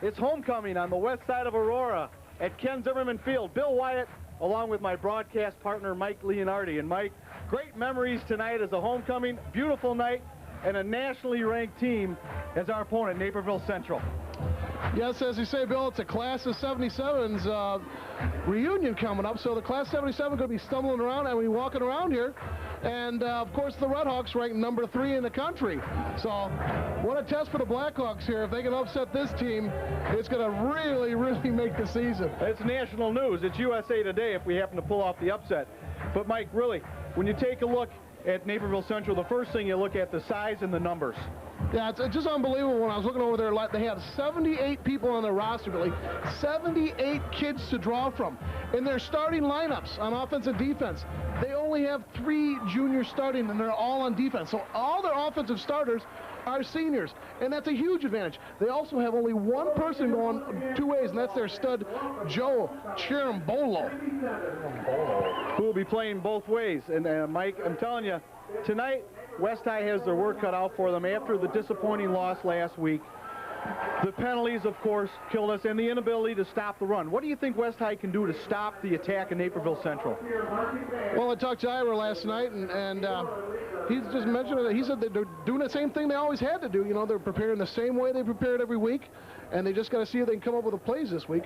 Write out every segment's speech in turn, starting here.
It's homecoming on the west side of Aurora at Ken Zimmerman Field. Bill Wyatt, along with my broadcast partner, Mike Leonardi. And Mike, great memories tonight as a homecoming, beautiful night, and a nationally ranked team as our opponent, Naperville Central. Yes, as you say, Bill, it's a class of 77's reunion coming up. So the class 77 going to be stumbling around and walking around here. And, of course, the Redhawks ranked number 3 in the country. So what a test for the Blackhawks here. If they can upset this team, it's going to really, really make the season. It's national news. It's USA Today if we happen to pull off the upset. But, Mike, really, when you take a look at Naperville Central, the first thing you look at the size and the numbers. Yeah, it's just unbelievable. When I was looking over there, they had 78 people on their roster, Billy. 78 kids to draw from. In their starting lineups on offense and defense, they only have 3 juniors starting, and they're all on defense. So all their offensive starters are seniors, and that's a huge advantage. They also have only one person going 2 ways, and that's their stud, Joe Chirimbolo, who will be playing both ways. And Mike, I'm telling you, tonight, West High has their work cut out for them after the disappointing loss last week. The penalties, of course, killed us, and the inability to stop the run. What do you think West High can do to stop the attack of Naperville Central? Well, I talked to Ira last night, and he just mentioned that he said that they're doing the same thing they always had to do. You know, they're preparing the same way they prepared every week, and they just got to see if they can come up with the plays this week.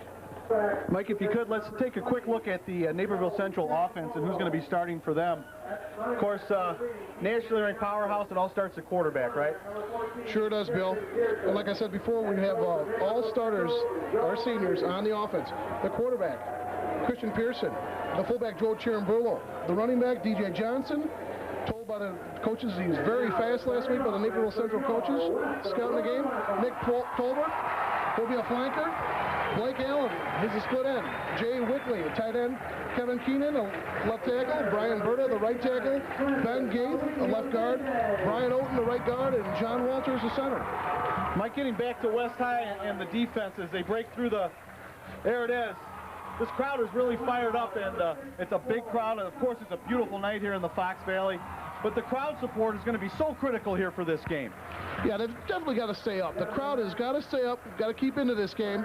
Mike, if you could, let's take a quick look at the Naperville Central offense and who's going to be starting for them. Of course, nationally ranked powerhouse, it all starts at quarterback, right? Sure does, Bill. And like I said before, we have all starters, our seniors, on the offense. The quarterback, Christian Pearson. The fullback, Joe Chirimbolo. The running back, DJ Johnson. Told by the coaches he was very fast last week by the Naperville Central coaches scouting the game. Nick Tolbert. He'll be a flanker. Blake Allen, he's a split end. Jay Wickley, a tight end. Kevin Keenan, a left tackle. Brian Berta, the right tackle. Ben Gaith, a left guard. Brian Oaten, the right guard. And John Walters, the center. Mike, getting back to West High and the defense as they break through the... There it is. This crowd is really fired up, and it's a big crowd. And, of course, it's a beautiful night here in the Fox Valley. But the crowd support is going to be so critical here for this game. Yeah, they've definitely got to stay up. The crowd has got to stay up, got to keep into this game,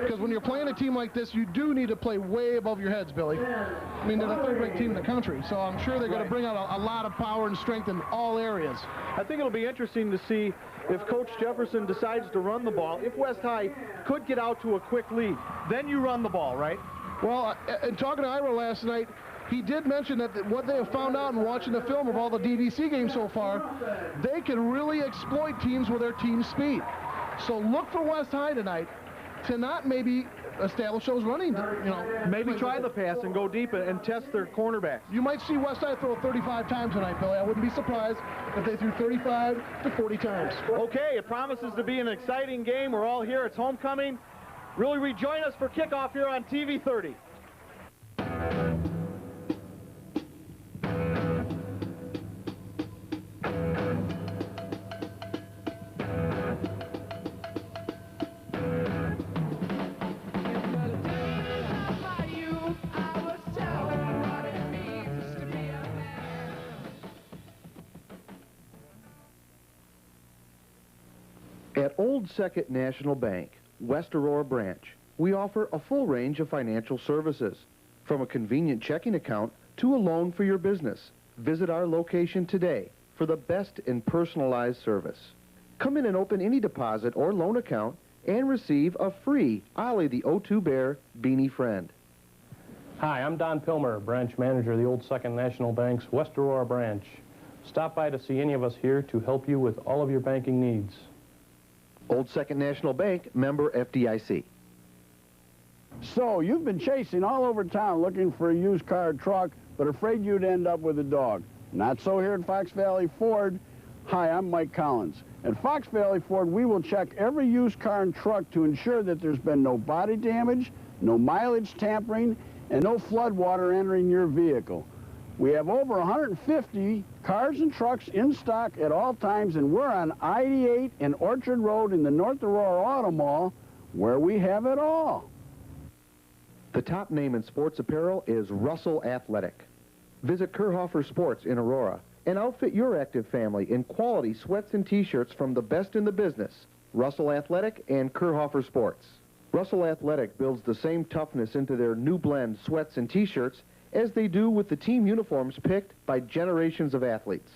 because when you're playing a team like this, you do need to play way above your heads, Billy. I mean, they're the third-ranked team in the country, so I'm sure they're going to bring out a lot of power and strength in all areas. I think it'll be interesting to see if Coach Jefferson decides to run the ball. If West High could get out to a quick lead, then you run the ball, right? Well, in talking to Ira last night, he did mention that what they have found out in watching the film of all the DVC games so far, they can really exploit teams with their team speed. So look for West High tonight to not maybe establish those running, Maybe try the pass and go deep and test their cornerbacks. You might see West High throw 35 times tonight, Billy. I wouldn't be surprised if they threw 35 to 40 times. Okay, it promises to be an exciting game. We're all here. It's homecoming. Really rejoin us for kickoff here on TV 30. At Old Second National Bank, West Aurora branch, we offer a full range of financial services, from a convenient checking account to a loan for your business. Visit our location today for the best in personalized service. Come in and open any deposit or loan account and receive a free Ollie the O2 Bear Beanie Friend. Hi, I'm Don Pilmer, branch manager of the Old Second National Bank's West Aurora branch. Stop by to see any of us here to help you with all of your banking needs. Old Second National Bank, member FDIC. So, you've been chasing all over town looking for a used car or truck, but afraid you'd end up with a dog. Not so here at Fox Valley Ford. Hi, I'm Mike Collins. At Fox Valley Ford, we will check every used car and truck to ensure that there's been no body damage, no mileage tampering, and no flood water entering your vehicle. We have over 150 cars and trucks in stock at all times, and we're on I-88 and Orchard Road in the North Aurora Auto Mall, where we have it all. The top name in sports apparel is Russell Athletic. Visit Kerhofer Sports in Aurora and outfit your active family in quality sweats and t-shirts from the best in the business. Russell Athletic and Kurhofer Sports. Russell Athletic builds the same toughness into their new blend sweats and t-shirts as they do with the team uniforms picked by generations of athletes.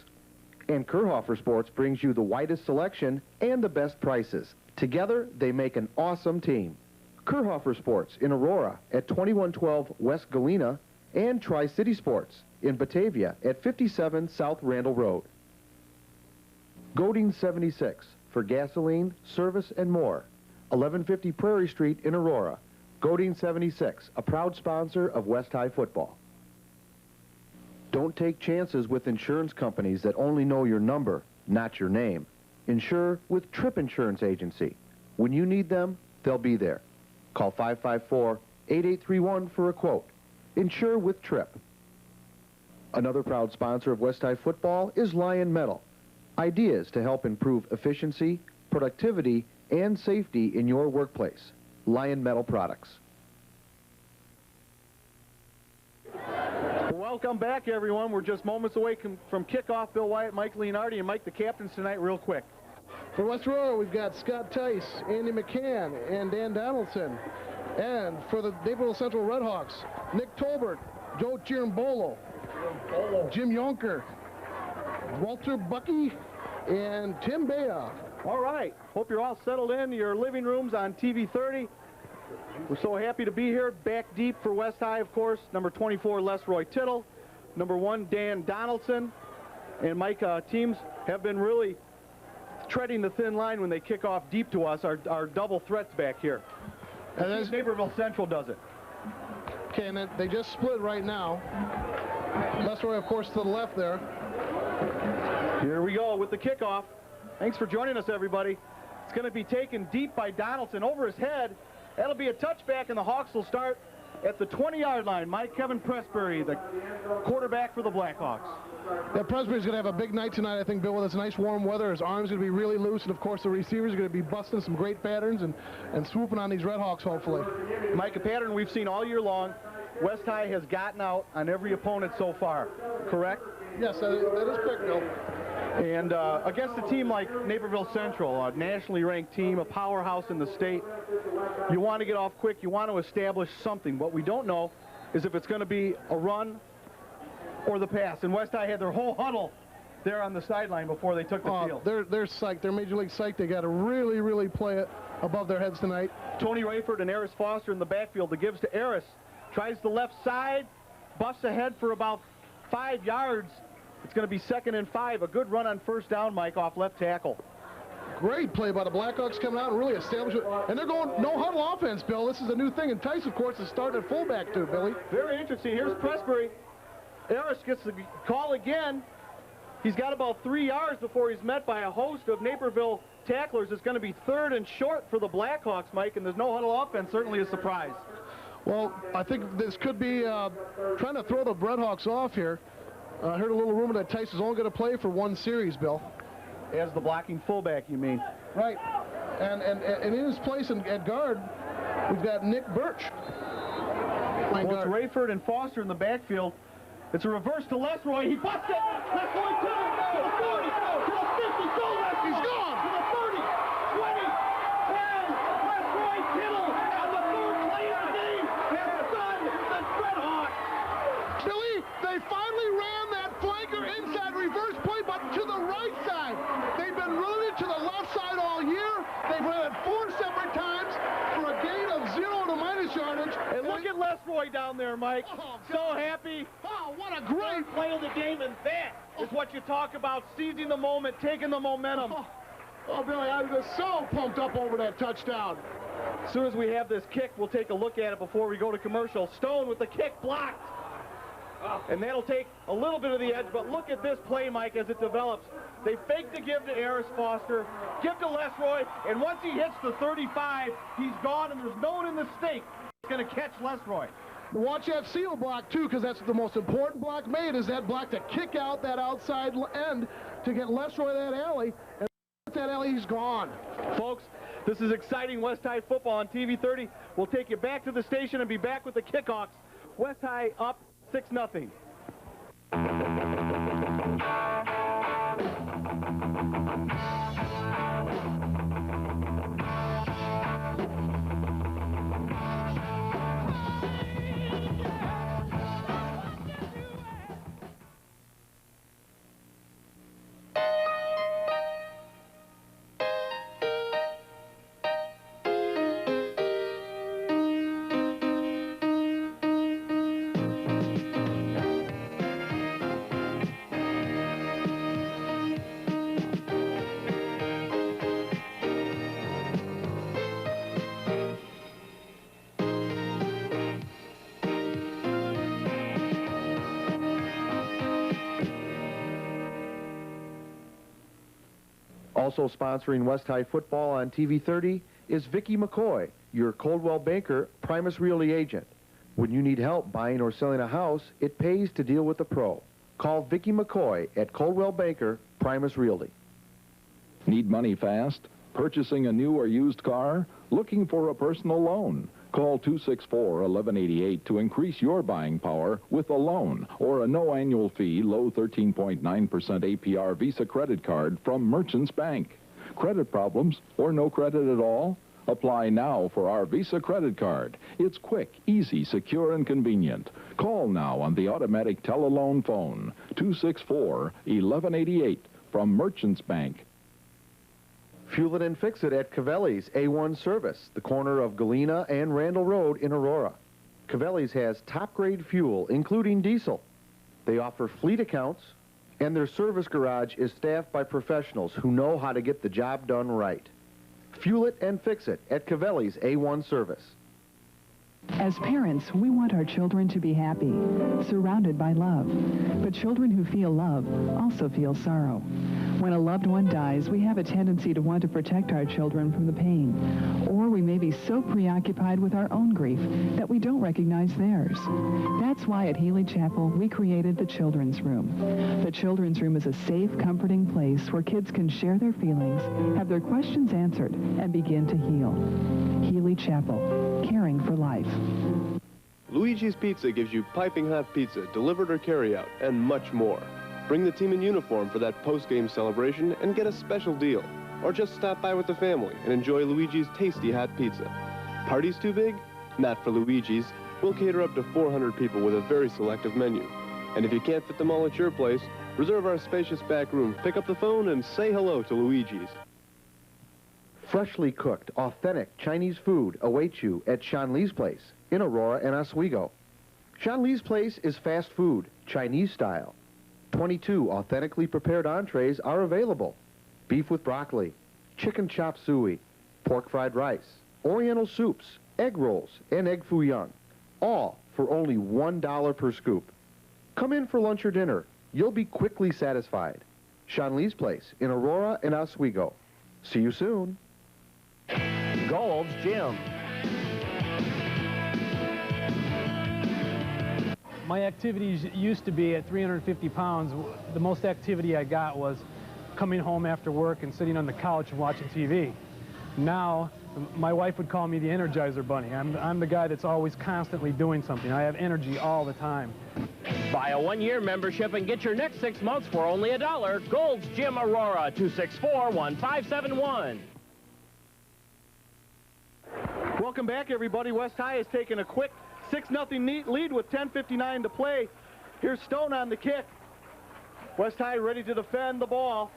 And Kurhofer Sports brings you the widest selection and the best prices. Together, they make an awesome team. Kurhofer Sports in Aurora at 2112 West Galena and Tri-City Sports in Batavia at 57 South Randall Road. Godin 76 for gasoline, service, and more. 1150 Prairie Street in Aurora. Godin 76, a proud sponsor of West High football. Don't take chances with insurance companies that only know your number, not your name. Insure with Trip Insurance Agency. When you need them, they'll be there. Call 554-8831 for a quote. Insure with Trip. Another proud sponsor of West High football is Lion Metal. Ideas to help improve efficiency, productivity, and safety in your workplace. Lion Metal Products. Welcome back, everyone. We're just moments away from kickoff. Bill Wyatt, Mike Leonardi, and Mike, the captains tonight, real quick. For West Aurora, we've got Scott Tice, Andy McCann, and Dan Donaldson. And for the Naperville Central Redhawks, Nick Tolbert, Joe Chirimbolo, Jim Yonker, Walter Bucky, and Tim Bea. All right. Hope you're all settled in your living rooms on TV 30. We're so happy to be here. Back deep for West High, of course. Number 24, Lesroy Tittle. Number 1, Dan Donaldson. And Mike, teams have been really treading the thin line when they kick off deep to us, our double threats back here. And as Naperville Central does it. Okay, and they just split right now. Lesroy, of course, to the left there. Here we go with the kickoff. Thanks for joining us, everybody. It's going to be taken deep by Donaldson over his head. That'll be a touchback, and the Hawks will start at the 20-yard line. Mike Kevin Pressbury, the quarterback for the Blackhawks. Yeah, Pressbury's going to have a big night tonight, I think, Bill, with this nice warm weather. His arm's going to be really loose, and, of course, the receivers are going to be busting some great patterns and swooping on these Redhawks, hopefully. Mike, a pattern we've seen all year long. West High has gotten out on every opponent so far, correct? Yes, that is correct, Bill. And against a team like Naperville Central, a nationally ranked team, a powerhouse in the state, you want to get off quick. You want to establish something. What we don't know is if it's going to be a run or the pass. And West High had their whole huddle there on the sideline before they took the field. They're psyched. They're Major League psyched. They got to really, really play it above their heads tonight. Tony Rayford and Eris Foster in the backfield. The gives to Eris. Tries the left side, busts ahead for about 5 yards. It's going to be 2nd and 5. A good run on first down, Mike, off left tackle. Great play by the Blackhawks coming out and really establishing it. And they're going no huddle offense, Bill. This is a new thing. And Tice, of course, is starting at fullback too, Billy. Very interesting. Here's Pressbury. Eris gets the call again. He's got about 3 yards before he's met by a host of Naperville tacklers. It's going to be 3rd and short for the Blackhawks, Mike, and there's no huddle offense. Certainly a surprise. Well, I think this could be trying to throw the Redhawks off here. I heard a little rumor that Tice is only going to play for 1 series, Bill. As the blocking fullback, you mean? Right. And in his place at guard, we've got Nick Birch. Well, it's Rayford and Foster in the backfield. It's a reverse to Lesroy. He busts it. Lesroy to the 40, to the 50, go left. He's gone. To the 30, 20, 10. Lesroy Tittle on the 3rd play of the game has done the Redhawks. Billy, they finally ran that flanker inside reverse play, but to the right side. They've been running it to the left side all year. They've run it 4 separate times for a gain of 0 to minus yardage. And look at Lesroy down there, Mike. So happy. Oh, what a great play of the game, and that is what you talk about, seizing the moment, taking the momentum. Oh, Billy, I'm just so pumped up over that touchdown. As soon as we have this kick, we'll take a look at it before we go to commercial. Stone with the kick blocked. And that'll take a little bit of the edge, but look at this play, Mike, as it develops. They fake the give to Eris Foster, give to Lesroy, and once he hits the 35, he's gone, and there's no one in the state that's going to catch Lesroy. Watch that seal block, too, because that's the most important block made, is that block to kick out that outside end to get Lesroy that alley. And that alley, he's gone. Folks, this is exciting West High football on TV 30. We'll take you back to the station and be back with the kickoffs. West High up 6-0. Also sponsoring West High football on TV 30 is Vicki McCoy, your Coldwell Banker Primus Realty agent. When you need help buying or selling a house, it pays to deal with a pro. Call Vicki McCoy at Coldwell Banker Primus Realty. Need money fast? Purchasing a new or used car? Looking for a personal loan? Call 264-1188 to increase your buying power with a loan or a no annual fee, low 13.9% APR Visa credit card from Merchants Bank. Credit problems or no credit at all? Apply now for our Visa credit card. It's quick, easy, secure, and convenient. Call now on the automatic tele-loan phone, 264-1188 from Merchants Bank. Fuel it and fix it at Cavelli's A1 Service, the corner of Galena and Randall Road in Aurora. Cavelli's has top-grade fuel, including diesel. They offer fleet accounts, and their service garage is staffed by professionals who know how to get the job done right. Fuel it and fix it at Cavelli's A1 Service. As parents, we want our children to be happy, surrounded by love. But children who feel love also feel sorrow. When a loved one dies, we have a tendency to want to protect our children from the pain. Or we may be so preoccupied with our own grief that we don't recognize theirs. That's why at Healy Chapel, we created the Children's Room. The Children's Room is a safe, comforting place where kids can share their feelings, have their questions answered, and begin to heal. Healy Chapel, caring for life. Luigi's Pizza gives you piping hot pizza, delivered or carry-out, and much more. Bring the team in uniform for that post-game celebration and get a special deal. Or just stop by with the family and enjoy Luigi's tasty hot pizza. Parties too big? Not for Luigi's. We'll cater up to 400 people with a very selective menu. And if you can't fit them all at your place, reserve our spacious back room, pick up the phone, and say hello to Luigi's. Freshly cooked, authentic Chinese food awaits you at Sean Lee's Place in Aurora and Oswego. Sean Lee's Place is fast food, Chinese style. 22 authentically prepared entrees are available. Beef with broccoli, chicken chop suey, pork fried rice, oriental soups, egg rolls, and egg foo young. All for only $1 per scoop. Come in for lunch or dinner. You'll be quickly satisfied. Sean Lee's Place in Aurora and Oswego. See you soon. Gold's Gym. My activities used to be at 350 pounds. The most activity I got was coming home after work and sitting on the couch and watching TV. Now, my wife would call me the Energizer Bunny. I'm the guy that's always constantly doing something. I have energy all the time. Buy a one-year membership and get your next 6 months for only $1. Gold's Gym Aurora, 264-1571. Welcome back, everybody. West High has taken a quick 6-0 lead with 10:59 to play. Here's Stone on the kick. West High ready to defend the ball.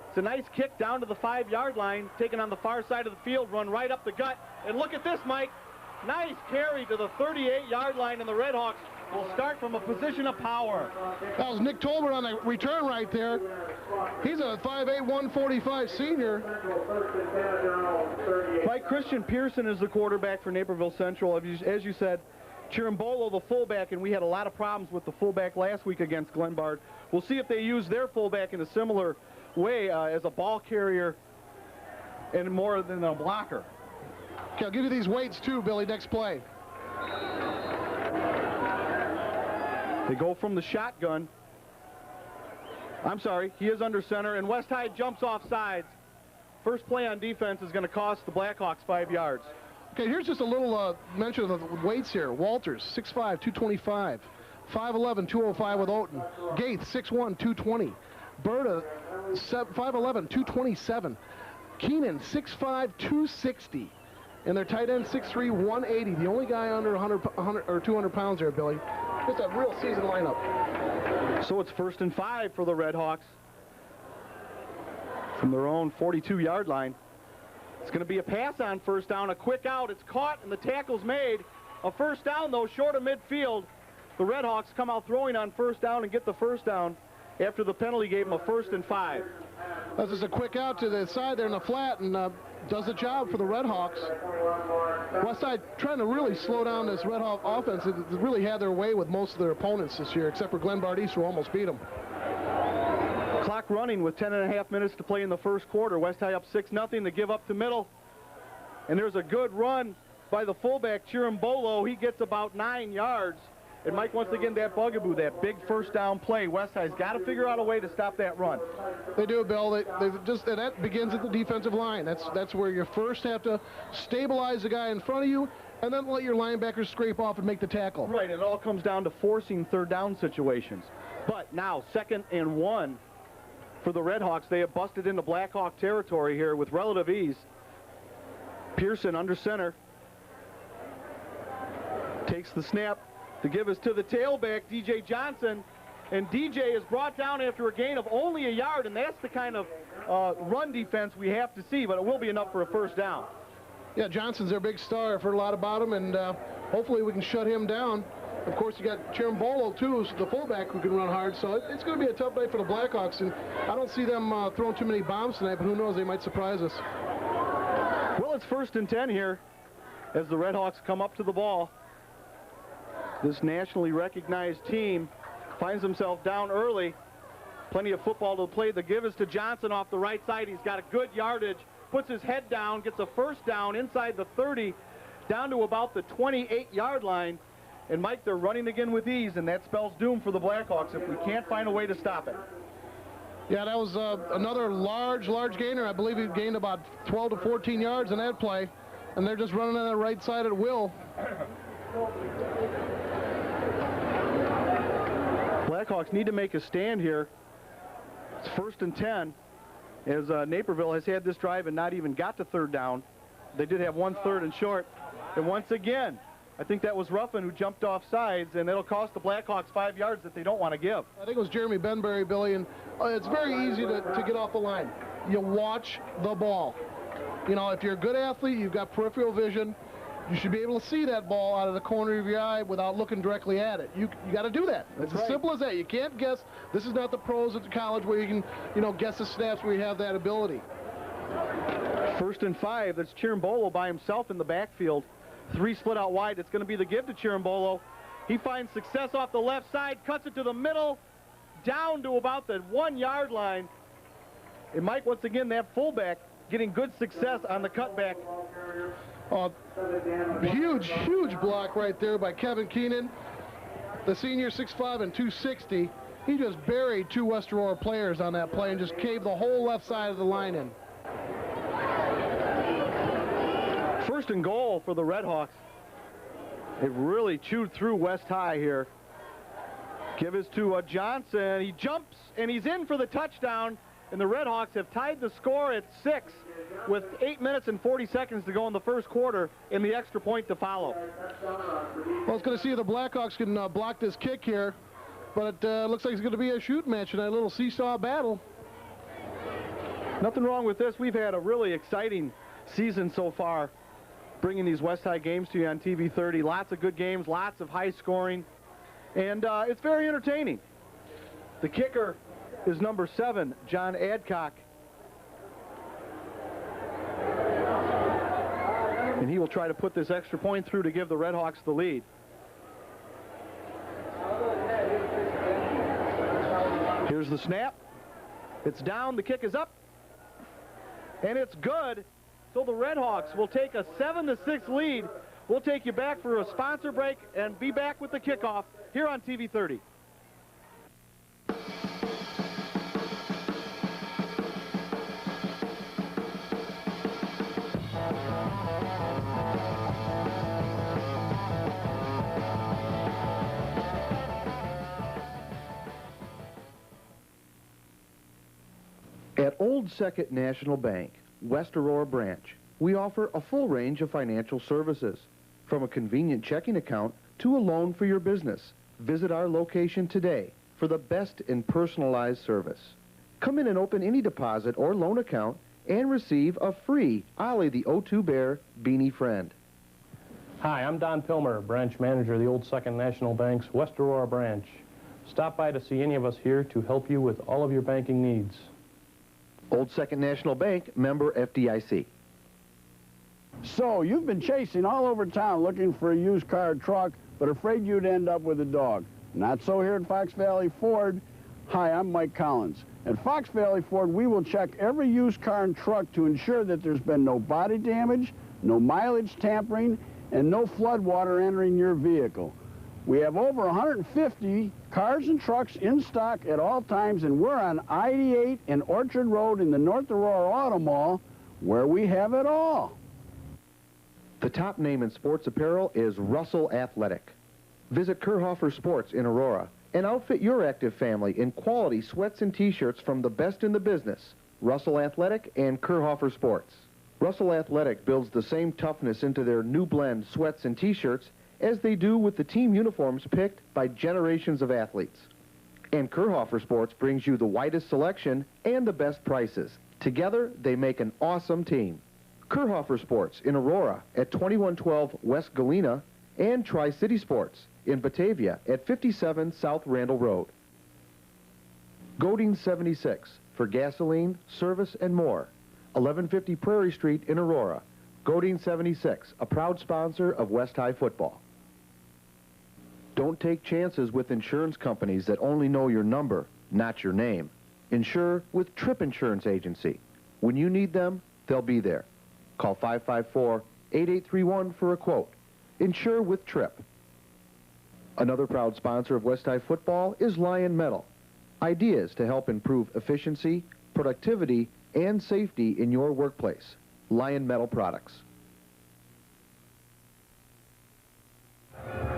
It's a nice kick down to the 5-yard line, taken on the far side of the field, run right up the gut. And look at this, Mike. Nice carry to the 38-yard line, and the Redhawks will start from a position of power. That was Nick Tolbert on the return right there. He's a 5'8", 145 senior. Mike, Christian Pearson is the quarterback for Naperville Central. As you said, Chirimbolo the fullback, and we had a lot of problems with the fullback last week against Glenbard. We'll see if they use their fullback in a similar way as a ball carrier and more than a blocker. Okay, I'll give you these weights too, Billy, next play. They go from the shotgun. I'm sorry, he is under center, and West High jumps off sides. First play on defense is going to cost the Blackhawks 5 yards. Okay, here's just a little mention of the weights here. Walters, 6'5", 225. 5'11", 205 with Oaten. Gates, 6'1", 220. Berta, 5'11", 227. Keenan, 6'5", 260. And their tight end, 6'3", 180. The only guy under 100 or 200 pounds there, Billy. Just a real season lineup. So it's 1st and 5 for the Redhawks from their own 42-yard line. It's going to be a pass on first down, a quick out. It's caught, and the tackle's made. A first down, though, short of midfield. The Redhawks come out throwing on first down and get the first down after the penalty gave them a 1st and 5. That's just a quick out to the side there in the flat, and does the job for the Redhawks. Westside trying to really slow down this Redhawk offense. They really had their way with most of their opponents this year, except for Glenbard East, who almost beat them. Clock running with 10.5 minutes to play in the first quarter. West High up 6-0 to give up the middle. And there's a good run by the fullback, Chirimbolo. He gets about 9 yards. And Mike, once again, that bugaboo, that big first down play. West High's got to figure out a way to stop that run. They do, Bill. And that begins at the defensive line. That's where you first have to stabilize the guy in front of you, and then let your linebackers scrape off and make the tackle. Right, and it all comes down to forcing third down situations. But now, 2nd and 1 for the Redhawks. They have busted into Blackhawk territory here with relative ease. Pearson under center. Takes the snap to give us to the tailback, DJ Johnson. And DJ is brought down after a gain of only a yard, and that's the kind of run defense we have to see, but it will be enough for a first down. Yeah, Johnson's their big star. I've heard a lot about him, and hopefully we can shut him down. Of course, you got Chirimbolo, too, the fullback, who can run hard. So it's going to be a tough night for the Blackhawks, and I don't see them throwing too many bombs tonight, but who knows, they might surprise us. Well, it's 1st and 10 here as the Redhawks come up to the ball. This nationally recognized team finds himself down early. Plenty of football to play. The give is to Johnson off the right side. He's got a good yardage, puts his head down, gets a first down inside the 30, down to about the 28-yard line. And, Mike, they're running again with ease, and that spells doom for the Blackhawks if we can't find a way to stop it. Yeah, that was another large gainer. I believe he gained about 12 to 14 yards in that play, and they're just running on the right side at will. Blackhawks need to make a stand here. It's 1st and 10, as Naperville has had this drive and not even got to third down. They did have 1 3rd and short. And once again, I think that was Ruffin who jumped off sides, and it'll cost the Blackhawks 5 yards that they don't want to give. I think it was Jeremy Benberry, Billy, and it's very easy to get off the line. You watch the ball. You know, if you're a good athlete, you've got peripheral vision, you should be able to see that ball out of the corner of your eye without looking directly at it. You got to do that. It's as simple as that. You can't guess. This is not the pros at the college where you can, guess the snaps where you have that ability. 1st and 5. That's Chirimbolo by himself in the backfield. 3 split out wide. It's going to be the give to Chirimbolo. He finds success off the left side, cuts it to the middle, down to about the 1-yard line. And Mike, once again, that fullback getting good success on the cutback. Huge block right there by Kevin Keenan. The senior, 6'5" and 260. He just buried 2 West Aurora players on that play and just caved the whole left side of the line in. 1st and goal for the Redhawks. They've really chewed through West High here. Give is to Johnson. He jumps, and he's in for the touchdown. And the Redhawks have tied the score at 6 with 8 minutes and 40 seconds to go in the first quarter and the extra point to follow. Well, it's going to see if the Blackhawks can block this kick here, but it looks like it's going to be a shoot match in a little seesaw battle. Nothing wrong with this. We've had a really exciting season so far, bringing these West High games to you on TV 30. Lots of good games, lots of high scoring, and it's very entertaining. The kicker is number 7, John Adcock. And he will try to put this extra point through to give the Redhawks the lead. Here's the snap. It's down, the kick is up, and it's good. So the Redhawks will take a 7-6 lead. We'll take you back for a sponsor break and be back with the kickoff here on TV 30. At Old Second National Bank, West Aurora branch, we offer a full range of financial services. From a convenient checking account to a loan for your business. Visit our location today for the best in personalized service. Come in and open any deposit or loan account and receive a free Ollie the O2 Bear Beanie Friend. Hi, I'm Don Pilmer, branch manager of the Old Second National Bank's West Aurora branch. Stop by to see any of us here to help you with all of your banking needs. Old Second National Bank, member FDIC. So, you've been chasing all over town looking for a used car truck, but afraid you'd end up with a dog. Not so here at Fox Valley Ford. Hi, I'm Mike Collins. At Fox Valley Ford, we will check every used car and truck to ensure that there's been no body damage, no mileage tampering, and no flood water entering your vehicle. We have over 150 cars and trucks in stock at all times, and we're on I-88 and Orchard Road in the North Aurora Auto Mall, where we have it all. The top name in sports apparel is Russell Athletic. Visit Kurhofer Sports in Aurora and outfit your active family in quality sweats and t-shirts from the best in the business, Russell Athletic and Kurhofer Sports. Russell Athletic builds the same toughness into their new blend sweats and t-shirts as they do with the team uniforms picked by generations of athletes. And Kurhofer Sports brings you the widest selection and the best prices. Together, they make an awesome team. Kurhofer Sports in Aurora at 2112 West Galena and Tri-City Sports in Batavia at 57 South Randall Road. Godin 76 for gasoline, service, and more. 1150 Prairie Street in Aurora. Godin 76, a proud sponsor of West High football. Don't take chances with insurance companies that only know your number, not your name. Insure with Tripp Insurance Agency. When you need them, they'll be there. Call 554-8831 for a quote. Insure with Tripp. Another proud sponsor of West High football is Lion Metal. Ideas to help improve efficiency, productivity, and safety in your workplace. Lion Metal Products.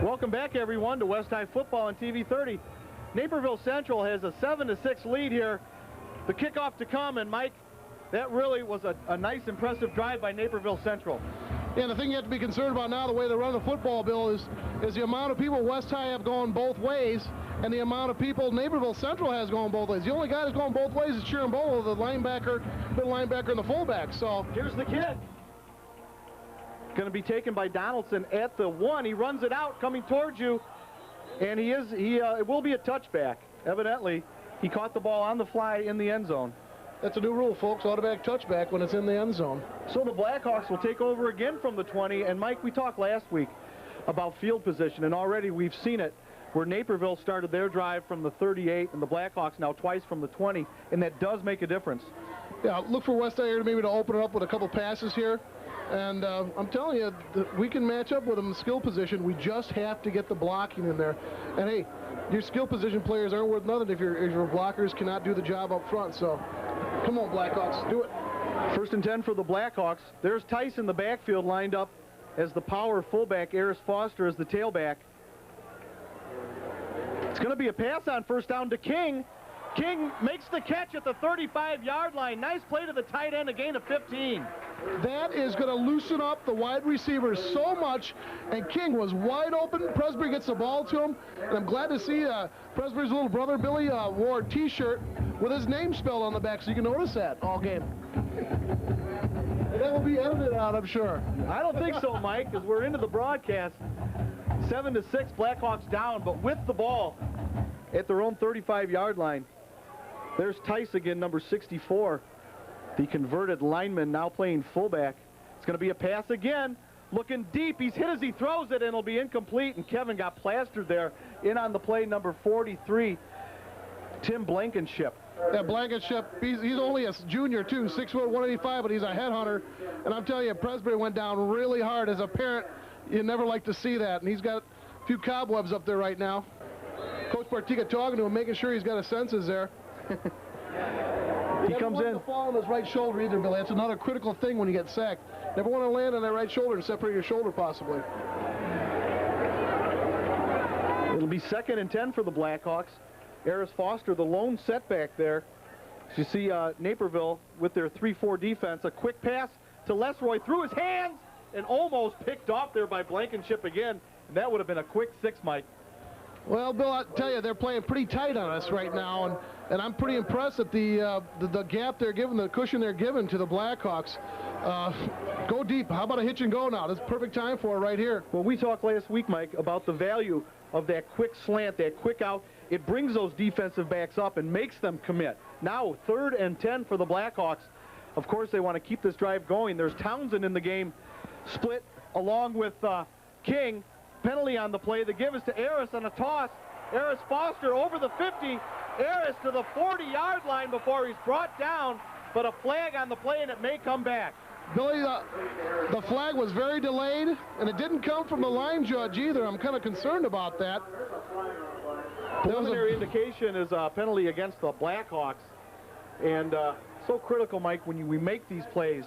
Welcome back, everyone, to West High football on TV 30. Naperville Central has a 7-6 lead here. The kickoff to come, and Mike, that really was a nice, impressive drive by Naperville Central. Yeah, the thing you have to be concerned about now, the way they run the football, Bill, is the amount of people West High have going both ways and the amount of people Naperville Central has going both ways. The only guy that's going both ways is Chirimbolo, the linebacker, middle linebacker, and the fullback. So here's the kid. Going to be taken by Donaldson at the 1. He runs it out, coming towards you, and it will be a touchback. Evidently, he caught the ball on the fly in the end zone. That's a new rule, folks. Automatic touchback when it's in the end zone. So the Blackhawks will take over again from the 20. And, Mike, we talked last week about field position, and already we've seen it where Naperville started their drive from the 38 and the Blackhawks now twice from the 20, and that does make a difference. Yeah, look for West High here maybe to open it up with a couple passes here. And I'm telling you, we can match up with them in the skill position. We just have to get the blocking in there. And, hey, your skill position players aren't worth nothing if your blockers cannot do the job up front. So, come on, Blackhawks, do it. 1st and 10 for the Blackhawks. There's Tice in the backfield lined up as the power fullback. Eris Foster as the tailback. It's going to be a pass on 1st down to King. King makes the catch at the 35-yard line. Nice play to the tight end, a gain of 15. That is going to loosen up the wide receivers so much, and King was wide open. Presbury gets the ball to him, and I'm glad to see Presbury's little brother, Billy, wore a T-shirt with his name spelled on the back, so you can notice that all game. And that will be edited out, I'm sure. I don't think so, Mike, because we're into the broadcast. 7-6, Blackhawks down, but with the ball at their own 35-yard line. There's Tice again, number 64. The converted lineman now playing fullback. It's going to be a pass again. Looking deep. He's hit as he throws it, and it'll be incomplete. And Kevin got plastered there. In on the play, number 43, Tim Blankenship. Yeah, Blankenship, he's only a junior, too. 6', 185, but he's a headhunter. And I'm telling you, Presbury went down really hard. As a parent, you never like to see that. And he's got a few cobwebs up there right now. Coach Bartika talking to him, making sure he's got his senses there. He comes in. Never want to fall on his right shoulder either, Billy. That's another critical thing when you get sacked. Never want to land on that right shoulder and separate your shoulder, possibly. It'll be 2nd and 10 for the Blackhawks. Eris Foster, the lone setback there. As you see Naperville with their 3-4 defense. A quick pass to Lesroy through his hands and almost picked off there by Blankenship again. And that would have been a quick 6, Mike. Well, Bill, I tell you, they're playing pretty tight on us right now, and I'm pretty impressed at the gap they're giving, the cushion they're giving to the Blackhawks. Go deep. How about a hitch and go now? That's perfect time for it right here. Well, we talked last week, Mike, about the value of that quick slant, that quick out. It brings those defensive backs up and makes them commit. Now, 3rd and 10 for the Blackhawks. Of course, they want to keep this drive going. There's Townsend in the game, split along with King. Penalty on the play. The give is to Eris on a toss. Eris Foster over the 50, Harris to the 40-yard line before he's brought down, but a flag on the play, and it may come back. Billy, the flag was very delayed, and it didn't come from the line judge either. I'm kind of concerned about that. Preliminary indication is a penalty against the Blackhawks. And so critical, Mike, when we make these plays,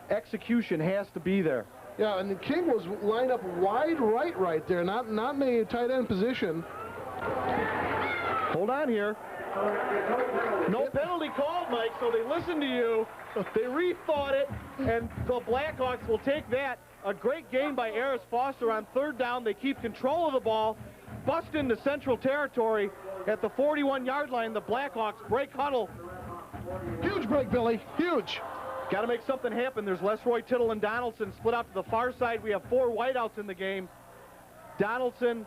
execution has to be there. Yeah, and the King was lined up wide right there, not in a tight end position. Hold on here. No penalty called, Mike, so they listened to you. They rethought it, and the Blackhawks will take that. A great game by Aris Foster on third down. They keep control of the ball, bust into Central Territory at the 41-yard line. The Blackhawks break huddle. Huge break, Billy, huge. Got to make something happen. There's Lesroy, Tittle, and Donaldson split out to the far side. We have 4 wideouts in the game. Donaldson,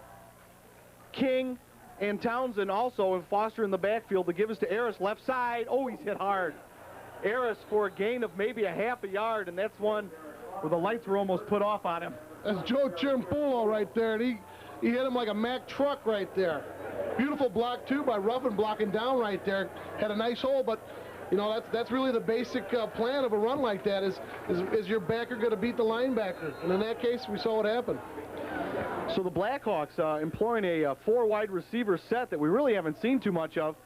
King, and Townsend also, and Foster in the backfield to give us to Aris left side. Oh, he's hit hard. Aris for a gain of maybe a half a yard, and that's one where the lights were almost put off on him. That's Joe Chirimpulo right there, and he hit him like a Mack truck right there. Beautiful block, too, by Ruffin blocking down right there. Had a nice hole, but, you know, that's really the basic plan of a run like that is your backer going to beat the linebacker? And in that case, we saw what happened. So the Blackhawks employing a 4 wide receiver set that we really haven't seen too much of.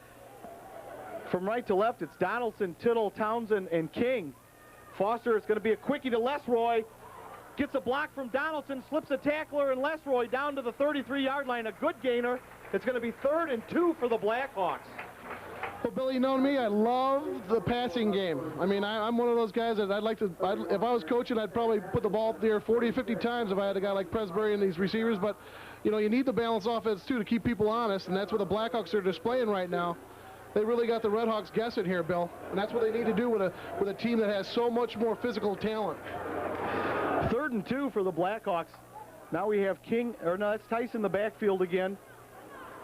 From right to left, it's Donaldson, Tittle, Townsend, and King. Foster is going to be a quickie to Lesroy. Gets a block from Donaldson, slips a tackler, and Lesroy down to the 33-yard line. A good gainer. It's going to be 3rd and 2 for the Blackhawks. Well, Billy, you know me, I love the passing game. I mean, I'm one of those guys that if I was coaching, I'd probably put the ball up there 40 or 50 times if I had a guy like Presbury and these receivers. But, you know, you need the balanced offense, too, to keep people honest, and that's what the Blackhawks are displaying right now. They really got the Redhawks guessing here, Bill, and that's what they need to do with a team that has so much more physical talent. 3rd and 2 for the Blackhawks. Now we have that's Tyson in the backfield again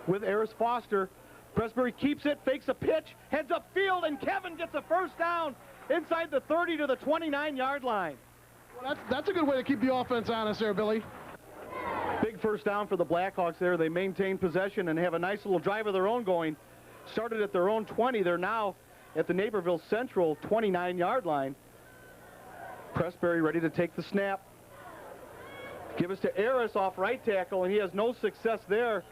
with Aris Foster. Presbury keeps it, fakes a pitch, heads upfield, and Kevin gets a first down inside the 30 to the 29-yard line. Well, that's a good way to keep the offense honest there, Billy. Big first down for the Blackhawks there. They maintain possession and have a nice little drive of their own going. Started at their own 20. They're now at the Naperville Central 29-yard line. Presbury ready to take the snap. Give us to Aris off right tackle, and he has no success there.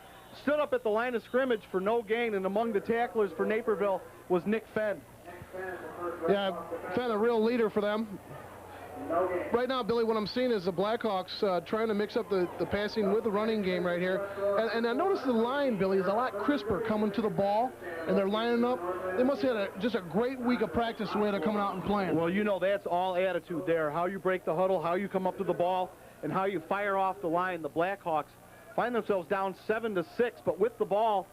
Stood up at the line of scrimmage for no gain, and among the tacklers for Naperville was Nick Fenn. Yeah, Fenn, a real leader for them. Right now, Billy, what I'm seeing is the Blackhawks trying to mix up the passing with the running game right here. And I noticed the line, Billy, is a lot crisper coming to the ball, and they're lining up. They must have had just a great week of practice the way they're coming out and playing. Well, you know, that's all attitude there. How you break the huddle, how you come up to the ball, and how you fire off the line. The Blackhawks find themselves down 7-6, but with the ball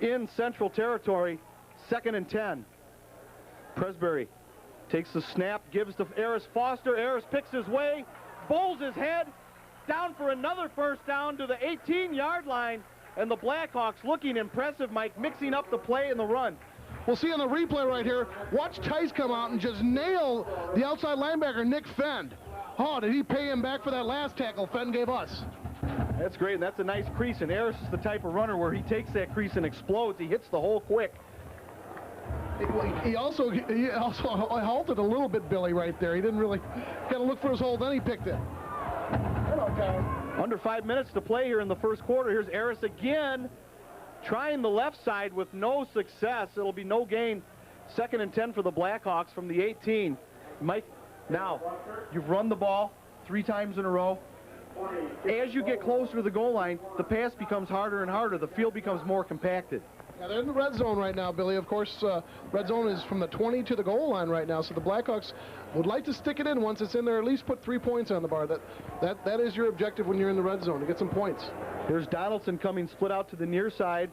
in Central Territory, 2nd and 10. Presbury takes the snap, gives to Aris Foster. Aris picks his way, bowls his head, down for another first down to the 18-yard line, and the Blackhawks looking impressive, Mike, mixing up the play and the run. We'll see on the replay right here, watch Tice come out and just nail the outside linebacker, Nick Fenn. Oh, did he pay him back for that last tackle Fenn gave us? That's great, and that's a nice crease, and Aris is the type of runner where he takes that crease and explodes. He hits the hole quick. He also halted a little bit, Billy, right there. He didn't really got to look for his hole, then he picked it. Under 5 minutes to play here in the first quarter. Here's Aris again, trying the left side with no success. It'll be no gain. 2nd and 10 for the Blackhawks from the 18. Mike, now, you've run the ball 3 times in a row. As you get closer to the goal line, the pass becomes harder and harder. The field becomes more compacted. Yeah, they're in the red zone right now, Billy. Of course, red zone is from the 20 to the goal line right now, so the Blackhawks would like to stick it in once it's in there, at least put 3 points on the bar. That is your objective when you're in the red zone, to get some points. Here's Donaldson coming split out to the near side.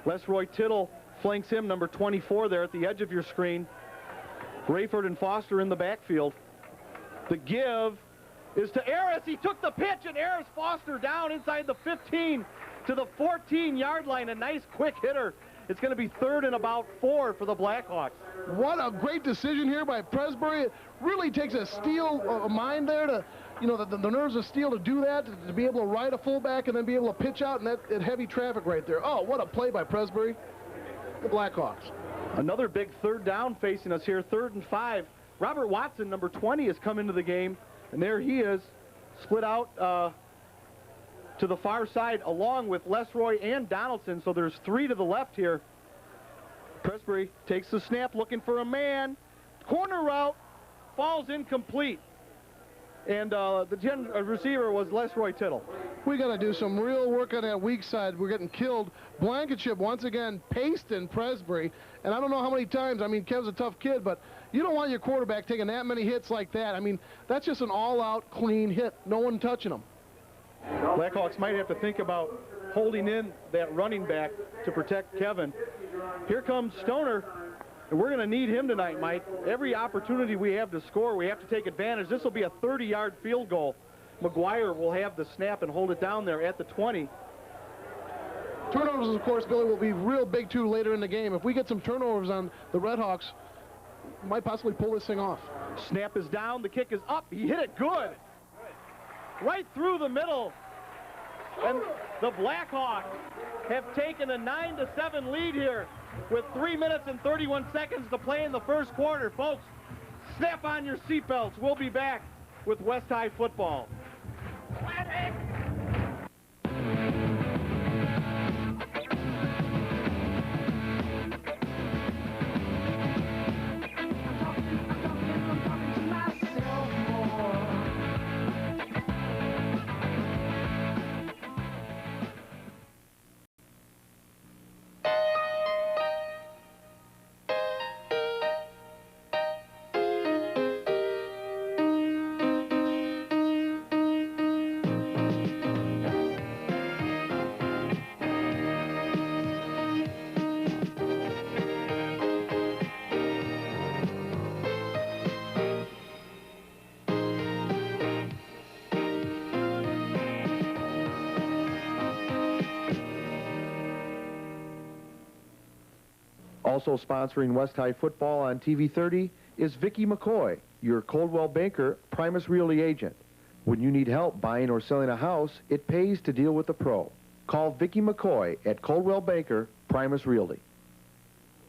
Lesroy Tittle flanks him, number 24 there at the edge of your screen. Rayford and Foster in the backfield. The give is to Aris. He took the pitch, and Aris Foster down inside the 15 to the 14-yard line. A nice quick hitter. It's going to be 3rd and about 4 for the Blackhawks. What a great decision here by Presbury. It really takes a steel of mind there to, you know, the nerves of steel to do that, to be able to ride a fullback and then be able to pitch out in that heavy traffic right there. Oh, what a play by Presbury. the Blackhawks. Another big third down facing us here, 3rd and 5. Robert Watson, number 20, has come into the game, and there he is, split out to the far side along with Lesroy and Donaldson, so there's 3 to the left here. Presbury takes the snap, looking for a man. Corner route, falls incomplete. And the receiver was Lesroy Tittle. We got to do some real work on that weak side. We're getting killed. Blankenship once again pasting Presbury. And I don't know how many times, I mean, Kev's a tough kid, but you don't want your quarterback taking that many hits like that. I mean, that's just an all-out clean hit. No one touching him. Blackhawks might have to think about holding in that running back to protect Kevin. Here comes Stoner, and we're going to need him tonight, Mike. Every opportunity we have to score, we have to take advantage. This will be a 30-yard field goal. McGuire will have the snap and hold it down there at the 20. Turnovers, of course, Billy, will be real big, too, later in the game. If we get some turnovers on the Redhawks, we might possibly pull this thing off. Snap is down. The kick is up. He hit it good. Right through the middle. And the Blackhawks have taken a 9-7 lead here with 3 minutes and 31 seconds to play in the first quarter. Folks, snap on your seatbelts. We'll be back with West High football. Also sponsoring West High football on TV 30 is Vicki McCoy, your Coldwell Banker Primus Realty agent. When you need help buying or selling a house, it pays to deal with a pro. Call Vicki McCoy at Coldwell Banker Primus Realty.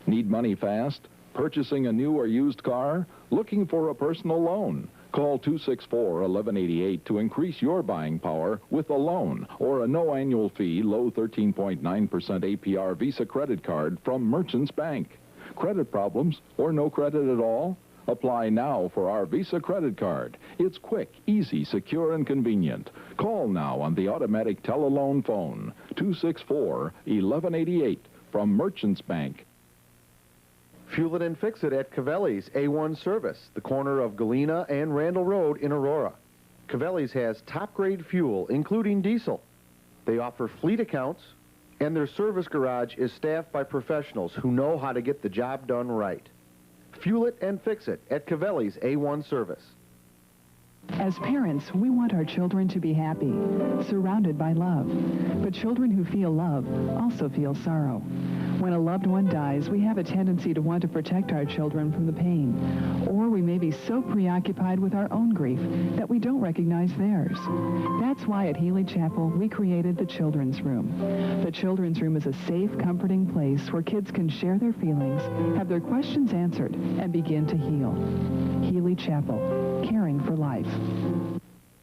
Need money fast? Purchasing a new or used car? Looking for a personal loan? Call 264-1188 to increase your buying power with a loan or a no annual fee, low 13.9% APR Visa credit card from Merchants Bank. Credit problems or no credit at all? Apply now for our Visa credit card. It's quick, easy, secure, and convenient. Call now on the automatic tele-loan phone, 264-1188 from Merchants Bank. Fuel it and fix it at Cavelli's A1 Service, the corner of Galena and Randall Road in Aurora. Cavelli's has top-grade fuel, including diesel. They offer fleet accounts, and their service garage is staffed by professionals who know how to get the job done right. Fuel it and fix it at Cavelli's A1 Service. As parents, we want our children to be happy, surrounded by love. But children who feel love also feel sorrow. When a loved one dies, we have a tendency to want to protect our children from the pain. Or we may be so preoccupied with our own grief that we don't recognize theirs. That's why at Healy Chapel, we created the Children's Room. The Children's Room is a safe, comforting place where kids can share their feelings, have their questions answered, and begin to heal. Healy Chapel, caring for life.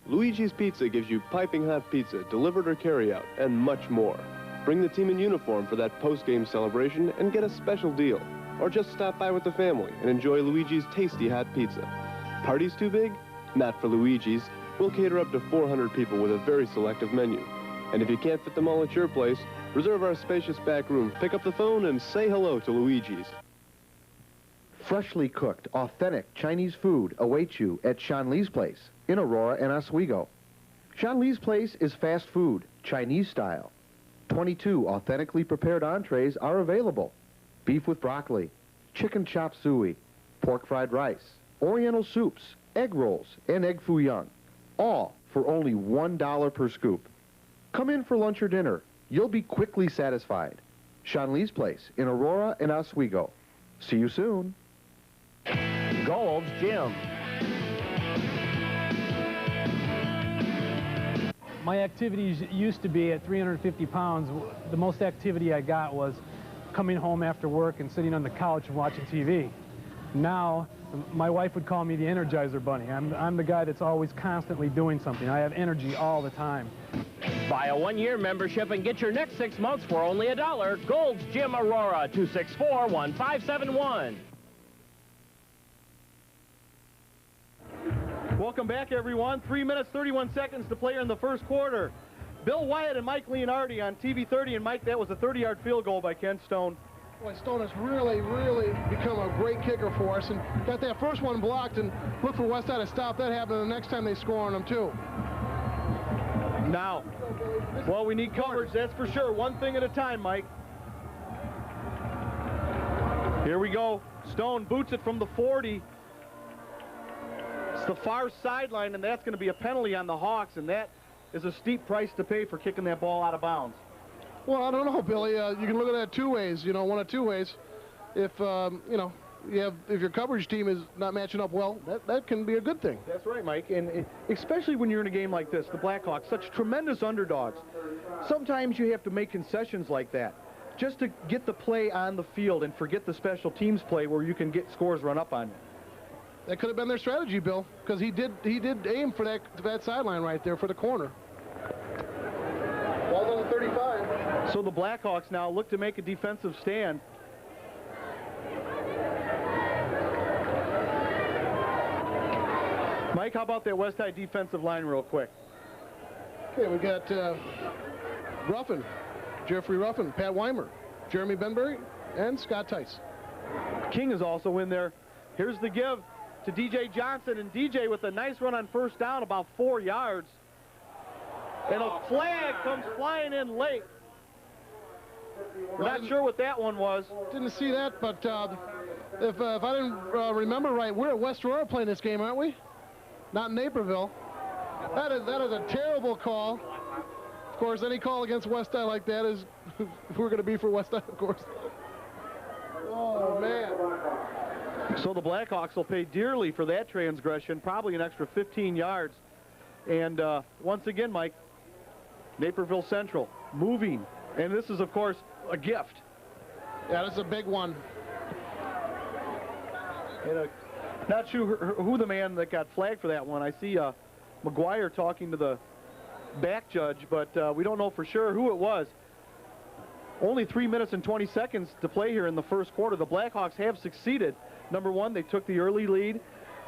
Luigi's Pizza gives you piping hot pizza, delivered or carry-out, and much more. Bring the team in uniform for that post-game celebration and get a special deal. Or just stop by with the family and enjoy Luigi's tasty hot pizza. Parties too big? Not for Luigi's. We'll cater up to 400 people with a very selective menu. And if you can't fit them all at your place, reserve our spacious back room, pick up the phone, and say hello to Luigi's. Freshly cooked, authentic Chinese food awaits you at Sean Lee's Place in Aurora and Oswego. Sean Lee's Place is fast food, Chinese style. 22 authentically prepared entrees are available. Beef with broccoli, chicken chop suey, pork fried rice, oriental soups, egg rolls, and egg foo young. All for only $1 per scoop. Come in for lunch or dinner. You'll be quickly satisfied. Sean Lee's Place in Aurora and Oswego. See you soon. Gold's Gym. My activities used to be at 350 pounds. The most activity I got was coming home after work and sitting on the couch and watching TV. Now, my wife would call me the Energizer Bunny. I'm the guy that's always constantly doing something. I have energy all the time. Buy a 1-year membership and get your next 6 months for only $1. Gold's Gym Aurora, 264-1571. Welcome back, everyone. 3 minutes, 31 seconds to play in the first quarter. Bill Wyatt and Mike Leonardi on TV 30, and Mike, that was a 30-yard field goal by Ken Stone. Boy, Stone has really become a great kicker for us, and got that first one blocked, and look for West Side to stop that happening the next time they score on them, too. Now, well, we need coverage, that's for sure. One thing at a time, Mike. Here we go. Stone boots it from the 40. It's the far sideline, and that's going to be a penalty on the Hawks, and that is a steep price to pay for kicking that ball out of bounds. Well, I don't know, Billy. You can look at that two ways. You know, one of two ways. If you know, if your coverage team is not matching up well, that can be a good thing. That's right, Mike. And especially when you're in a game like this, the Blackhawks, such tremendous underdogs. Sometimes you have to make concessions like that, just to get the play on the field and forget the special teams play where you can get scores run up on you. That could have been their strategy, Bill, because he did aim for that sideline right there for the corner. Ball's on the 35. So the Blackhawks now look to make a defensive stand. Mike, how about that West Side defensive line real quick? Okay, we got Ruffin, Jeffrey Ruffin, Pat Weimer, Jeremy Benbury, and Scott Tice. King is also in there. Here's the give to DJ Johnson, and DJ with a nice run on first down, about 4 yards. And a flag comes flying in late. We're not sure what that one was. Didn't see that, but if I didn't remember right, we're at West Aurora playing this game, aren't we? Not in Naperville. That is a terrible call. Of course, any call against West Side like that is, if we're going to be for West Side, of course. Oh, man. So the Blackhawks will pay dearly for that transgression, probably an extra 15 yards. And once again, Mike, Naperville Central moving. And this is, of course, a gift. Yeah, this is a big one. And not sure who the man that got flagged for that one. I see McGuire talking to the back judge, but we don't know for sure who it was. Only 3 minutes and 20 seconds to play here in the first quarter. The Blackhawks have succeeded. Number one, they took the early lead.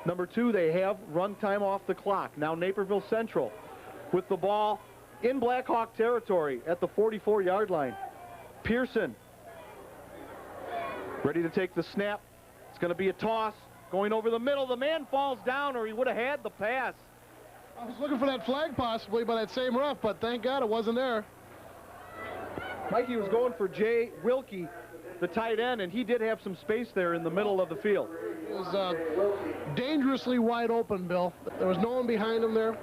Number two, they have run time off the clock. Now Naperville Central with the ball in Blackhawk territory at the 44-yard line. Pearson ready to take the snap. It's going to be a toss going over the middle. The man falls down, or he would have had the pass. I was looking for that flag possibly by that same ref, but thank God it wasn't there. Mikey was going for Jay Wilkie, the tight end, and he did have some space there in the middle of the field. It was dangerously wide open, Bill. There was no one behind him there.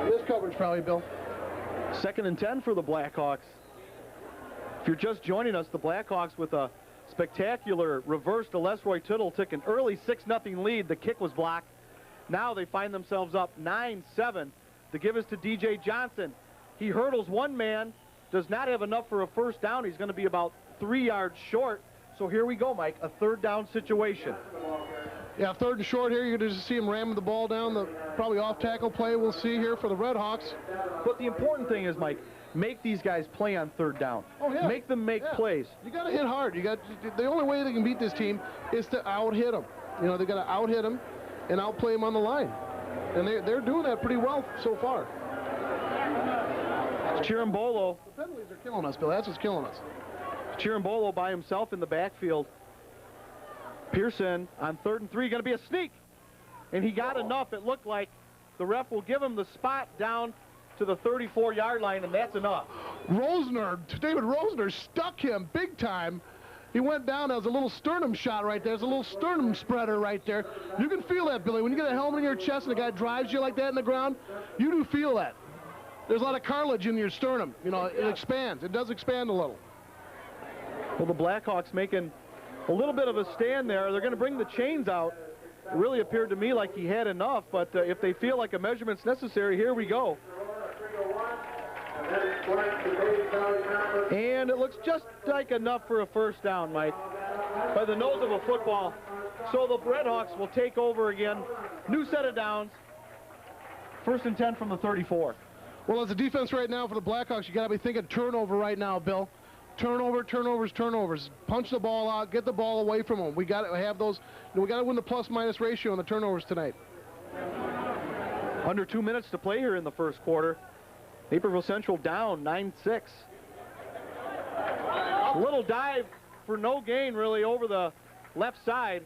This coverage probably, Bill. 2nd and 10 for the Blackhawks. If you're just joining us, the Blackhawks with a spectacular reverse to Lesroy Tittle took an early 6-0 lead. The kick was blocked. Now they find themselves up 9-7. The give is to DJ Johnson. He hurdles one man, does not have enough for a first down. He's going to be about 3 yards short. So here we go, Mike, a 3rd down situation. Yeah, 3rd and short here. You're going to see him ramming the ball down. The probably off-tackle play we'll see here for the Redhawks. But the important thing is, Mike, make these guys play on 3rd down. Oh, yeah. Make them make plays. You got to hit hard. The only way they can beat this team is to out-hit them. You know, they got to out-hit them and outplay them on the line. And they're doing that pretty well so far. Chirimbolo. The penalties are killing us, Bill. That's what's killing us. Chirimbolo by himself in the backfield. Pearson on 3rd and 3, going to be a sneak. And he got enough. It looked like the ref will give him the spot down to the 34-yard line, and that's enough. David Rosner stuck him big time. He went down. That was a little sternum shot right there. There's a little sternum spreader right there. You can feel that, Billy. When you get a helmet in your chest and a guy drives you like that in the ground, you do feel that. There's a lot of cartilage in your sternum. You know, it expands. It does expand a little. Well, the Blackhawks making a little bit of a stand there. They're going to bring the chains out. It really appeared to me like he had enough, but if they feel like a measurement's necessary, here we go. And it looks looks just like enough for a first down, Mike, by the nose of a football. So the Redhawks will take over again. New set of downs. 1st and 10 from the 34. Well, as a defense right now for the Blackhawks, you got to be thinking turnover right now, Bill. Turnovers. Punch the ball out, get the ball away from them. We got to have those. We got to win the plus-minus ratio on the turnovers tonight. Under 2 minutes to play here in the first quarter. Naperville Central down 9-6. A little dive for no gain, really, over the left side.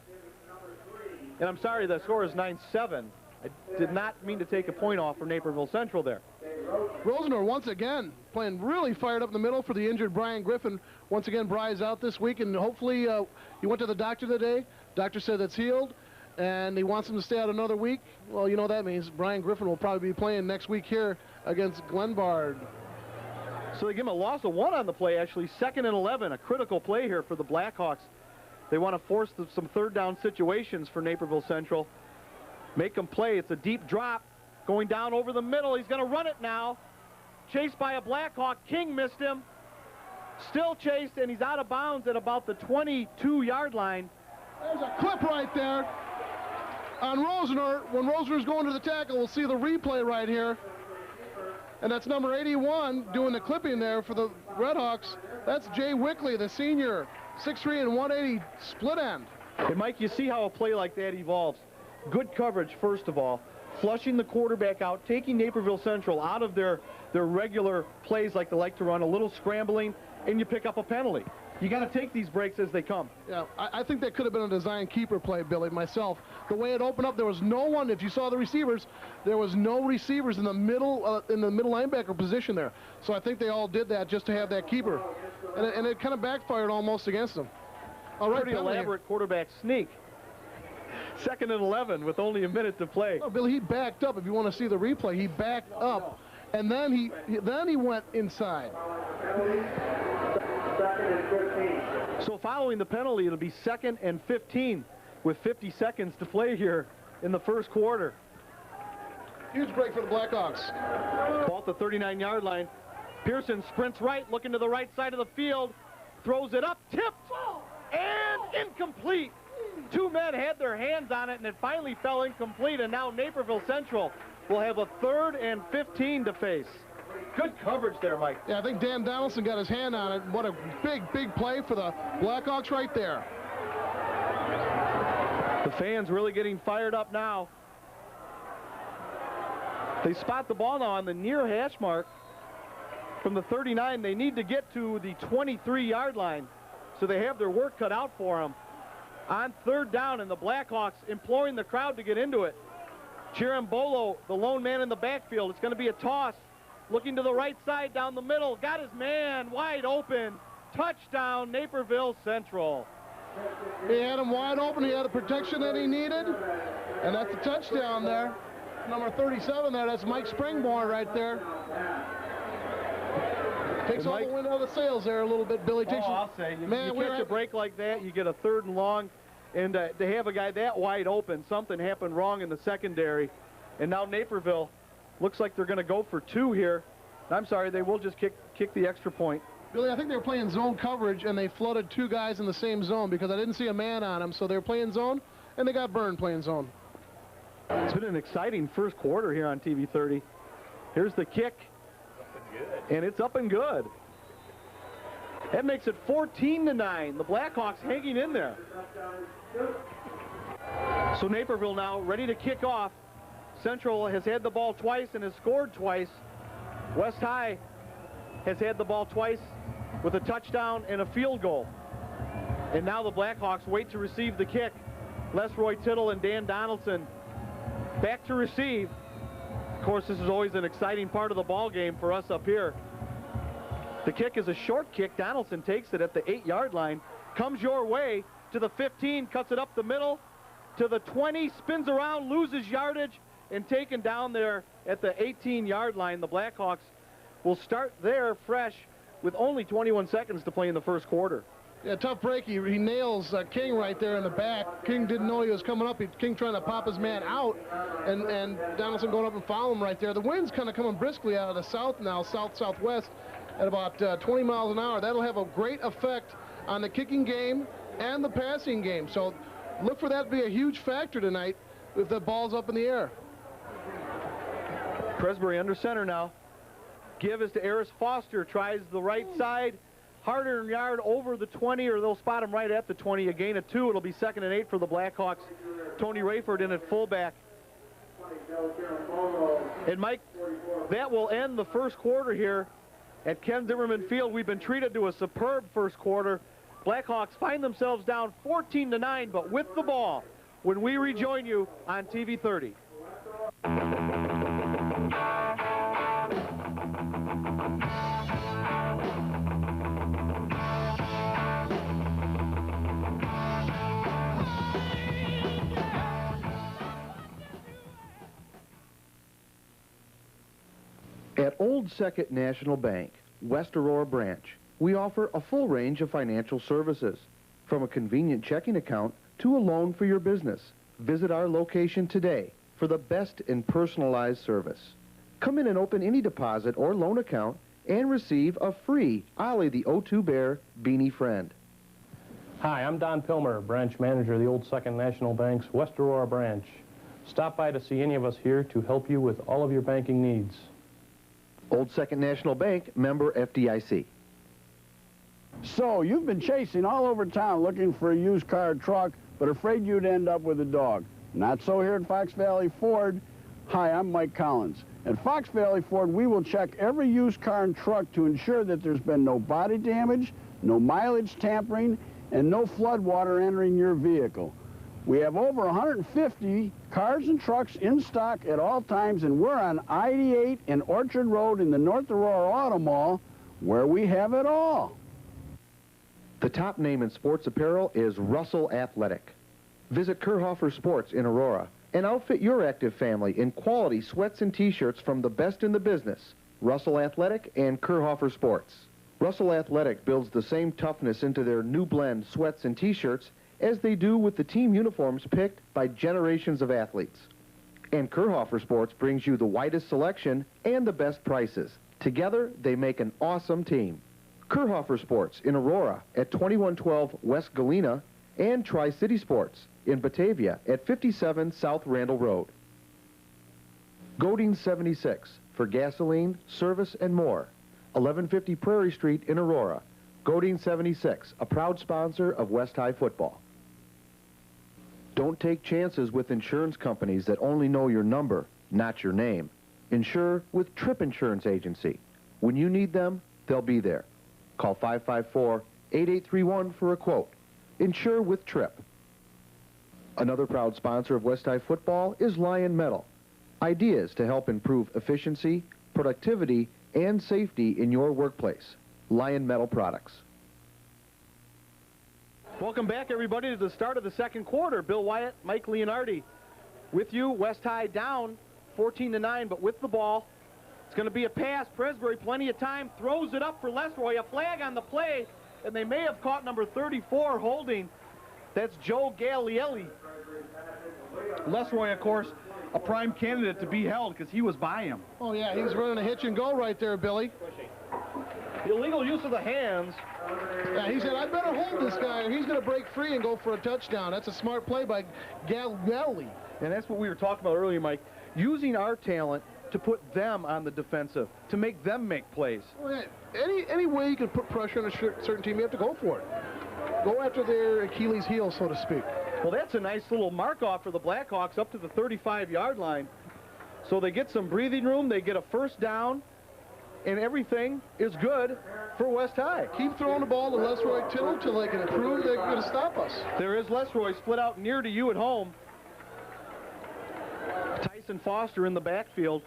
And I'm sorry, the score is 9-7. I did not mean to take a point off for Naperville Central there. Rosenor once again playing really fired up in the middle for the injured Brian Griffin. Once again, Brian's out this week, and hopefully he went to the doctor today. Doctor said it's healed, and he wants him to stay out another week. Well, you know what that means. Brian Griffin will probably be playing next week here against Glenbard. So they give him a loss of 1 on the play, actually. 2nd and 11, a critical play here for the Blackhawks. They want to force some third down situations for Naperville Central. Make them play. It's a deep drop going down over the middle. He's going to run it now. Chased by a Blackhawk. King missed him. Still chased, and he's out of bounds at about the 22-yard line. There's a clip right there on Rosenor. When Rosenor's going to the tackle, we'll see the replay right here. And that's number 81 doing the clipping there for the Redhawks. That's Jay Wickley, the senior, 6'3" and 180 split end. Hey, Mike, you see how a play like that evolves. Good coverage, first of all. Flushing the quarterback out, taking Naperville Central out of their regular plays like they like to run, a little scrambling, and you pick up a penalty. You got to take these breaks as they come. Yeah, I think that could have been a design keeper play, Billy, myself. The way it opened up, there was no one. If you saw the receivers, there was no receivers in the middle linebacker position there. So I think they all did that just to have that keeper. And it kind of backfired almost against them. All right, pretty elaborate quarterback sneak. 2nd and 11 with only a minute to play. No, Billy, he backed up. If you want to see the replay, he backed up, and then he went inside. So following the penalty, it'll be 2nd and 15 with 50 seconds to play here in the first quarter. Huge break for the Blackhawks. Ball at the 39-yard line. Pearson sprints right, looking to the right side of the field, throws it up, tipped, and incomplete. 2 men had their hands on it, and it finally fell incomplete, and now Naperville Central will have a 3rd and 15 to face. Good coverage there, Mike. Yeah, I think Dan Donaldson got his hand on it. What a big play for the Blackhawks right there. The fans really getting fired up now. They spot the ball now on the near hash mark. From the 39, they need to get to the 23-yard line, so they have their work cut out for them. On 3rd down, and the Blackhawks imploring the crowd to get into it. Chirambolo, the lone man in the backfield. It's going to be a toss. Looking to the right side, down the middle. Got his man wide open. Touchdown, Naperville Central. He had him wide open. He had the protection that he needed. And that's a touchdown there. Number 37 there, that's Mike Springborn right there. Takes all the wind out of the sails there a little bit, Billy. I'll say. You catch a break like that, you get a 3rd and long, and to have a guy that wide open, something happened wrong in the secondary. And now Naperville looks like they're going to go for 2 here. I'm sorry, they will just kick the extra point. Billy, I think they were playing zone coverage, and they flooded 2 guys in the same zone because I didn't see a man on them, so they were playing zone, and they got burned playing zone. It's been an exciting first quarter here on TV 30. Here's the kick. And it's up and good. That makes it 14-9. The Blackhawks hanging in there. So Naperville now ready to kick off. Central has had the ball twice and has scored twice. West High has had the ball twice with a touchdown and a field goal. And now the Blackhawks wait to receive the kick. Les Roy Tittle and Dan Donaldson back to receive. Of course, this is always an exciting part of the ball game for us up here. The kick is a short kick. Donaldson takes it at the 8-yard line, comes your way to the 15, cuts it up the middle to the 20, spins around, loses yardage, and taken down there at the 18-yard line. The Blackhawks will start there fresh with only 21 seconds to play in the first quarter. Yeah, tough break. He nails King right there in the back. King didn't know he was coming up. King trying to pop his man out, and Donaldson going up and foul him right there. The wind's kind of coming briskly out of the south now, south-southwest. at about 20 miles an hour. That'll have a great effect on the kicking game and the passing game. So look for that to be a huge factor tonight if the ball's up in the air. Presbury under center now. Give is to Eris Foster. Tries the right side. Harder yard over the 20, or they'll spot him right at the 20. A gain of 2. It'll be 2nd and 8 for the Blackhawks. Tony Rayford in at fullback. And Mike, that will end the first quarter here at Ken Zimmerman Field. We've been treated to a superb first quarter. Blackhawks find themselves down 14-9, but with the ball when we rejoin you on TV 30. At Old Second National Bank, West Aurora branch, we offer a full range of financial services, from a convenient checking account to a loan for your business. Visit our location today for the best in personalized service. Come in and open any deposit or loan account and receive a free Ollie the O2 Bear Beanie Friend. Hi, I'm Don Pilmer, branch manager of the Old Second National Bank's West Aurora branch. Stop by to see any of us here to help you with all of your banking needs. Old Second National Bank, member FDIC. So, you've been chasing all over town looking for a used car or truck, but afraid you'd end up with a dog. Not so here at Fox Valley Ford. Hi, I'm Mike Collins. At Fox Valley Ford, we will check every used car and truck to ensure that there's been no body damage, no mileage tampering, and no flood water entering your vehicle. We have over 150 cars and trucks in stock at all times, and we're on I-88 and Orchard Road in the North Aurora Auto Mall, where we have it all. The top name in sports apparel is Russell Athletic. Visit Kurhofer Sports in Aurora and outfit your active family in quality sweats and t-shirts from the best in the business, Russell Athletic and Kurhofer Sports. Russell Athletic builds the same toughness into their new blend sweats and t-shirts as they do with the team uniforms picked by generations of athletes. And Kurhofer Sports brings you the widest selection and the best prices. Together, they make an awesome team. Kurhofer Sports in Aurora at 2112 West Galena, and Tri-City Sports in Batavia at 57 South Randall Road. Godin 76 for gasoline, service, and more. 1150 Prairie Street in Aurora. Godin 76, a proud sponsor of West High football. Don't take chances with insurance companies that only know your number, not your name. Insure with Tripp Insurance Agency. When you need them, they'll be there. Call 554-8831 for a quote. Insure with Tripp. Another proud sponsor of West High football is Lion Metal. Ideas to help improve efficiency, productivity, and safety in your workplace. Lion Metal Products. Welcome back, everybody, to the start of the second quarter. Bill Wyatt, Mike Leonardi with you. West High down 14-9, but with the ball. It's going to be a pass. Presbury, plenty of time, throws it up for Lesroy. A flag on the play, and they may have caught number 34 holding. That's Joe Galielli. Lesroy, of course, a prime candidate to be held because he was by him. Oh, yeah, he was running a hitch and go right there, Billy. Illegal use of the hands. Yeah, he said, I better hold this guy or he's going to break free and go for a touchdown. That's a smart play by Galielli. And that's what we were talking about earlier, Mike. Using our talent to put them on the defensive, to make them make plays. Well, yeah, any way you can put pressure on a certain team, you have to go for it. Go after their Achilles heel, so to speak. Well, that's a nice little mark-off for the Blackhawks up to the 35-yard line. So they get some breathing room, they get a first down, and everything is good for West High. Keep throwing the ball to Lesroy Tittle till they can prove they're going to stop us. There is Lesroy split out near to you at home. Tyson Foster in the backfield.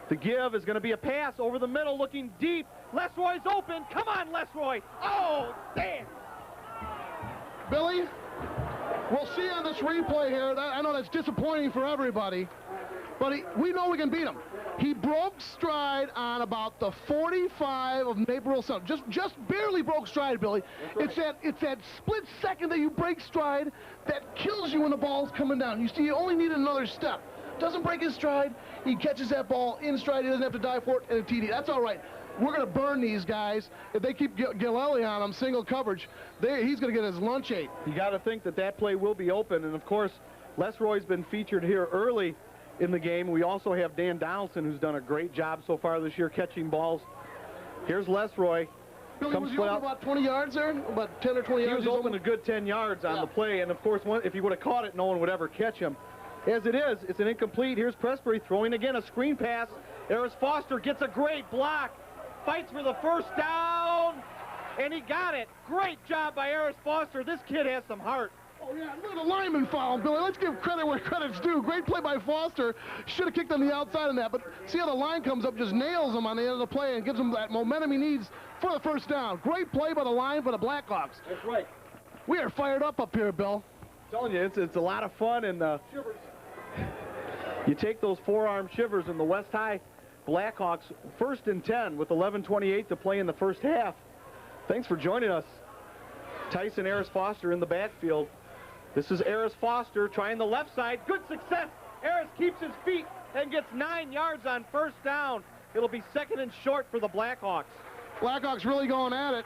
The give is going to be a pass over the middle, looking deep. Lesroy's open. Come on, Lesroy. Oh, damn. Billy, we'll see on this replay here. I know that's disappointing for everybody, but we know we can beat him. He broke stride on about the 45 of Naperville South. Just barely broke stride, Billy. Right. It's that split second that you break stride that kills you when the ball's coming down. You see, you only need another step. Doesn't break his stride. He catches that ball in stride. He doesn't have to dive for it, and a TD. That's all right. we're going to burn these guys. If they keep Gillelli on them, single coverage, he's going to get his lunch ate. You got to think that that play will be open, and of course, Les Roy's been featured here early in the game. We also have Dan Donaldson, who's done a great job so far this year catching balls. Here's Les Roy. Billy, was he open about 20 yards there? About 10 or 20 yards? He was open a good 10 yards on the play, and of course, if he would have caught it, no one would ever catch him. As it is, it's an incomplete. Here's Presbury throwing again a screen pass. Eris Foster gets a great block, fights for the first down, and he got it. Great job by Eris Foster. This kid has some heart. Oh, yeah, look at the lineman foul, Billy. Let's give credit where credit's due. Great play by Foster. Should have kicked on the outside on that, but see how the line comes up, just nails him on the end of the play and gives him that momentum he needs for the first down. Great play by the line for the Blackhawks. That's right. We are fired up here, Bill. I'm telling you, it's a lot of fun, and you take those forearm shivers, and the West High Blackhawks 1st and 10 with 11:28 to play in the first half. Thanks for joining us. Tyson Eris Foster in the backfield. This is Eris Foster trying the left side. Good success. Eris keeps his feet and gets 9 yards on first down. It'll be 2nd and short for the Blackhawks. Blackhawks really going at it.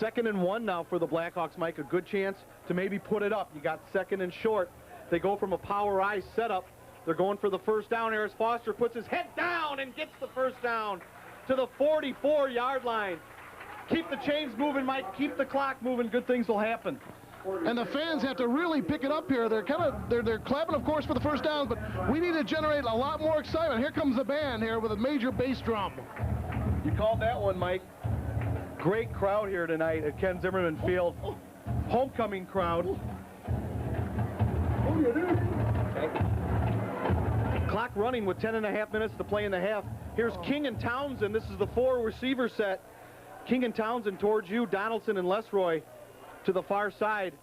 2nd and 1 now for the Blackhawks, Mike. A good chance to maybe put it up. You got 2nd and short. They go from a power I setup. They're going for the first down. Eris Foster puts his head down and gets the first down to the 44-yard line. Keep the chains moving, Mike. Keep the clock moving. Good things will happen. And the fans have to really pick it up here. They're clapping, of course, for the first down, but we need to generate a lot more excitement. Here comes the band here with a major bass drum. You called that one, Mike. Great crowd here tonight at Ken Zimmerman Field. Homecoming crowd. Clock running with 10.5 minutes to play in the half. Here's King and Townsend. This is the 4 receiver set. King and Townsend towards you, Donaldson and Lesroy to the far side.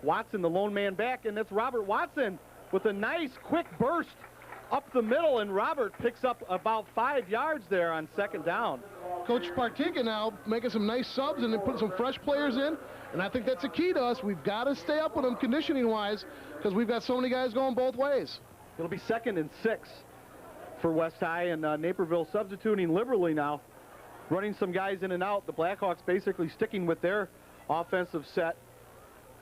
Watson, the lone man back, and that's Robert Watson with a nice quick burst up the middle, and Robert picks up about 5 yards there on 2nd down. Coach Partika now making some nice subs and then putting some fresh players in, and I think that's the key to us. We've got to stay up with them conditioning-wise because we've got so many guys going both ways. It'll be 2nd and 6 for West High, and Naperville substituting liberally now, running some guys in and out. The Blackhawks basically sticking with their offensive set.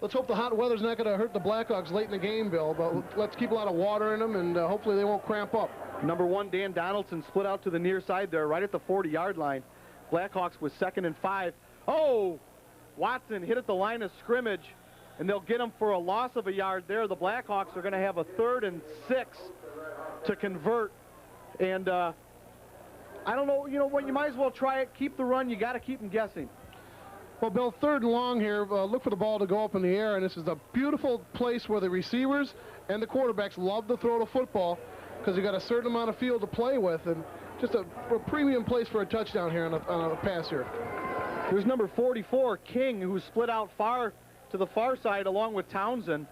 Let's hope the hot weather's not going to hurt the Blackhawks late in the game, Bill, but let's keep a lot of water in them, and hopefully they won't cramp up. Number 1, Dan Donaldson, split out to the near side there, right at the 40-yard line. Blackhawks with 2nd and 5. Oh! Watson hit at the line of scrimmage, and they'll get him for a loss of a yard there. The Blackhawks are going to have a 3rd and 6 to convert, and I don't know, you know what, you might as well try it. Keep the run. You got to keep them guessing. Well, Bill, 3rd and long here. Look for the ball to go up in the air, and this is a beautiful place where the receivers and the quarterbacks love to throw the football because you got a certain amount of field to play with, and just a premium place for a touchdown here on a pass here. There's number 44, King, who split out far to the far side along with Townsend.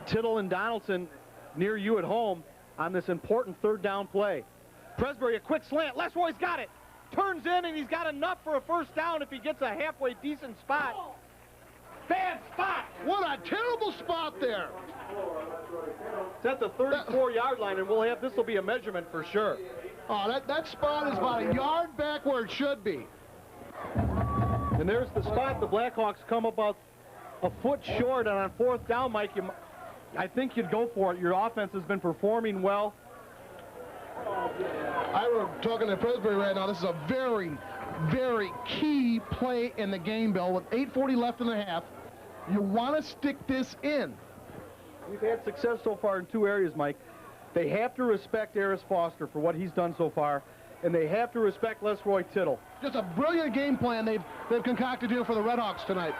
Tittle and Donaldson near you at home on this important 3rd down play. Presbury, a quick slant. Lesroy's got it. Turns in, and he's got enough for a first down if he gets a halfway decent spot. Bad spot! What a terrible spot there! It's at the 34-yard line, and this will be a measurement for sure. Oh, that spot is about a yard back where it should be. And there's the spot. The Blackhawks come about a foot short, and on 4th down, Mike, I think you'd go for it. Your offense has been performing well. I were talking to Presbury right now. This is a very, very key play in the game, Bill. With 8:40 left in the half, you want to stick this in. We've had success so far in 2 areas, Mike. They have to respect Eris Foster for what he's done so far, and they have to respect Lesroy Tittle. Just a brilliant game plan they've concocted here for the Redhawks tonight.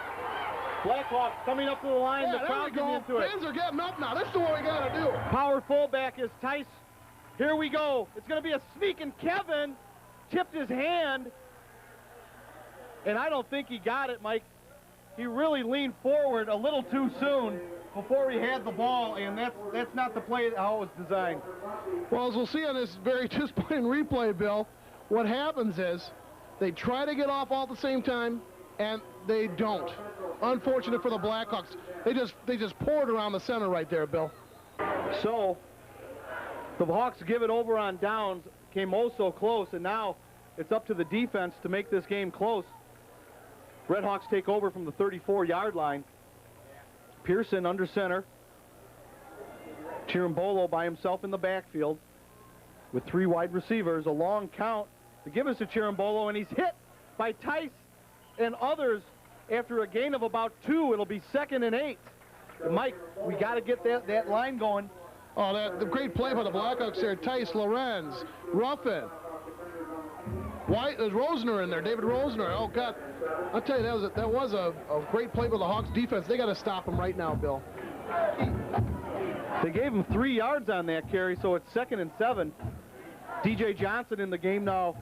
Blackhawks coming up to the line. Yeah, the crowd getting into it. Fans are getting up now. This is what we got to do. Power fullback is Tice. Here we go. It's going to be a sneak, and Kevin tipped his hand, and I don't think he got it, Mike. He really leaned forward a little too soon before he had the ball, and that's not the play how it was designed. Well, as we'll see on this very disappointing replay, Bill, what happens is they try to get off all at the same time, and they don't. Unfortunate for the Blackhawks. They just poured around the center right there, Bill. So the Hawks give it over on downs, came oh so close, and now it's up to the defense to make this game close. Redhawks take over from the 34-yard line. Pearson under center. Chirimbolo by himself in the backfield with 3 wide receivers. A long count to give us to Chirimbolo, and he's hit by Tice and others after a gain of about 2. It'll be 2nd and 8. Mike, we got to get that line going. Oh, the great play by the Blackhawks there. Tice, Lorenz, Ruffin. White, there's Rosner in there, David Rosner. Oh, God. I'll tell you, that was a great play by the Hawks defense. They got to stop him right now, Bill. They gave him 3 yards on that carry, so it's 2nd and 7. DJ Johnson in the game now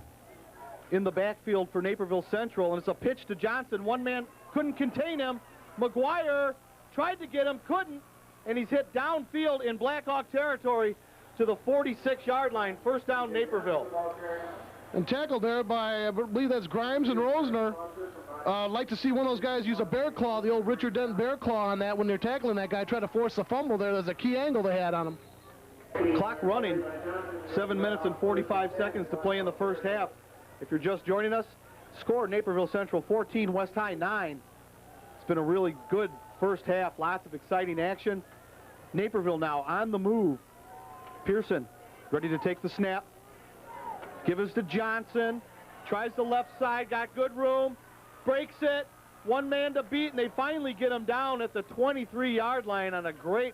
in the backfield for Naperville Central, and it's a pitch to Johnson. One man couldn't contain him. McGuire tried to get him, couldn't, and he's hit downfield in Blackhawk territory to the 46-yard line. First down, Naperville. And tackled there by, I believe that's Grimes and Rosner. Like to see one of those guys use a bear claw, the old Richard Denton bear claw on that when they're tackling that guy, try to force the fumble there. There's a key angle they had on him. Clock running, 7 minutes and 45 seconds to play in the first half. If you're just joining us, score Naperville Central 14, West High 9. It's been a really good first half, lots of exciting action. Naperville now on the move. Pearson ready to take the snap. Give us to Johnson. Tries the left side, got good room. Breaks it. One man to beat, and they finally get him down at the 23-yard line on a great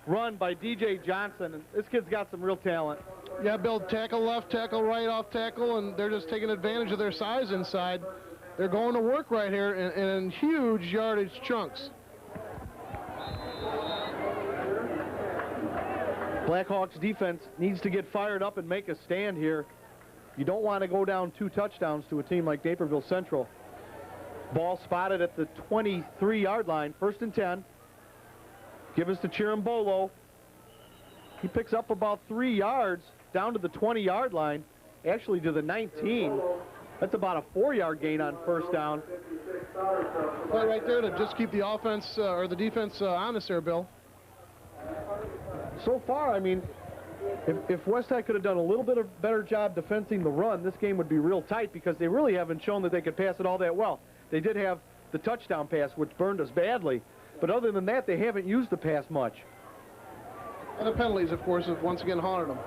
run by DJ Johnson. And this kid's got some real talent. Yeah, Bill, tackle left, tackle right, off tackle, and they're just taking advantage of their size inside. They're going to work right here in huge yardage chunks. Blackhawks defense needs to get fired up and make a stand here. You don't want to go down 2 touchdowns to a team like Naperville Central. Ball spotted at the 23-yard line, 1st and 10. Give us to Chirimbolo. He picks up about 3 yards down to the 20-yard line, actually to the 19. That's about a 4-yard gain on first down. Play right there to just keep the offense or the defense honest there, Bill. So far, I mean, if West High could have done a little bit of better job defending the run, this game would be real tight because they really haven't shown that they could pass it all that well. They did have the touchdown pass, which burned us badly, but other than that, they haven't used the pass much. And the penalties, of course, have once again haunted them.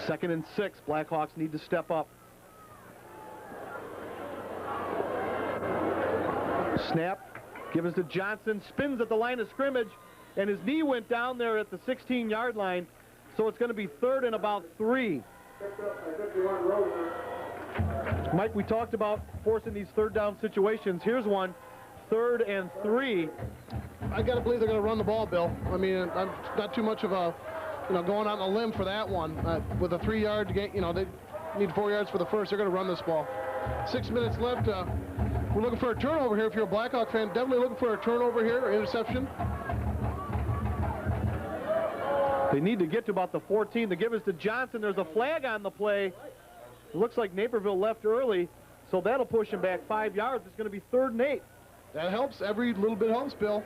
2nd and 6, Blackhawks need to step up. Snap, give us to Johnson, spins at the line of scrimmage, and his knee went down there at the 16-yard line, so it's going to be 3rd and about 3. Mike, we talked about forcing these 3rd down situations. Here's one, 3rd and 3. I got to believe they're going to run the ball, Bill. I mean, I'm not too much of a, going out on a limb for that one. With a 3-yard gain, they need 4 yards for the first. They're going to run this ball. 6 minutes left. We're looking for a turnover here. If you're a Blackhawk fan, definitely looking for a turnover here, or interception. They need to get to about the 14. They give us to Johnson. There's a flag on the play. It looks like Naperville left early, so that'll push him back 5 yards. It's going to be 3rd and 8. That helps. Every little bit helps, Bill.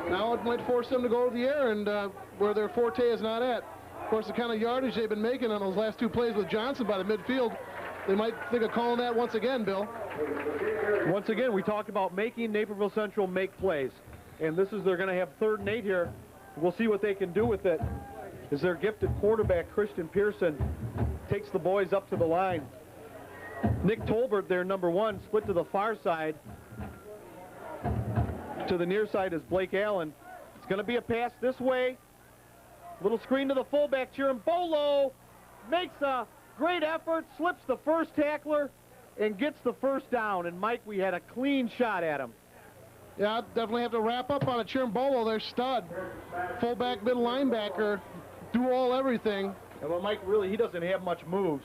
Now it might force them to go to the air and where their forte is not at. Of course, the kind of yardage they've been making on those last 2 plays with Johnson by the midfield, they might think of calling that once again, Bill. Once again, we talked about making Naperville Central make plays. And they're going to have 3rd and 8 here. We'll see what they can do with it as their gifted quarterback, Christian Pearson, takes the boys up to the line. Nick Tolbert there, number 1, split to the far side. To the near side is Blake Allen. It's going to be a pass this way. Little screen to the fullback, Chirimbolo makes a great effort, slips the first tackler, and gets the first down. And Mike, we had a clean shot at him. Yeah, definitely have to wrap up on it. Chirimbolo, their stud. Fullback, middle linebacker, do everything. Yeah, well, Mike, really, he doesn't have much moves.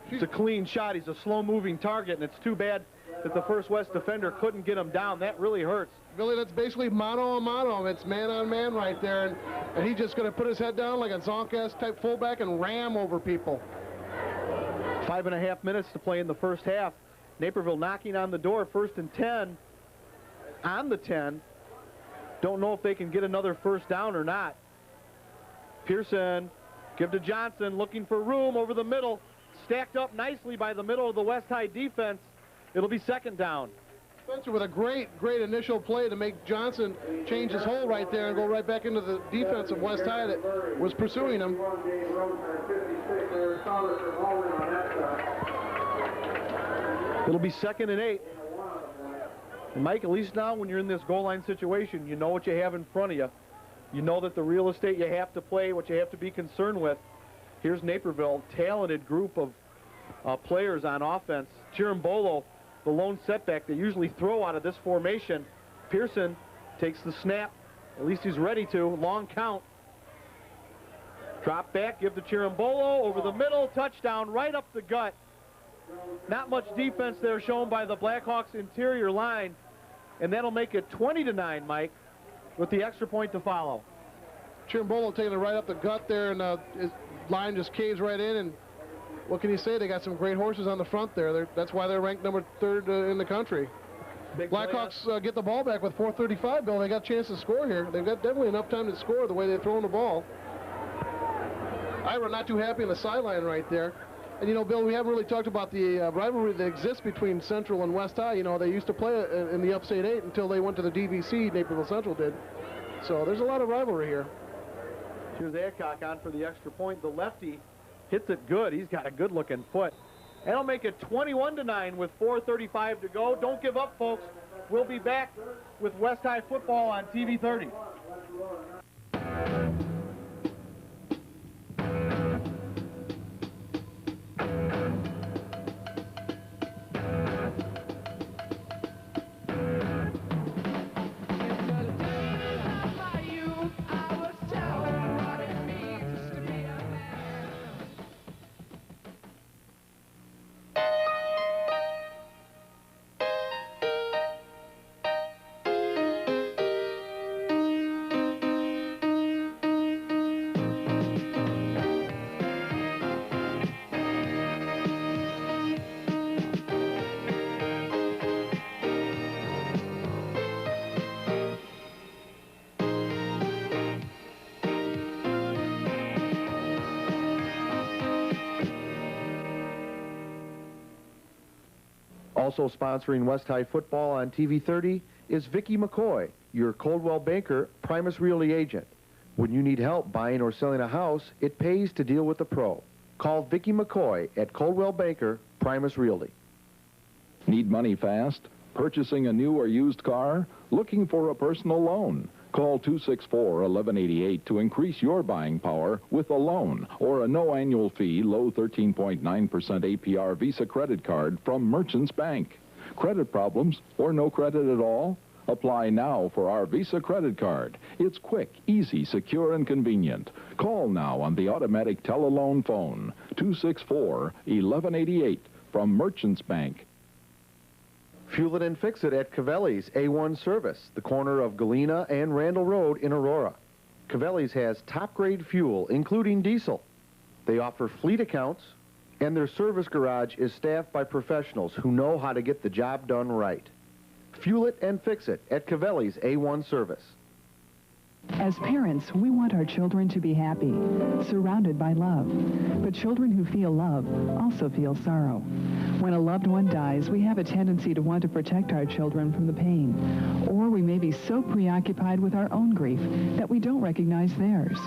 It's a clean shot. He's a slow-moving target, and it's too bad that the First West defender couldn't get him down. That really hurts. Really, that's basically mano-a-mano. It's man-on-man right there, and he's just going to put his head down like a Zonk-esque type fullback and ram over people. 5.5 minutes to play in the first half. Naperville knocking on the door, 1st and 10. On the 10. Don't know if they can get another first down or not. Pearson, give to Johnson, looking for room over the middle. stacked up nicely by the middle of the West High defense. It'll be second down. Spencer with a great initial play to make Johnson change his hole right there and go right back into the defense of West High that was pursuing him. It'll be 2nd and 8. And Mike, at least now when you're in this goal line situation, you know what you have in front of you. You know that the real estate you have to play, what you have to be concerned with. Here's Naperville, talented group of players on offense. Chirimbolo, the lone setback. They usually throw out of this formation. Pearson takes the snap. At least he's ready to. Long count. Drop back, give to Chirimbolo over the middle. Touchdown right up the gut. Not much defense there shown by the Blackhawks interior line. And that'll make it 20-9, Mike, with the extra point to follow. Chirimbolo taking it right up the gut there, and his line just caves right in. And what can you say? They got some great horses on the front there. That's why they're ranked number 3rd in the country. Blackhawks get the ball back with 4:35, Bill. They got a chance to score here. They've got definitely enough time to score the way they're throwing the ball. Ira not too happy on the sideline right there. And, you know, Bill, we haven't really talked about the rivalry that exists between Central and West High. You know, they used to play in the Upstate 8 until they went to the DVC, Naperville Central did. So there's a lot of rivalry here. Here's Adcock on for the extra point. The lefty hits it good. He's got a good-looking foot. That'll make it 21-9 with 4:35 to go. Don't give up, folks. We'll be back with West High football on TV 30. Also sponsoring West High football on TV 30 is Vicki McCoy, your Coldwell Banker Primus Realty agent. When you need help buying or selling a house, it pays to deal with a pro. Call Vicki McCoy at Coldwell Banker Primus Realty. Need money fast? Purchasing a new or used car? Looking for a personal loan? Call 264-1188 to increase your buying power with a loan or a no annual fee, low 13.9% APR Visa credit card from Merchants Bank. Credit problems or no credit at all? Apply now for our Visa credit card. It's quick, easy, secure, and convenient. Call now on the automatic tele-loan phone, 264-1188 from Merchants Bank. Fuel it and fix it at Cavelli's A1 Service, the corner of Galena and Randall Road in Aurora. Cavelli's has top-grade fuel, including diesel. They offer fleet accounts, and their service garage is staffed by professionals who know how to get the job done right. Fuel it and fix it at Cavelli's A1 Service. As parents, we want our children to be happy, surrounded by love. But children who feel love also feel sorrow. When a loved one dies, we have a tendency to want to protect our children from the pain. Or we may be so preoccupied with our own grief that we don't recognize theirs.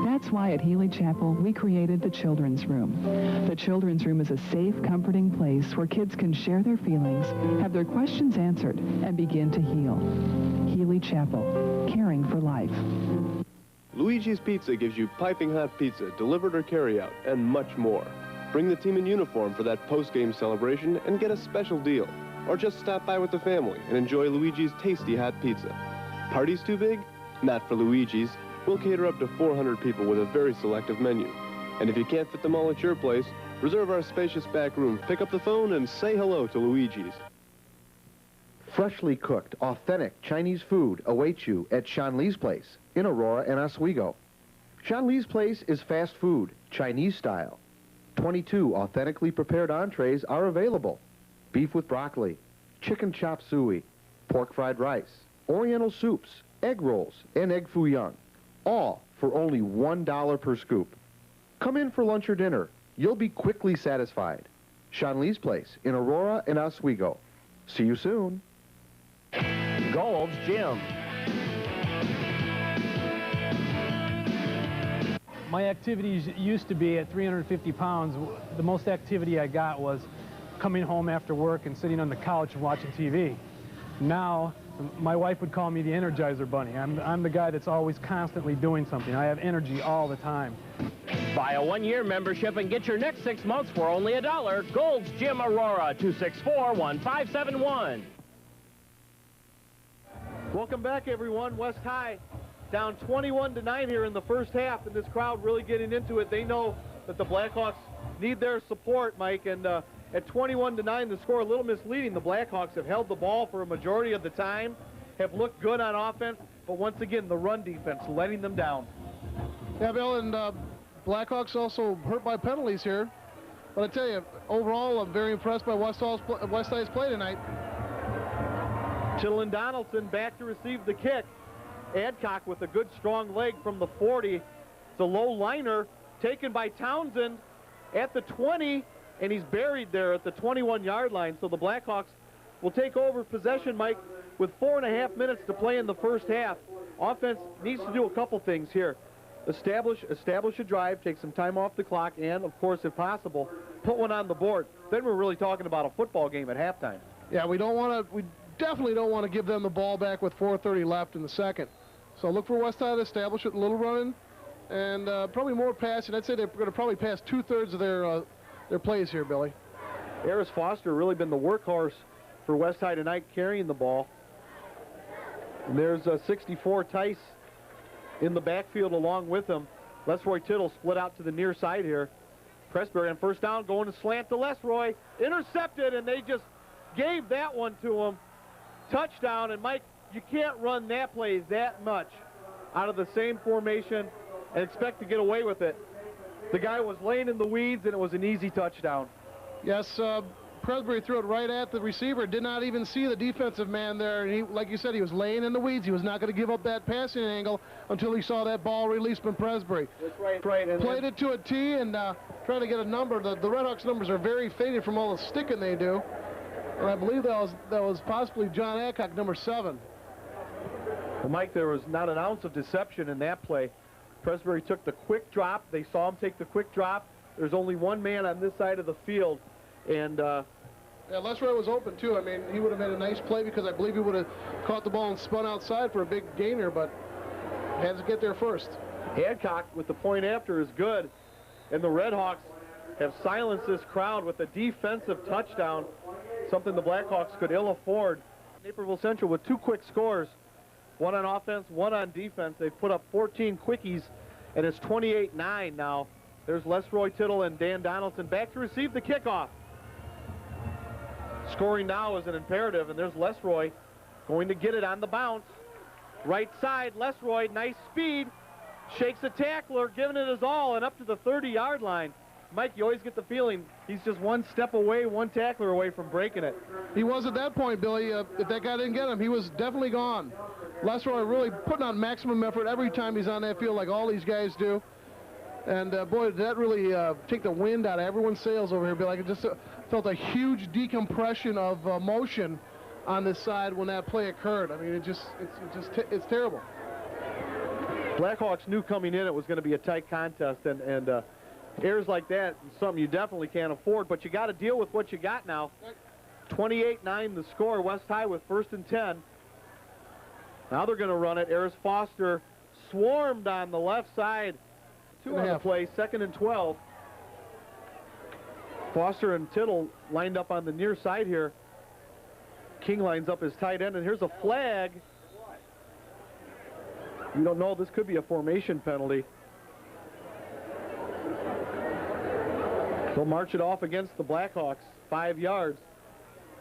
That's why at Healy Chapel, we created the Children's Room. The Children's Room is a safe, comforting place where kids can share their feelings, have their questions answered, and begin to heal. Healy Chapel, caring for life. Luigi's Pizza gives you piping hot pizza, delivered or carry-out, and much more. Bring the team in uniform for that post-game celebration and get a special deal. Or just stop by with the family and enjoy Luigi's tasty hot pizza. Parties too big? Not for Luigi's. We'll cater up to 400 people with a very selective menu. And if you can't fit them all at your place, reserve our spacious back room, pick up the phone, and say hello to Luigi's. Freshly cooked, authentic Chinese food awaits you at Sean Lee's Place in Aurora and Oswego. Sean Lee's Place is fast food, Chinese style. 22 authentically prepared entrees are available. Beef with broccoli, chicken chop suey, pork fried rice, oriental soups, egg rolls, and egg foo young. All for only $1 per scoop. Come in for lunch or dinner. you'll be quickly satisfied. Sean Lee's Place in Aurora and Oswego. See you soon. Gold's Gym. My activities used to be at 350 pounds. The most activity I got was coming home after work and sitting on the couch and watching TV. Now, my wife would call me the Energizer Bunny. I'm the guy that's always constantly doing something. I have energy all the time. Buy a one-year membership and get your next 6 months for only $1. Gold's Gym Aurora, 264-1571. Welcome back, everyone. West High down 21-9 here in the first half, and this crowd really getting into it. They know that the Blackhawks need their support, Mike, and at 21-9, the score a little misleading. The Blackhawks have held the ball for a majority of the time, have looked good on offense, but once again, the run defense letting them down. Yeah, Bill, and Blackhawks also hurt by penalties here. But I tell you, overall, I'm very impressed by West High's play tonight. Tittle and Donaldson back to receive the kick. Adcock with a good strong leg from the 40. It's a low liner taken by Townsend at the 20, and he's buried there at the 21-yard line. So the Blackhawks will take over possession, Mike, with 4.5 minutes to play in the first half. Offense needs to do a couple things here. Establish a drive, take some time off the clock, and, of course, if possible, put one on the board. Then we're really talking about a football game at halftime. Yeah, we definitely don't want to give them the ball back with 4:30 left in the second. So look for West High to establish it, a little running, and probably more passing. I'd say they're going to probably pass 2/3 of their plays here, Billy. Eris Foster really been the workhorse for West High tonight, carrying the ball. And there's 64 Tice in the backfield along with him. Lesroy Tittle split out to the near side here. Pressbury on first down going to slant to Lesroy. Intercepted, and they just gave that one to him. Touchdown, and Mike, you can't run that play that much out of the same formation and expect to get away with it. The guy was laying in the weeds, and it was an easy touchdown. Yes, Presbury threw it right at the receiver, did not even see the defensive man there. And he, like you said, he was laying in the weeds. He was not going to give up that passing angle until he saw that ball released from Presbury. That's right. And played it to a T and trying to get a number. The Redhawks numbers are very faded from all the sticking they do. And I believe that was possibly John Adcock, number 7. Well, Mike, there was not an ounce of deception in that play. Presbury took the quick drop. They saw him take the quick drop. There's only one man on this side of the field. And yeah, Lesroy was open, too. I mean, he would have made a nice play because I believe he would have caught the ball and spun outside for a big gainer, but had to get there first. Adcock with the point after is good. And the Redhawks have silenced this crowd with a defensive touchdown, something the Blackhawks could ill afford. Naperville Central with 2 quick scores, one on offense, one on defense. They've put up 14 quickies, and it's 28-9 now. There's Lesroy Tittle and Dan Donaldson back to receive the kickoff. Scoring now is an imperative, and there's Lesroy going to get it on the bounce. Right side, Lesroy, nice speed, shakes a tackler, giving it his all, and up to the 30-yard line. Mike, you always get the feeling he's just one step away, one tackler away from breaking it. He was at that point, Billy. If that guy didn't get him, he was definitely gone. Lesroy really putting on maximum effort every time he's on that field, like all these guys do. And, boy, did that really take the wind out of everyone's sails over here, Billy. I just felt a huge decompression of motion on this side when that play occurred. I mean, it's terrible. Blackhawks knew coming in it was going to be a tight contest, and errors like that is something you definitely can't afford, but you got to deal with what you got now. 28-9 the score, West High with 1st and 10. Now they're going to run it. Eris Foster swarmed on the left side. 2 on the play, 2nd and 12. Foster and Tittle lined up on the near side here. King lines up his tight end, and here's a flag. You don't know, this could be a formation penalty. They'll march it off against the Blackhawks, 5 yards.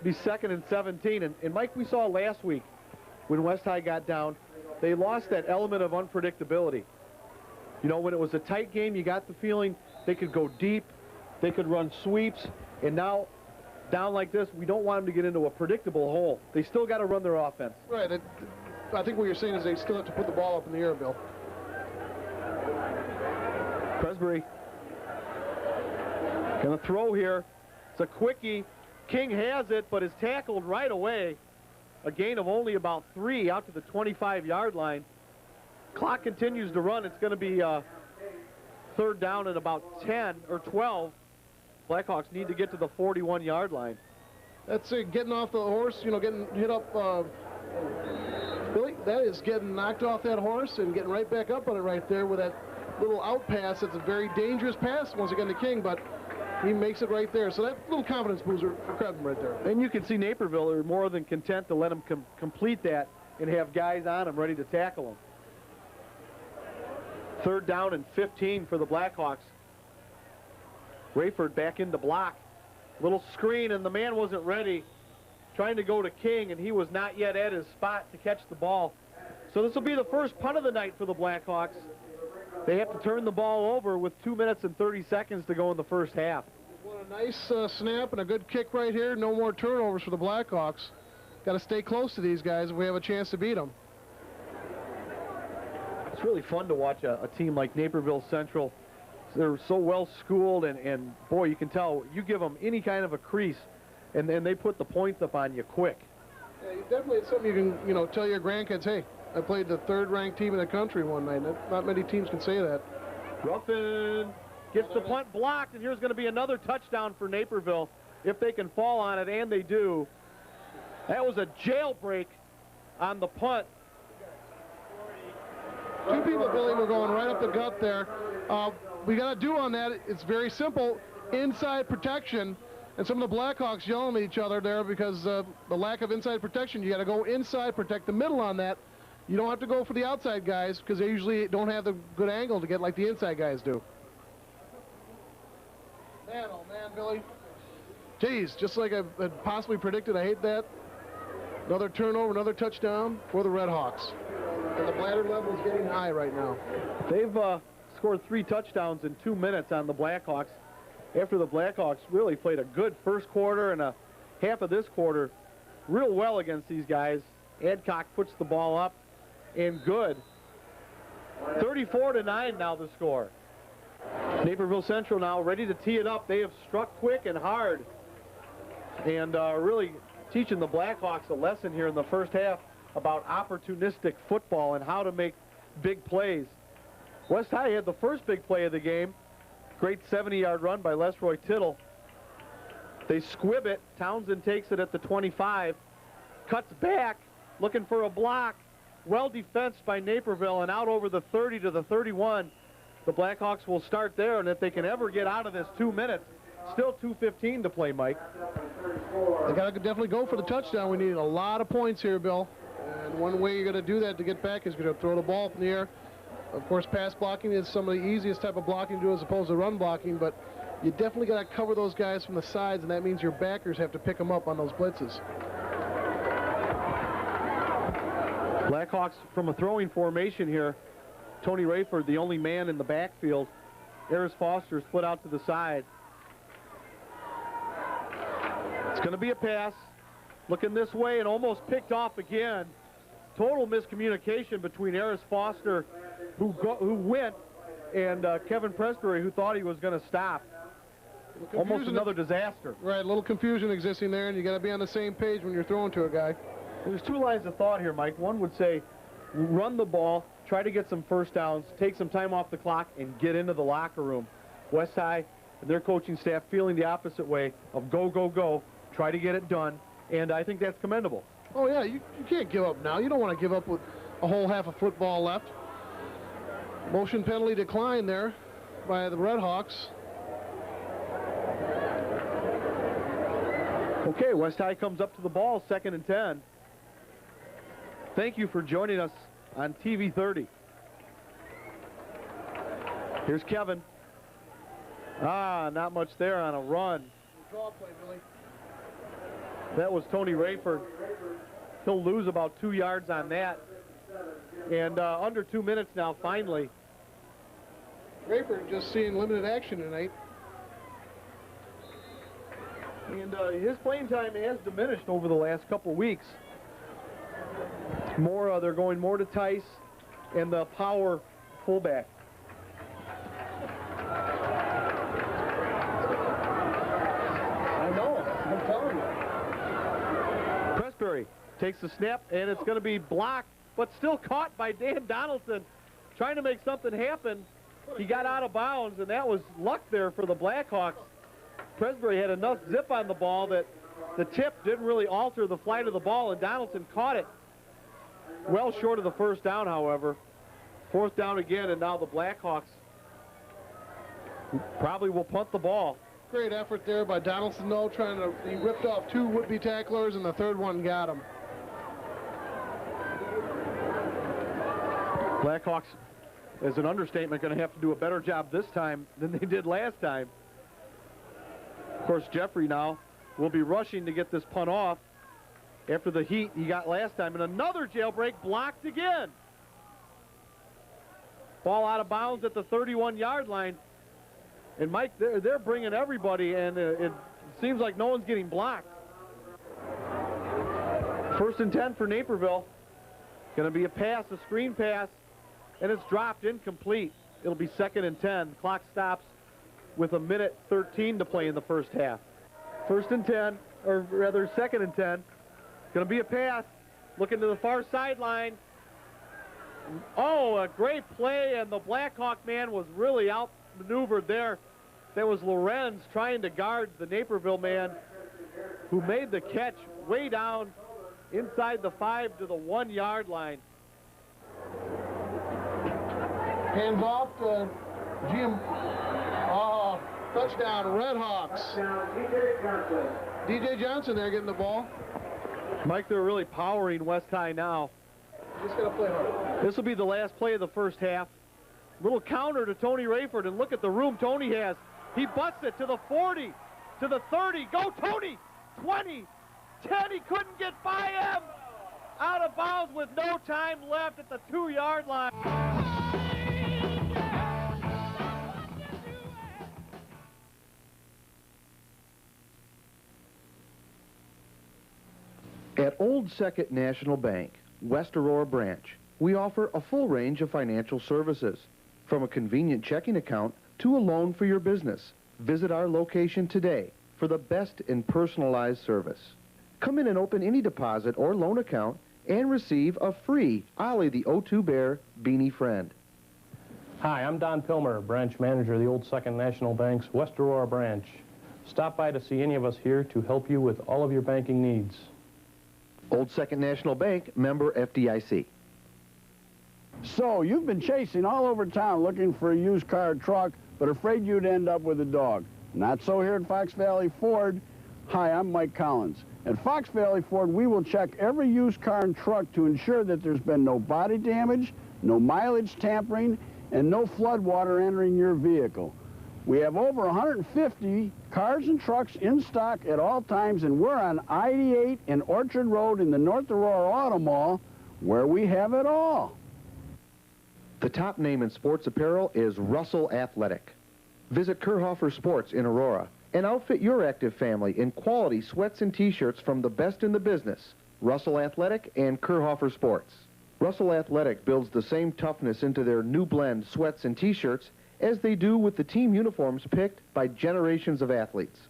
Be 2nd and 17. And Mike, we saw last week when West High got down, they lost that element of unpredictability. You know, when it was a tight game, you got the feeling they could go deep, they could run sweeps, and now down like this, we don't want them to get into a predictable hole. They still got to run their offense. Right. I think what you're saying is they still have to put the ball up in the air, Bill. Gonna throw here. It's a quickie. King has it, but is tackled right away. A gain of only about 3 out to the 25-yard line. Clock continues to run. It's going to be third down at about 10 or 12. Blackhawks need to get to the 41-yard line. That's it, getting off the horse, you know, getting hit up. Billy, that is getting knocked off that horse and getting right back up on it right there with that little out pass. It's a very dangerous pass once again to King, but he makes it right there. So that little confidence booster for Krebs right there. And you can see Naperville are more than content to let him complete that and have guys on him ready to tackle him. Third down and 15 for the Blackhawks. Rayford back into block. Little screen, and the man wasn't ready. Trying to go to King, and he was not yet at his spot to catch the ball. So this will be the first punt of the night for the Blackhawks. They have to turn the ball over with 2 minutes and 30 seconds to go in the first half. What a nice snap and a good kick right here. No more turnovers for the Blackhawks. Got to stay close to these guys if we have a chance to beat them. It's really fun to watch a team like Naperville Central. They're so well schooled, and boy, you can tell you give them any kind of a crease, and then they put the points up on you quick. Yeah, definitely it's something you can, you know, tell your grandkids, hey, I played the third-ranked team in the country one night. Not many teams can say that. Ruffin gets the punt blocked, and here's going to be another touchdown for Naperville if they can fall on it, and they do. That was a jailbreak on the punt. Two people, Billy, were going right up the gut there. We got to do on that, it's very simple, inside protection. And some of the Blackhawks yelling at each other there because the lack of inside protection. You got to go inside, protect the middle on that. You don't have to go for the outside guys because they usually don't have the good angle to get like the inside guys do. Man, oh man, Billy. Jeez, just like I had possibly predicted, I hate that. Another turnover, another touchdown for the Redhawks. And the bladder level is getting high right now. They've scored 3 touchdowns in 2 minutes on the Blackhawks. After the Blackhawks really played a good first quarter and a half of this quarter real well against these guys. Adcock puts the ball up and good. 34-9 now the score. Naperville Central now ready to tee it up. They have struck quick and hard and really teaching the Blackhawks a lesson here in the first half about opportunistic football and how to make big plays. West High had the first big play of the game. Great 70-yard run by Lesroy Tittle. They squib it. Townsend takes it at the 25. Cuts back, looking for a block. Well defensed by Naperville and out over the 30 to the 31. The Blackhawks will start there, and if they can ever get out of this 2 minutes, still 2:15 to play, Mike. They got to definitely go for the touchdown. We need a lot of points here, Bill. And one way you're going to do that to get back is going to throw the ball up in the air. Of course, pass blocking is some of the easiest type of blocking to do as opposed to run blocking, but you definitely got to cover those guys from the sides, and that means your backers have to pick them up on those blitzes. Blackhawks from a throwing formation here. Tony Rayford, the only man in the backfield. Harris Foster split out to the side. It's going to be a pass. Looking this way and almost picked off again. Total miscommunication between Harris Foster, who went, and Kevin Pressbury, who thought he was going to stop. Almost another disaster. Right, a little confusion existing there, and you got to be on the same page when you're throwing to a guy. There's 2 lines of thought here, Mike. One would say, run the ball, try to get some first downs, take some time off the clock, and get into the locker room. West High and their coaching staff feeling the opposite way of go, go, go, try to get it done, and I think that's commendable. Oh, yeah, you can't give up now. You don't want to give up with a whole half of football left. Motion penalty decline there by the Redhawks. Okay, West High comes up to the ball, 2nd and 10. Thank you for joining us on TV 30. Here's Kevin. Not much there on a run. Draw play, Billy. That was Tony Rayford. He'll lose about 2 yards on that. And under 2 minutes now, finally. Rayford just seeing limited action tonight. And his playing time has diminished over the last couple weeks. They're going more to Tice and the power fullback. Takes the snap, and it's going to be blocked, but still caught by Dan Donaldson, trying to make something happen. He got out of bounds, and that was luck there for the Blackhawks. Presbury had enough zip on the ball that the tip didn't really alter the flight of the ball, and Donaldson caught it. Well short of the first down, however. Fourth down again, and now the Blackhawks probably will punt the ball. Great effort there by Donaldson, though, he ripped off two would-be tacklers, and the third one got him. Blackhawks, as an understatement, going to have to do a better job this time than they did last time. Of course, Jeffrey now will be rushing to get this punt off after the heat he got last time. And another jailbreak blocked again. Ball out of bounds at the 31-yard line. And Mike, they're bringing everybody, and it seems like no one's getting blocked. First and 10 for Naperville. Going to be a pass, a screen pass, and it's dropped incomplete. It'll be second and 10. Clock stops with 1:13 to play in the first half. First and 10, or rather second and 10. Going to be a pass. Looking to the far sideline. Oh, a great play, and the Blackhawk man was really outmaneuvered there. That was Lorenz trying to guard the Naperville man, who made the catch way down inside the 5 to the 1-yard line. Hands off to Jim. Oh, touchdown, Red Hawks. DJ Johnson there getting the ball. Mike, they're really powering West High now. Just got to play hard. This will be the last play of the first half. Little counter to Tony Rayford, and look at the room Tony has. He butts it to the 40, to the 30. Go, Tony! 20, 10. He couldn't get by him. Out of bounds with no time left at the 2-yard line. At Old Second National Bank, West Aurora branch, we offer a full range of financial services. From a convenient checking account to a loan for your business. Visit our location today for the best in personalized service. Come in and open any deposit or loan account and receive a free Ollie the O2 Bear Beanie Friend. Hi, I'm Don Pilmer, branch manager of the Old Second National Bank's West Aurora branch. Stop by to see any of us here to help you with all of your banking needs. Old Second National Bank, member FDIC. So, you've been chasing all over town looking for a used car or truck, but afraid you'd end up with a dog. Not so here at Fox Valley Ford. Hi, I'm Mike Collins. At Fox Valley Ford, we will check every used car and truck to ensure that there's been no body damage, no mileage tampering, and no flood water entering your vehicle. We have over 150 cars and trucks in stock at all times, and we're on I-88 and Orchard Road in the North Aurora Auto Mall, where we have it all. The top name in sports apparel is Russell Athletic. Visit Kerhofer Sports in Aurora and outfit your active family in quality sweats and t-shirts from the best in the business, Russell Athletic and Kerhofer Sports. Russell Athletic builds the same toughness into their new blend sweats and t-shirts as they do with the team uniforms picked by generations of athletes.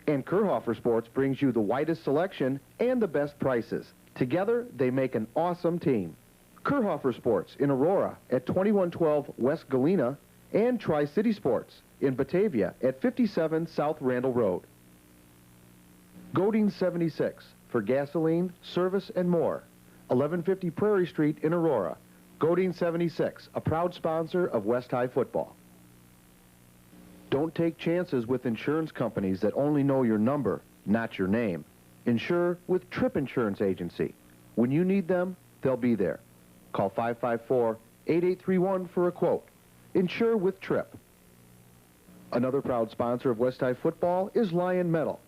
And Kerhofer Sports brings you the widest selection and the best prices. Together, they make an awesome team. Kerhofer Sports in Aurora at 2112 West Galena and Tri-City Sports in Batavia at 57 South Randall Road. Godin 76 for gasoline, service, and more. 1150 Prairie Street in Aurora. Godin 76, a proud sponsor of West High football. Don't take chances with insurance companies that only know your number, not your name. Insure with Tripp Insurance Agency. When you need them, they'll be there. Call 554-8831 for a quote. Insure with Tripp. Another proud sponsor of West High football is Lion Metal.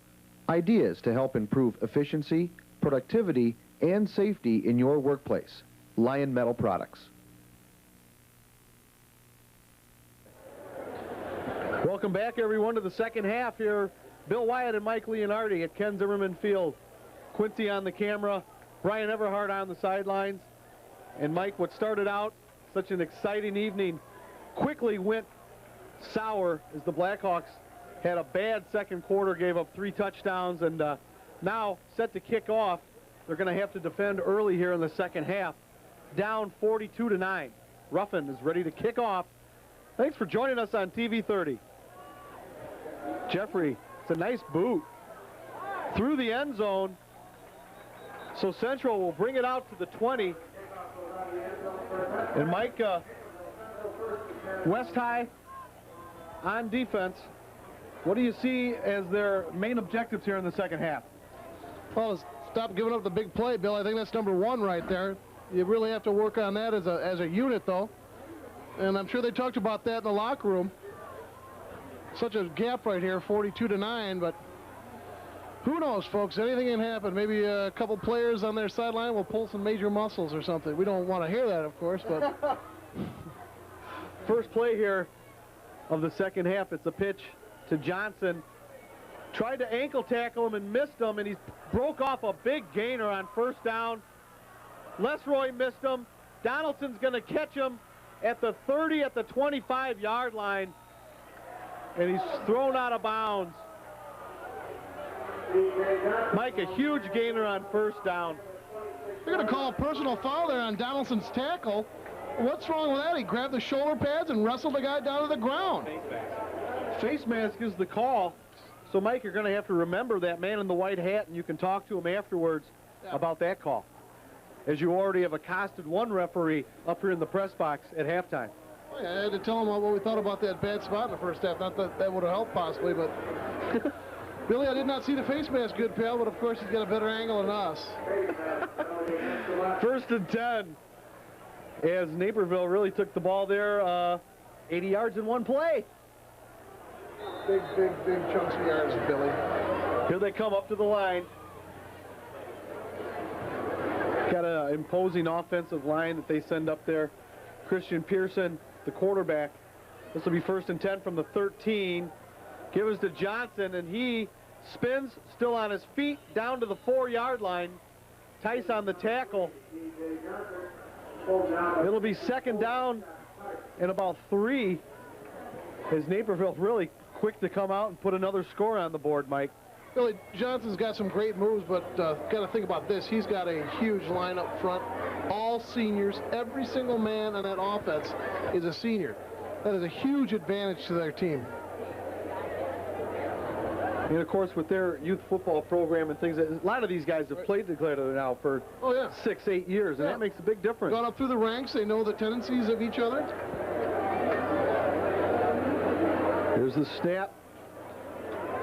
Ideas to help improve efficiency, productivity, and safety in your workplace. Lion Metal Products. Welcome back, everyone, to the second half here. Bill Wyatt and Mike Leonardi at Ken Zimmerman Field. Quincy on the camera, Brian Everhart on the sidelines. And Mike, what started out such an exciting evening quickly went sour as the Blackhawks had a bad second quarter, gave up 3 touchdowns, and now set to kick off they're going to have to defend early here in the second half. Down 42-9. Ruffin is ready to kick off. Thanks for joining us on TV 30. Jeffrey, it's a nice boot through the end zone. So Central will bring it out to the 20. And Mike, West High on defense. What do you see as their main objectives here in the second half? Well, stop giving up the big play, Bill. I think that's number one right there. You really have to work on that as a unit, though. And I'm sure they talked about that in the locker room. Such a gap right here, 42-9, but who knows, folks? Anything can happen. Maybe a couple players on their sideline will pull some major muscles or something. We don't want to hear that, of course, but... First play here of the second half. It's a pitch to Johnson. Tried to ankle tackle him and missed him, and he broke off a big gainer on first down. Lesroy missed him. Donaldson's going to catch him at the 30, at the 25-yard line, and he's thrown out of bounds. Mike, a huge gainer on first down. They're going to call a personal foul there on Donaldson's tackle. What's wrong with that? He grabbed the shoulder pads and wrestled the guy down to the ground. Face mask is the call. So, Mike, you're going to have to remember that man in the white hat, and you can talk to him afterwards about that call, as you already have accosted one referee up here in the press box at halftime. Well, yeah, I had to tell him what we thought about that bad spot in the first half. Not that that would have helped possibly, but... Billy, I did not see the face mask good, pal, but of course he's got a better angle than us. First and 10, as Naperville really took the ball there, 80 yards in one play. Big chunks of yards, Billy. Here they come up to the line. Got an imposing offensive line that they send up there. Christian Pearson, the quarterback. This will be first and 10 from the 13. Give us to Johnson, and he spins, still on his feet, down to the 4-yard line. Tice on the tackle. It'll be second down and about 3, as Naperville really quick to come out and put another score on the board, Mike. Billy, Johnson's got some great moves, but got to think about this. He's got a huge line up front. All seniors, every single man on that offense is a senior. That is a huge advantage to their team. And, of course, with their youth football program and things, a lot of these guys have played together now for 6, 8 years, and that makes a big difference. Gone up through the ranks. They know the tendencies of each other. Here's the snap.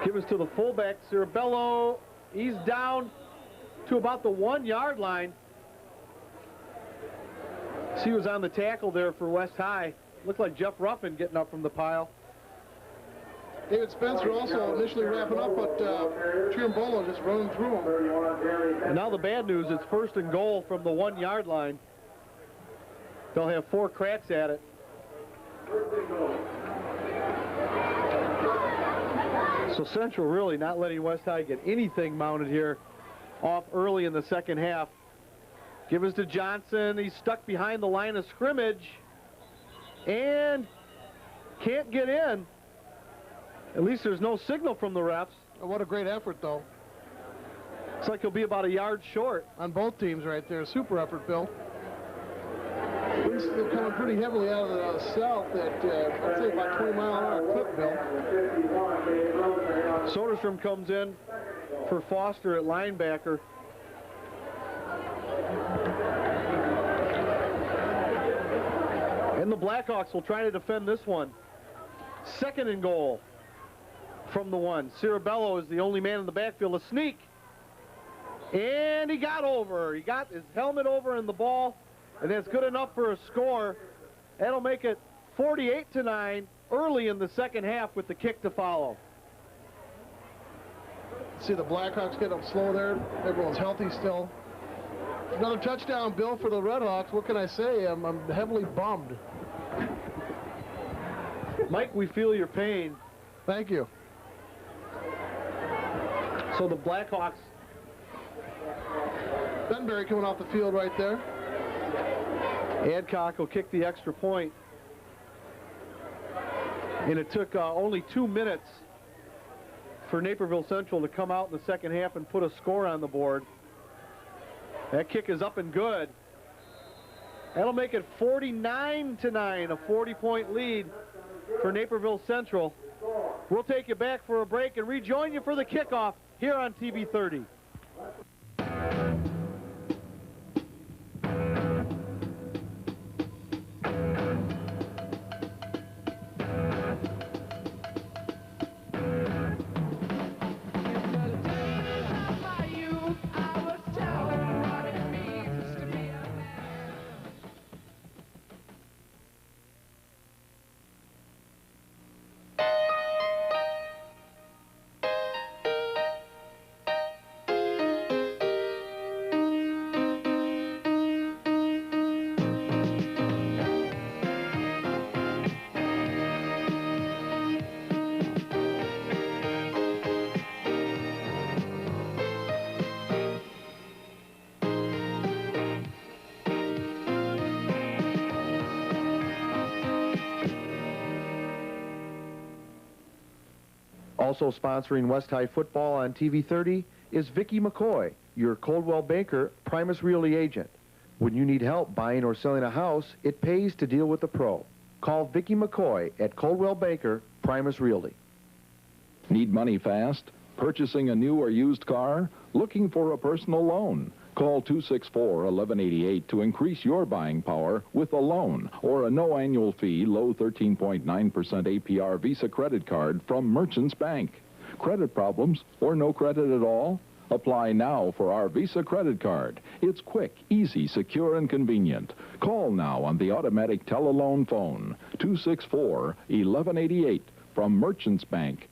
Give us to the fullback, Cirabello. He's down to about the 1-yard line. He was on the tackle there for West High. Looked like Jeff Ruffin getting up from the pile. David Spencer also initially wrapping up, but Chirimbolo just running through him. And now the bad news, it's first and goal from the 1-yard line. They'll have 4 cracks at it. So Central really not letting West High get anything mounted here off early in the second half. Give us to Johnson. He's stuck behind the line of scrimmage and can't get in. At least there's no signal from the refs. Oh, what a great effort, though. Looks like he'll be about a yard short. On both teams right there. Super effort, Bill. They're coming pretty heavily out of the south at, I'd say, about 20-mile-an-hour clip, Bill. Soderstrom comes in for Foster at linebacker. And the Blackhawks will try to defend this one. Second and goal from the 1. Cirabello is the only man in the backfield. A sneak. And he got over. He got his helmet over in the ball. And that's good enough for a score. That'll make it 48-9 early in the second half with the kick to follow. See the Blackhawks get up slow there. Everyone's healthy still. Another touchdown, Bill, for the Redhawks. What can I say? I'm heavily bummed. Mike, we feel your pain. Thank you. So the Blackhawks. Benberry coming off the field right there. Adcock will kick the extra point. And it took only 2 minutes for Naperville Central to come out in the second half and put a score on the board. That kick is up and good. That'll make it 49-9, a 40-point lead for Naperville Central. We'll take you back for a break and rejoin you for the kickoff here on TV 30. Also sponsoring West High football on TV 30 is Vicki McCoy, your Coldwell Banker Primus Realty agent. When you need help buying or selling a house, it pays to deal with a pro. Call Vicki McCoy at Coldwell Banker Primus Realty. Need money fast? Purchasing a new or used car? Looking for a personal loan? Call 264-1188 to increase your buying power with a loan or a no annual fee, low 13.9% APR Visa credit card from Merchants Bank. Credit problems or no credit at all? Apply now for our Visa credit card. It's quick, easy, secure, and convenient. Call now on the automatic tele-loan phone, 264-1188 from Merchants Bank.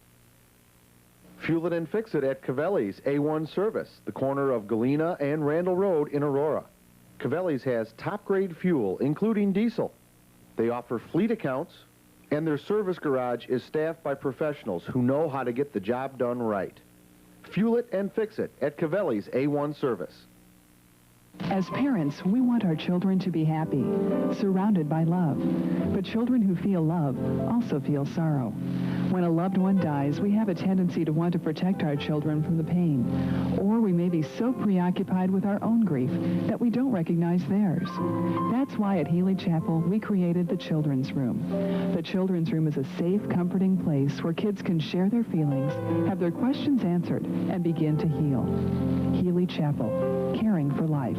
Fuel it and fix it at Cavelli's A1 Service, the corner of Galena and Randall Road in Aurora. Cavelli's has top-grade fuel, including diesel. They offer fleet accounts, and their service garage is staffed by professionals who know how to get the job done right. Fuel it and fix it at Cavelli's A1 Service. As parents, we want our children to be happy, surrounded by love. But children who feel love also feel sorrow. When a loved one dies, we have a tendency to want to protect our children from the pain. Or we may be so preoccupied with our own grief that we don't recognize theirs. That's why at Healy Chapel, we created the Children's Room. The Children's Room is a safe, comforting place where kids can share their feelings, have their questions answered, and begin to heal. Healy Chapel, caring for life.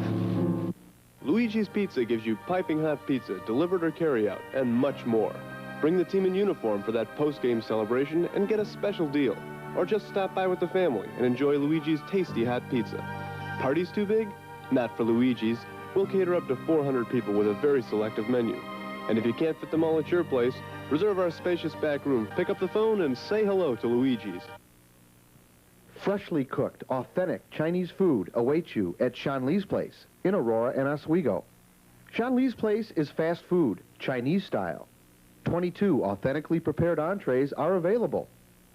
Luigi's Pizza gives you piping hot pizza, delivered or carry out, and much more. Bring the team in uniform for that post-game celebration and get a special deal. Or just stop by with the family and enjoy Luigi's tasty hot pizza. Parties too big? Not for Luigi's. We'll cater up to 400 people with a very selective menu. And if you can't fit them all at your place, reserve our spacious back room, pick up the phone, and say hello to Luigi's. Freshly cooked, authentic Chinese food awaits you at Sean Lee's Place in Aurora and Oswego. Sean Lee's Place is fast food, Chinese style. 22 authentically prepared entrees are available.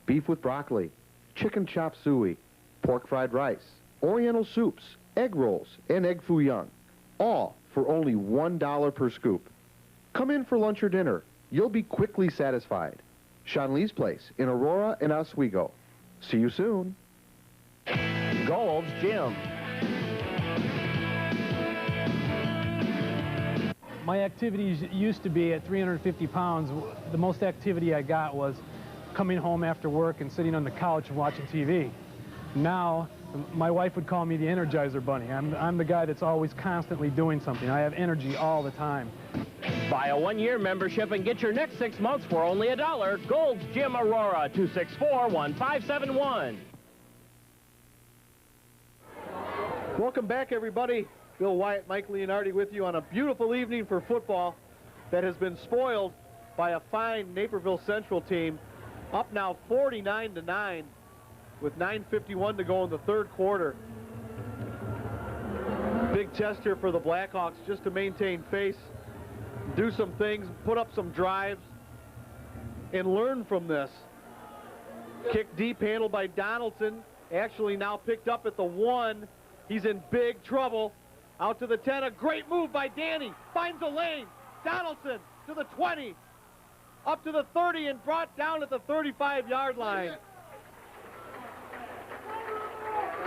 Beef with broccoli, chicken chop suey, pork fried rice, oriental soups, egg rolls, and egg foo young. All for only $1 per scoop. Come in for lunch or dinner. You'll be quickly satisfied. Sean Lee's Place in Aurora and Oswego. See you soon. Gold's Gym. My activities used to be at 350 pounds. The most activity I got was coming home after work and sitting on the couch and watching TV. Now, my wife would call me the Energizer Bunny. I'm the guy that's always constantly doing something. I have energy all the time. Buy a one-year membership and get your next 6 months for only $1. Gold's Gym Aurora, 264-1571. Welcome back, everybody. Bill Wyatt, Mike Leonardi with you on a beautiful evening for football that has been spoiled by a fine Naperville Central team. Up now 49-9 with 9:51 to go in the third quarter. Big test here for the Blackhawks just to maintain pace, do some things, put up some drives, and learn from this. Kick deep, handled by Donaldson. Actually now picked up at the 1. He's in big trouble. Out to the 10, a great move by Danny. Finds a lane. Donaldson to the 20. Up to the 30 and brought down at the 35-yard line.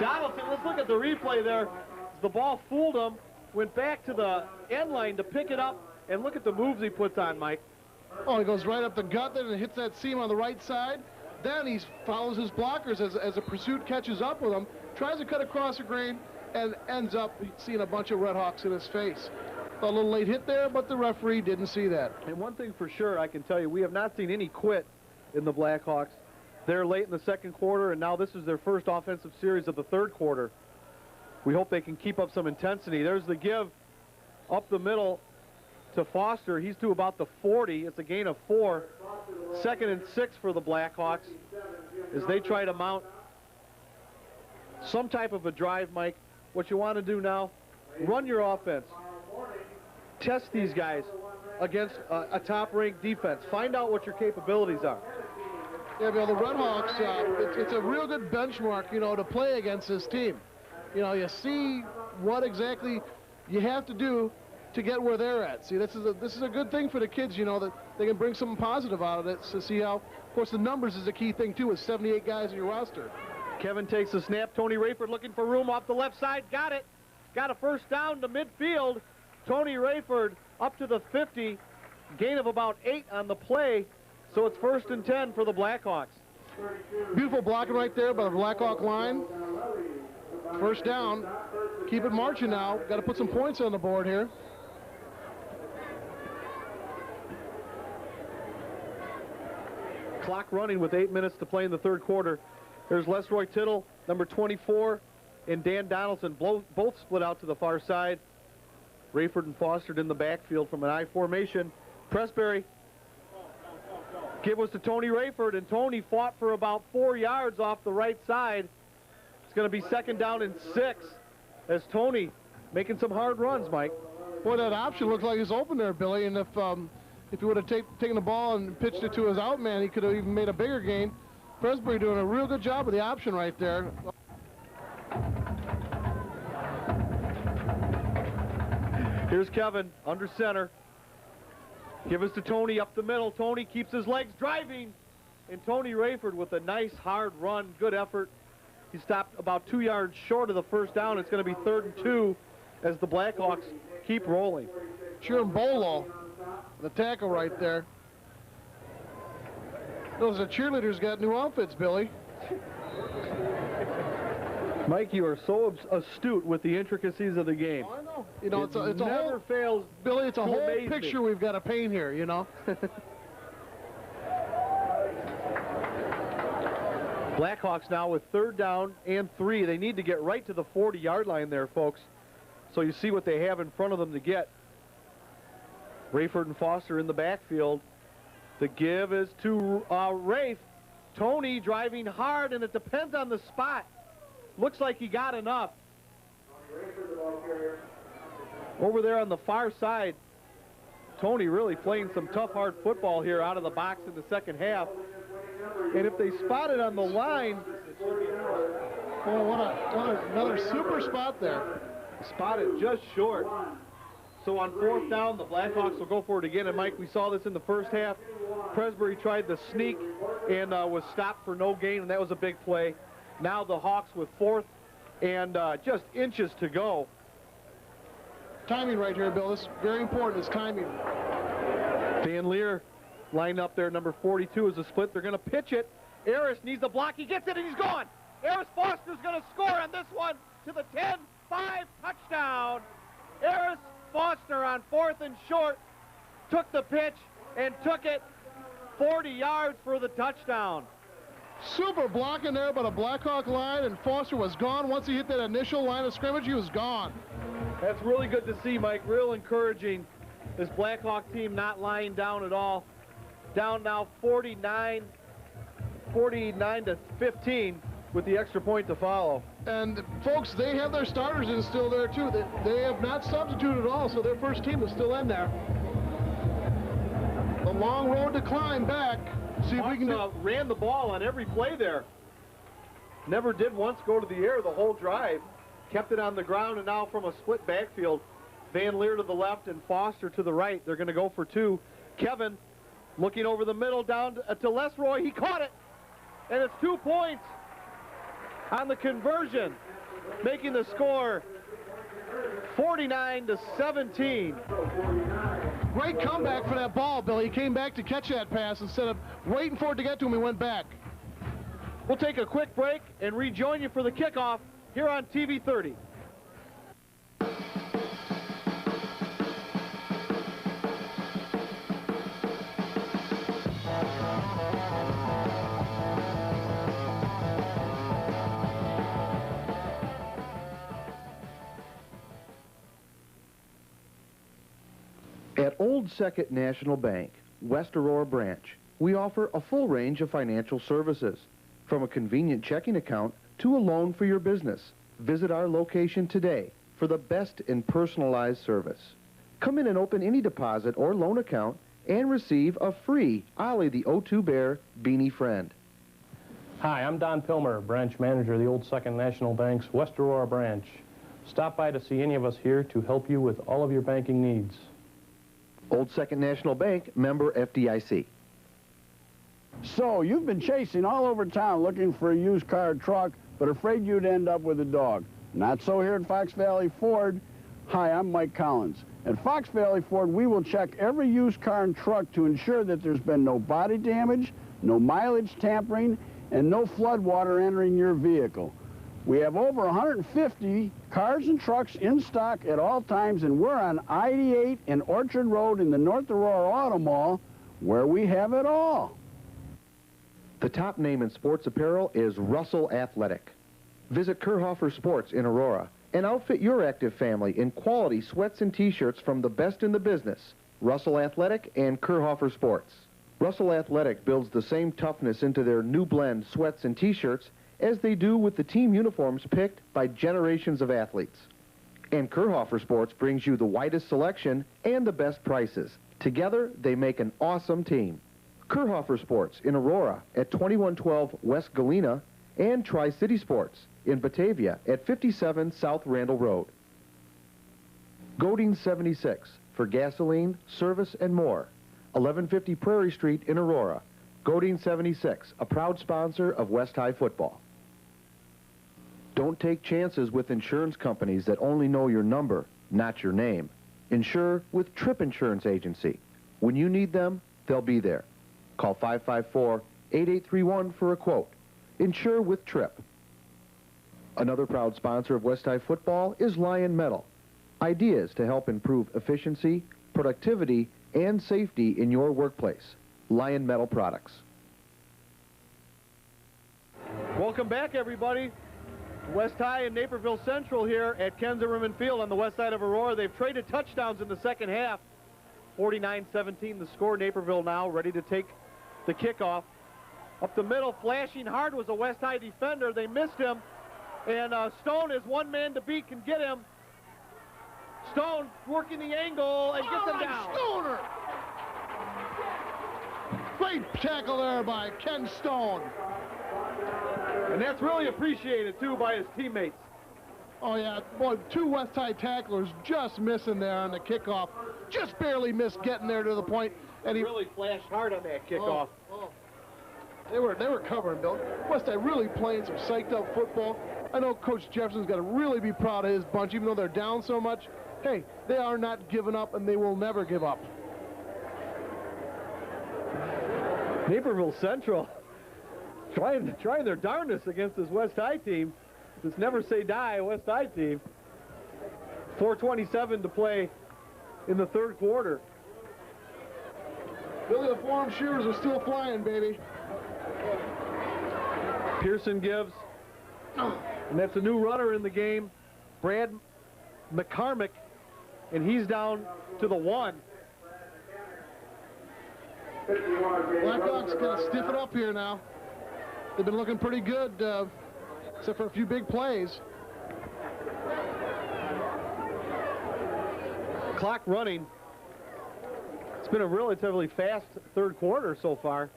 Donaldson, let's look at the replay there. the ball fooled him, went back to the end line to pick it up, and look at the moves he puts on, Mike. Oh, he goes right up the gut there and hits that seam on the right side. Then he follows his blockers as the pursuit catches up with him, tries to cut across the green, and ends up seeing a bunch of Red Hawks in his face. A little late hit there, but the referee didn't see that. And one thing for sure, I can tell you, we have not seen any quit in the Blackhawks. They're late in the second quarter, and now this is their first offensive series of the third quarter. We hope they can keep up some intensity. There's the give up the middle to Foster. He's to about the 40. It's a gain of 4. 2nd and 6 for the Blackhawks as they try to mount some type of a drive, Mike. What you want to do now, run your offense. Test these guys against a top-ranked defense. Find out what your capabilities are. Yeah, Bill, the Red Hawks, it's a real good benchmark, you know, to play against this team. You know, you see what exactly you have to do to get where they're at. See, this is a good thing for the kids, you know, that they can bring something positive out of it to see how, of course, the numbers is a key thing, too, with 78 guys in your roster. Kevin takes the snap. Tony Rayford looking for room off the left side. Got it. Got a first down to midfield. Tony Rayford up to the 50. Gain of about 8 on the play. So it's 1st and 10 for the Blackhawks. Beautiful blocking right there by the Blackhawk line. First down. Keep it marching now. Got to put some points on the board here. Clock running with 8 minutes to play in the third quarter. There's Lesroy Tittle, number 24, and Dan Donaldson, both split out to the far side. Rayford and Foster in the backfield from an I formation. Pressbury. Give was to Tony Rayford, and Tony fought for about 4 yards off the right side. It's going to be 2nd down and 6 as Tony making some hard runs, Mike. Boy, that option looked like it's open there, Billy, and if he would have taken the ball and pitched it to his out man, he could have even made a bigger gain. Pressbury doing a real good job with the option right there. Here's Kevin under center. Give us to Tony up the middle. Tony keeps his legs driving. And Tony Rayford with a nice hard run, good effort. He stopped about 2 yards short of the first down. It's going to be 3rd and 2 as the Blackhawks keep rolling. Chirimbolo, the tackle right there. Those cheerleaders got new outfits, Billy. Mike, you are so astute with the intricacies of the game. Oh, I know. You know, it's a never whole, fails. Billy, it's a whole amaze picture me. we've got to paint here, you know. Blackhawks now with 3rd down and 3. They need to get right to the 40-yard line there, folks. So you see what they have in front of them to get. Rayford and Foster in the backfield. The give is to Rafe. Tony driving hard, and it depends on the spot. Looks like he got enough. Over there on the far side, Tony really playing some tough, hard football here out of the box in the second half. And if they spot it on the line... Oh, what another super spot there. Spotted just short. So on 4th down, the Blackhawks will go for it again. And Mike, we saw this in the first half. Pressbury tried to sneak and was stopped for no gain, and that was a big play. Now the Hawks with 4th and just inches to go. Timing right here, Bill. This is very important, is timing. Van Leer lined up there, number 42 is a split. They're going to pitch it. Harris needs a block. He gets it, and he's gone. Harris Foster's going to score on this one to the 10-5 touchdown. Harris Foster on 4th and short took the pitch and took it 40 yards for the touchdown. Super blocking there by the Blackhawk line, and Foster was gone. Once he hit that initial line of scrimmage, he was gone. That's really good to see, Mike. Real encouraging. This Blackhawk team not lying down at all. Down now 49 to 15 with the extra point to follow. And folks, they have their starters in still there too. They have not substituted at all, so their first team is still in there. The long road to climb back. See if we can ran the ball on every play there. Never did once go to the air the whole drive. Kept it on the ground, and now from a split backfield, Van Leer to the left and Foster to the right. They're going to go for 2. Kevin looking over the middle down to Lesroy. He caught it, and it's 2 points on the conversion, making the score 49-17. Great comeback for that ball, Billy. He came back to catch that pass instead of waiting for it to get to him. He went back. We'll take a quick break and rejoin you for the kickoff here on TV 30. At Old Second National Bank, West Aurora branch, we offer a full range of financial services. From a convenient checking account to a loan for your business, visit our location today for the best in personalized service. Come in and open any deposit or loan account and receive a free Ollie the O2 Bear Beanie Friend. Hi, I'm Don Pilmer, branch manager of the Old Second National Bank's West Aurora branch. Stop by to see any of us here to help you with all of your banking needs. Old Second National Bank, member FDIC. So, you've been chasing all over town looking for a used car or truck, but afraid you'd end up with a dog. Not so here at Fox Valley Ford. Hi, I'm Mike Collins. At Fox Valley Ford, we will check every used car and truck to ensure that there's been no body damage, no mileage tampering, and no flood water entering your vehicle. We have over 150 cars and trucks in stock at all times, and we're on I-88 and Orchard Road in the North Aurora Auto Mall, where we have it all. The top name in sports apparel is Russell Athletic. Visit Kurhofer Sports in Aurora and outfit your active family in quality sweats and t-shirts from the best in the business, Russell Athletic and Kurhofer Sports. Russell Athletic builds the same toughness into their new blend sweats and t-shirts as they do with the team uniforms picked by generations of athletes. And Kurhofer Sports brings you the widest selection and the best prices. Together, they make an awesome team. Kurhofer Sports in Aurora at 2112 West Galena and Tri-City Sports in Batavia at 57 South Randall Road. Godin 76 for gasoline, service, and more. 1150 Prairie Street in Aurora. Godin 76, a proud sponsor of West High football. Don't take chances with insurance companies that only know your number, not your name. Insure with Trip Insurance Agency. When you need them, they'll be there. Call 554-8831 for a quote. Insure with Trip. Another proud sponsor of West High football is Lion Metal. Ideas to help improve efficiency, productivity, and safety in your workplace. Lion Metal products. Welcome back, everybody. West High and Naperville Central here at Ken Zimmerman Field on the west side of Aurora. They've traded touchdowns in the second half. 49-17 the score. Naperville now ready to take the kickoff. Up the middle, flashing hard was a West High defender. They missed him. And Stone is one man to beat, can get him. Stone working the angle and gets him down. Stoner! Great tackle there by Ken Stone. And that's really appreciated, too, by his teammates. Oh, yeah. Boy, two West High tacklers just missing there on the kickoff. Just barely missed getting there to the point. And he really flashed hard on that kickoff. They were covering, Bill. West High really playing some psyched-up football. I know Coach Jefferson's got to really be proud of his bunch, even though they're down so much. Hey, they are not giving up, and they will never give up. Naperville Central trying their darndest against this West High team. This never say die West High team. 4:27 to play in the third quarter. Billy, the forearm shooters are still flying, baby. Pearson gives, and that's a new runner in the game, Brad McCormick, and he's down to the 1. Blackhawks got to stiff it up here now. They've been looking pretty good, except for a few big plays. Clock running. It's been a relatively fast third quarter so far.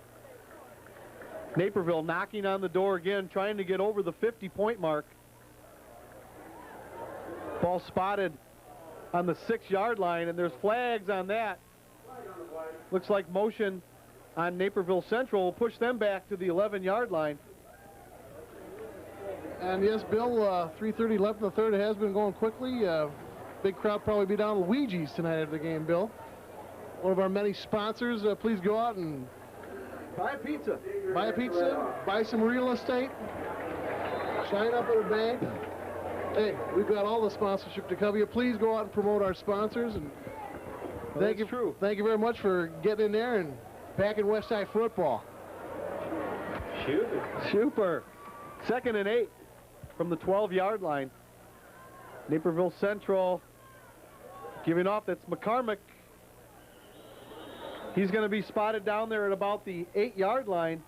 Naperville knocking on the door again, trying to get over the 50-point mark. Ball spotted on the 6-yard line, and there's flags on that. Looks like motion on Naperville Central will push them back to the 11-yard line. And yes, Bill, 3:30 left in the third. It has been going quickly. Big crowd probably be down Luigi's tonight after the game, Bill. One of our many sponsors. Please go out and buy a pizza. Buy a pizza, buy some real estate, shine up at a bank. Hey, we've got all the sponsorship to cover you. Please go out and promote our sponsors. And thank you very much for getting in there and backing West High football. Super. 2nd and 8 from the 12-yard line. Naperville Central giving off. That's McCormick. He's going to be spotted down there at about the 8-yard line.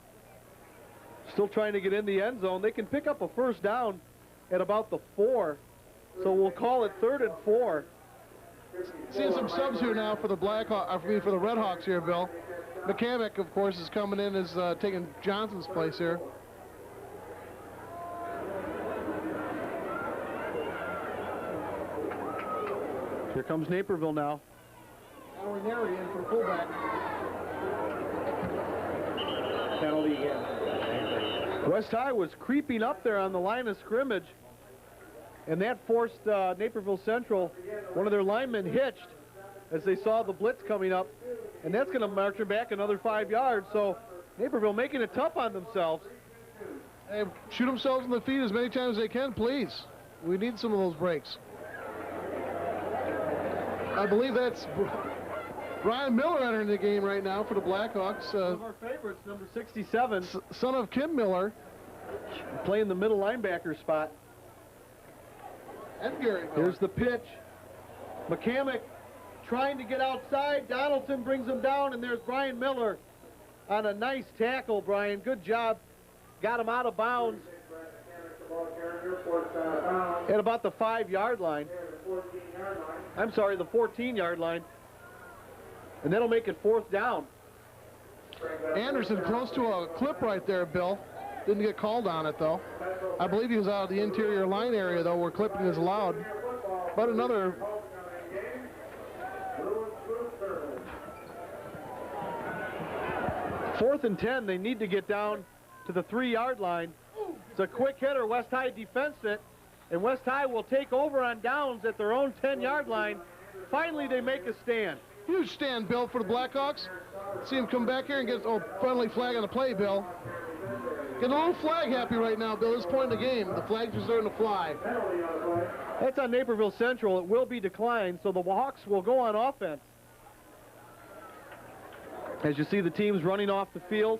Still trying to get in the end zone. They can pick up a first down at about the 4. So we'll call it 3rd and 4. Seeing some subs here now for the for the Red Hawks here, Bill. McCormick, of course, is coming in as taking Johnson's place here. Here comes Naperville now. Aurora in for fullback. Penalty again. West High was creeping up there on the line of scrimmage, and that forced Naperville Central, one of their linemen hitched as they saw the blitz coming up, and that's going to march them back another 5 yards. So Naperville making it tough on themselves. Hey, shoot themselves in the feet as many times as they can, please. We need some of those breaks. I believe that's Brian Miller entering the game right now for the Blackhawks. One of our favorites, number 67. Son of Kim Miller. Playing the middle linebacker spot. And Gary Miller. Here's the pitch. McCormick trying to get outside. Donaldson brings him down, and there's Brian Miller on a nice tackle, Brian. Good job. Got him out of bounds at about the 5-yard line. I'm sorry, the 14-yard line. And that'll make it 4th down. Anderson close to a clip right there, Bill. Didn't get called on it, though. I believe he was out of the interior line area, though, where clipping is allowed. But another... Fourth and 10, they need to get down to the 3-yard line. It's a quick hitter. West High defensed it, and West High will take over on downs at their own 10-yard line. Finally, they make a stand. Huge stand, Bill, for the Blackhawks. See him come back here and get a friendly flag on the play, Bill. Getting a little flag happy right now, Bill. This point in the game, the flag's are starting to fly. That's on Naperville Central. It will be declined, so the Hawks will go on offense. As you see the teams running off the field.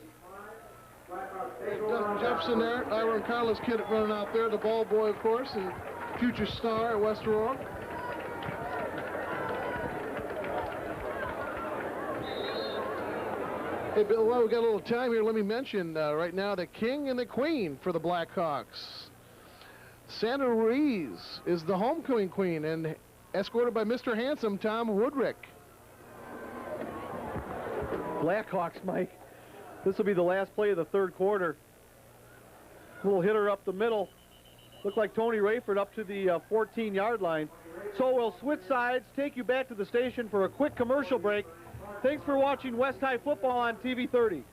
Dustin Jefferson there, Ira Carlos kid running out there, the ball boy, of course, and future star at West Aurora. Hey, Bill, while we got a little time here, let me mention right now the king and the queen for the Blackhawks. Sandra Ruiz is the homecoming queen and escorted by Mr. Handsome, Tom Woodrick. Blackhawks, Mike. This will be the last play of the 3rd quarter. Little hitter up the middle. Looked like Tony Rayford up to the 14-yard line. So we'll switch sides, take you back to the station for a quick commercial break. Thanks for watching West High football on TV 30.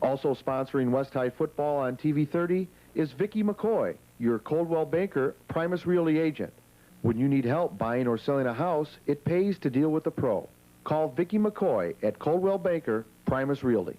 Also sponsoring West High football on TV 30 is Vicki McCoy, your Coldwell Banker Primus Realty agent. When you need help buying or selling a house, it pays to deal with a pro. Call Vicki McCoy at Coldwell Banker Primus Realty.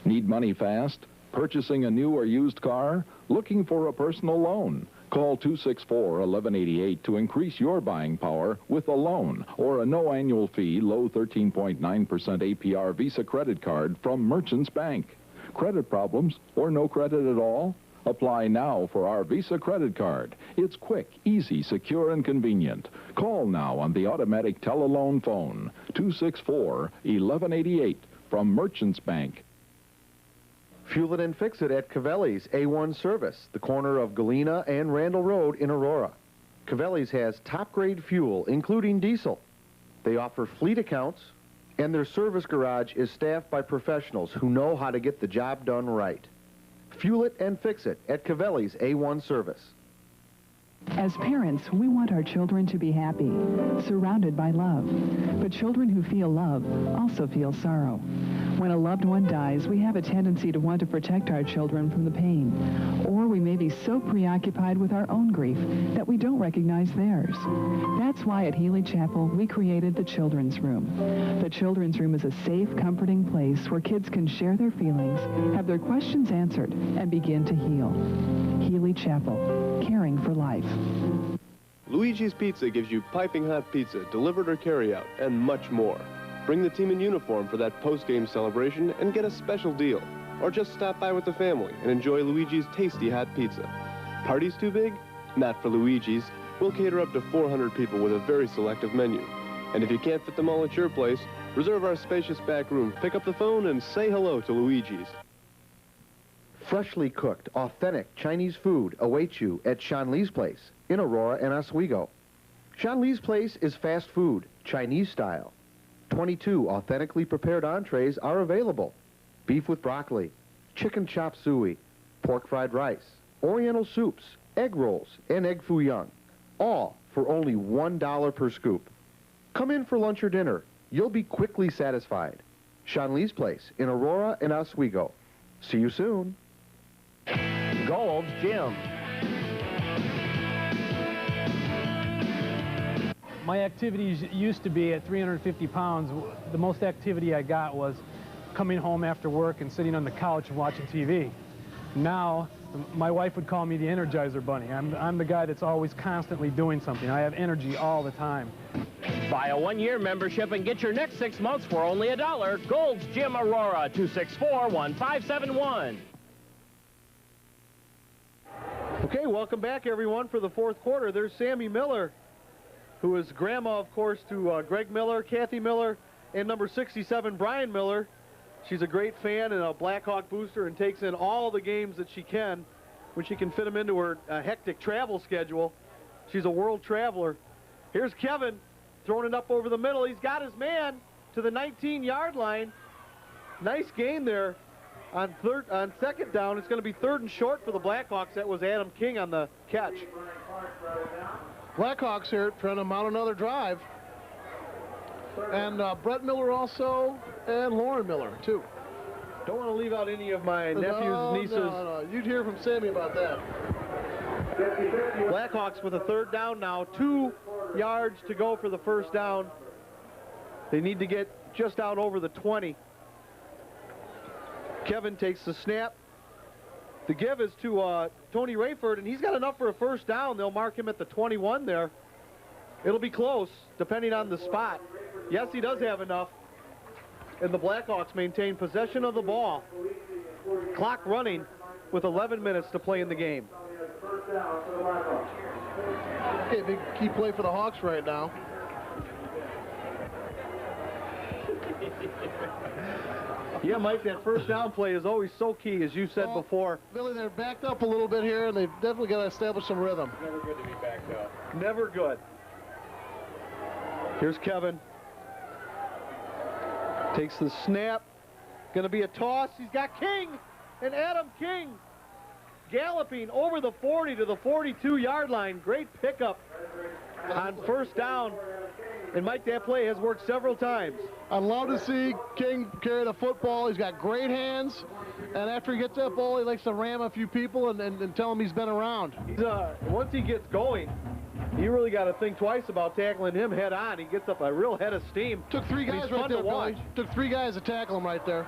Need money fast? Purchasing a new or used car? Looking for a personal loan? Call 264-1188 to increase your buying power with a loan or a no annual fee, low 13.9% APR Visa credit card from Merchants Bank. Credit problems or no credit at all? Apply now for our Visa credit card. It's quick, easy, secure, and convenient. Call now on the automatic tele-loan phone, 264-1188 from Merchants Bank. Fuel it and fix it at Cavelli's A1 Service, the corner of Galena and Randall Road in Aurora. Cavelli's has top-grade fuel, including diesel. They offer fleet accounts, and their service garage is staffed by professionals who know how to get the job done right. Fuel it and fix it at Cavelli's A1 Service. As parents, we want our children to be happy, surrounded by love. But children who feel love also feel sorrow. When a loved one dies, we have a tendency to want to protect our children from the pain. Or we may be so preoccupied with our own grief that we don't recognize theirs. That's why at Healy Chapel, we created the Children's Room. The Children's Room is a safe, comforting place where kids can share their feelings, have their questions answered, and begin to heal. Healy Chapel, caring for life. Luigi's Pizza gives you piping hot pizza, delivered or carry-out, and much more. Bring the team in uniform for that post-game celebration and get a special deal. Or just stop by with the family and enjoy Luigi's tasty hot pizza. Parties too big? Not for Luigi's. We'll cater up to 400 people with a very selective menu. And if you can't fit them all at your place, reserve our spacious back room, pick up the phone, and say hello to Luigi's. Freshly cooked, authentic Chinese food awaits you at Shanli's Place in Aurora and Oswego. Shanli's Place is fast food, Chinese style. 22 authentically prepared entrees are available. Beef with broccoli, chicken chop suey, pork fried rice, oriental soups, egg rolls, and egg foo young. All for only $1 per scoop. Come in for lunch or dinner. You'll be quickly satisfied. Shanli's Place in Aurora and Oswego. See you soon. Gold's Gym. My activities used to be at 350 pounds. The most activity I got was coming home after work and sitting on the couch and watching TV. Now, my wife would call me the Energizer Bunny. I'm the guy that's always constantly doing something. I have energy all the time. Buy a one-year membership and get your next 6 months for only $1. Gold's Gym Aurora, 264-1571. Okay, welcome back, everyone, for the fourth quarter. There's Sammy Miller, who is grandma, of course, to Greg Miller, Kathy Miller, and number 67, Brian Miller. She's a great fan and a Blackhawk booster and takes in all the games that she can when she can fit them into her hectic travel schedule. She's a world traveler. Here's Kevin throwing it up over the middle. He's got his man to the 19-yard line. Nice gain there on second down. It's going to be third and short for the Blackhawks. That was Adam King on the catch. Blackhawks here trying to mount another drive. And Brett Miller also, and Lauren Miller, too. Don't want to leave out any of my nephews, nieces. No. You'd hear from Sammy about that. Blackhawks with a third down now. 2 yards to go for the first down. They need to get just out over the 20. Kevin takes the snap. The give is to Tony Rayford, and he's got enough for a first down. They'll mark him at the 21 there. It'll be close, depending on the spot. Yes, he does have enough. And the Blackhawks maintain possession of the ball. Clock running with 11 minutes to play in the game. Okay, big key play for the Hawks right now. Yeah, Mike, that first down play is always so key, as you said before. Billy, they're backed up a little bit here, and they've definitely got to establish some rhythm. Never good to be backed up. Never good. Here's Kevin. Takes the snap. Going to be a toss. He's got King, and Adam King galloping over the 40 to the 42-yard line. Great pickup on first down. And Mike, that play has worked several times. I'd love to see King carry the football. He's got great hands. And after he gets that ball, he likes to ram a few people and tell them he's been around. Once he gets going, you really got to think twice about tackling him head on. He gets up a real head of steam. Took 3 guys right there, Billy. Took 3 guys to tackle him right there.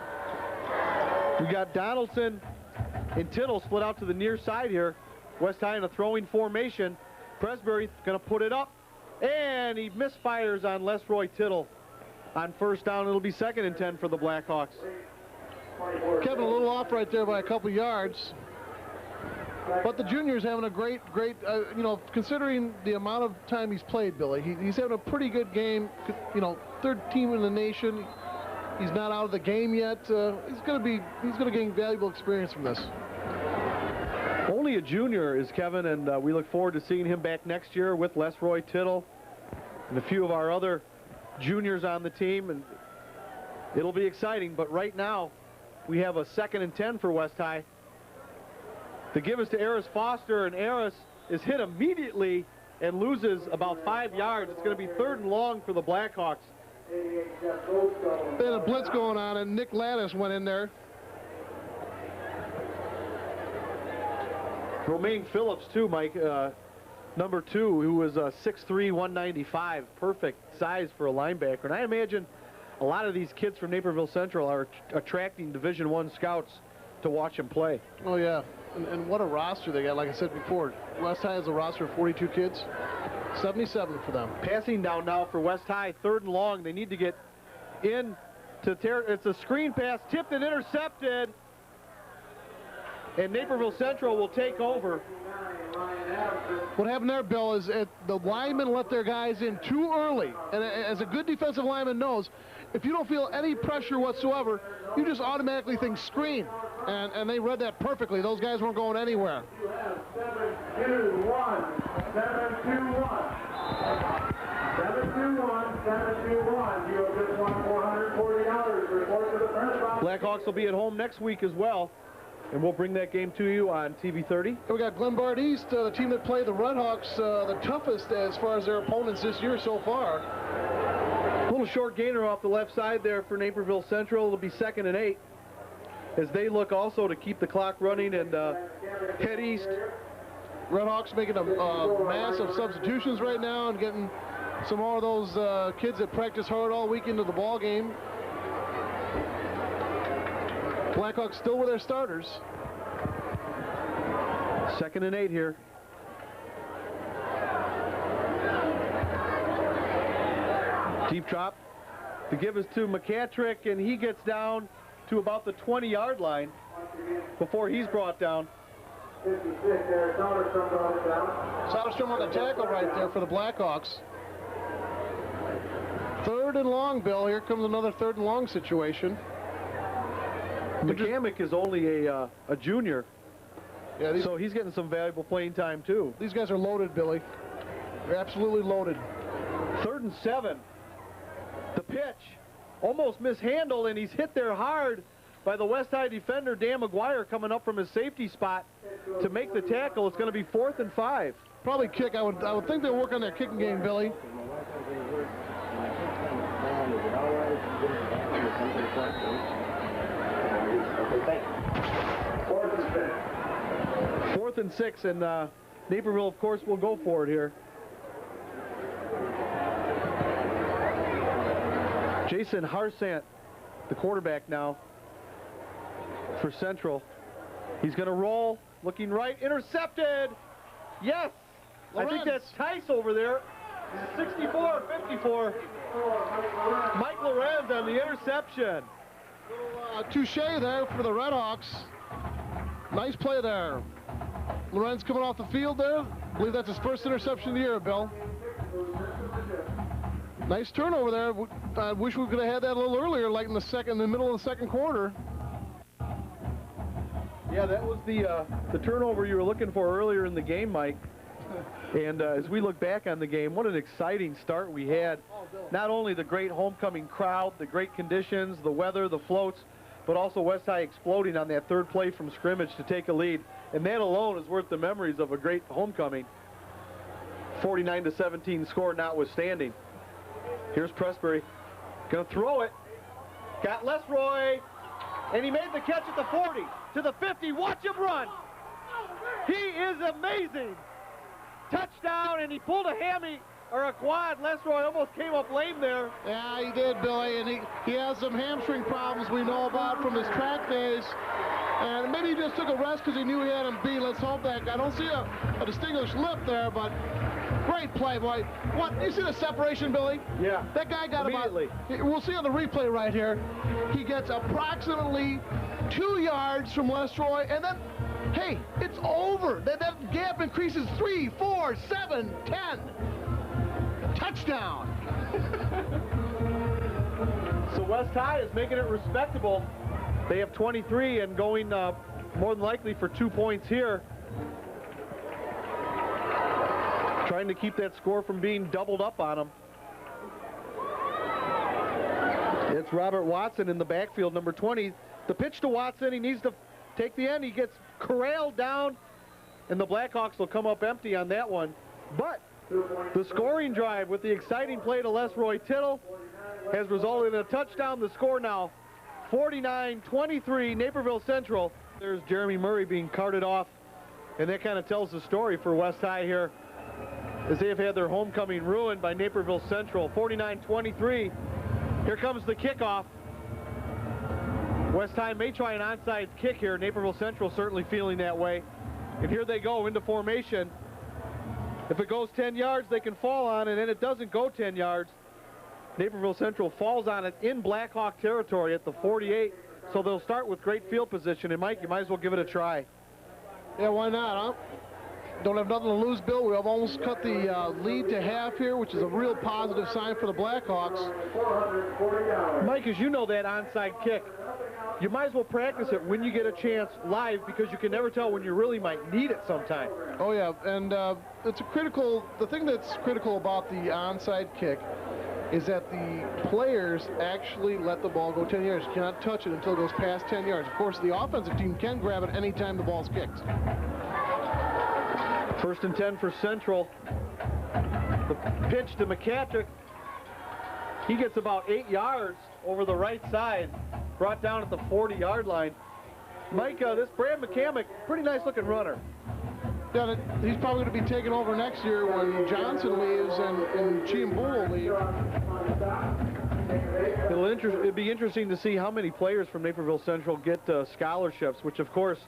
We got Donaldson and Tittle split out to the near side here. West High in a throwing formation. Presbury going to put it up. And he misfires on Lesroy Tittle on first down. It'll be 2nd and 10 for the Blackhawks. Kevin a little off right there by a couple yards. But the junior's having a great, you know, considering the amount of time he's played, Billy, he's having a pretty good game. You know, third team in the nation. He's not out of the game yet. He's going to gain valuable experience from this. Only a junior is Kevin, and we look forward to seeing him back next year with Lesroy Tittle and a few of our other juniors on the team, and it'll be exciting. But right now, we have a 2nd and 10 for West High. The give is to Eris Foster, and Eris is hit immediately and loses about 5 yards. It's going to be 3rd and long for the Blackhawks. They had a blitz going on, and Nick Lattis went in there. Romaine Phillips, too, Mike, number 2, who was 6'3", 195, perfect size for a linebacker. And I imagine a lot of these kids from Naperville Central are attracting Division I scouts to watch them play. Oh, yeah. And what a roster they got. Like I said before, West High has a roster of 42 kids. 77 for them. Passing down now for West High, 3rd and long. They need to get in to it's a screen pass, tipped and intercepted. And Naperville Central will take over. What happened there, Bill, is the linemen let their guys in too early. And as a good defensive lineman knows, if you don't feel any pressure whatsoever, you just automatically think screen. And they read that perfectly. Those guys weren't going anywhere. 7-2-1, 7-2-1. 7-2-1, 7-2-1. You have just won $440. Report to the press box. Blackhawks will be at home next week as well. And we'll bring that game to you on TV 30. We got Glenbard East, the team that played the Redhawks, the toughest as far as their opponents this year so far. A little short gainer off the left side there for Naperville Central. It'll be 2nd and 8 as they look also to keep the clock running and head east. Redhawks making a mass of substitutions right now and getting some more of those kids that practice hard all week into the ball game. Blackhawks still with their starters. 2nd and 8 here. Deep drop. The give is to McCatrick, and he gets down to about the 20-yard line before he's brought down. Soderstrom on the tackle right there for the Blackhawks. 3rd and long, Bill. Here comes another 3rd and long situation. McCamick is only a junior, yeah, so he's getting some valuable playing time too. These guys are loaded, Billy. They're absolutely loaded. 3rd and 7. The pitch almost mishandled, and he's hit there hard by the West High defender, Dan McGuire, coming up from his safety spot to make the tackle. It's going to be 4th and 5. Probably kick. I would think they'll work on their kicking game, Billy. Fourth and 6, and Naperville, of course, will go for it here. Jason Harsant, the quarterback now for Central. He's going to roll, looking right, intercepted. Yes, Lorenz. I think that's Tice over there. 64-54. Mike Lorenz on the interception. Touche there for the Redhawks. Nice play there. Lorenz coming off the field there. I believe that's his first interception of the year, Bill. Nice turnover there. I wish we could have had that a little earlier, like in the middle of the second quarter. Yeah, that was the turnover you were looking for earlier in the game, Mike. And as we look back on the game, what an exciting start we had. Not only the great homecoming crowd, the great conditions, the weather, the floats, but also West High exploding on that 3rd play from scrimmage to take a lead. And that alone is worth the memories of a great homecoming. 49-17 score notwithstanding. Here's Pressbury. Gonna throw it. Got Lesroy. And he made the catch at the 40. To the 50. Watch him run. He is amazing. Touchdown, and he pulled a hammy or a quad. Lesroy almost came up lame there. Yeah, he did, Billy, and he has some hamstring problems we know about from his track days. And maybe he just took a rest because he knew he had him beat. Let's hope that. I don't see a distinguished lip there, but great play, boy. What? You see the separation, Billy? Yeah. That guy got immediately. We'll see on the replay right here. He gets approximately 2 yards from Lesroy, and then Hey, it's over. That gap increases 3, 4, 7, 10. Touchdown. So West High is making it respectable. They have 23 and going more than likely for 2 points here. Trying to keep that score from being doubled up on them. It's Robert Watson in the backfield, number 20. The pitch to Watson, he needs to take the end. He gets corralled down, and the Blackhawks will come up empty on that one. But the scoring drive with the exciting play to Lesroy Tittle has resulted in a touchdown. The score now 49-23, Naperville Central. There's Jeremy Murray being carted off, and that kind of tells the story for West High here, as they have had their homecoming ruined by Naperville Central. 49-23. Here comes the kickoff. West High may try an onside kick here. Naperville Central certainly feeling that way. And here they go into formation. If it goes 10 yards, they can fall on it, and it doesn't go 10 yards. Naperville Central falls on it in Blackhawk territory at the 48, so they'll start with great field position. And Mike, you might as well give it a try. Yeah, why not, huh? Don't have nothing to lose, Bill. We have almost cut the lead to half here, which is a real positive sign for the Blackhawks. Mike, as you know, that onside kick, you might as well practice it when you get a chance live, because you can never tell when you really might need it sometime. Oh, yeah, and it's a critical, the thing that's critical about the onside kick is that the players actually let the ball go 10 yards. You cannot touch it until it goes past 10 yards. Of course, the offensive team can grab it anytime the ball's kicked. First and 10 for Central. The pitch to McCatrick. He gets about 8 yards over the right side, brought down at the 40-yard line. Mike, this Brad McCamick, pretty nice looking runner. Yeah, he's probably going to be taken over next year when Johnson leaves and Chiambula leave. It'll be interesting to see how many players from Naperville Central get scholarships, which of course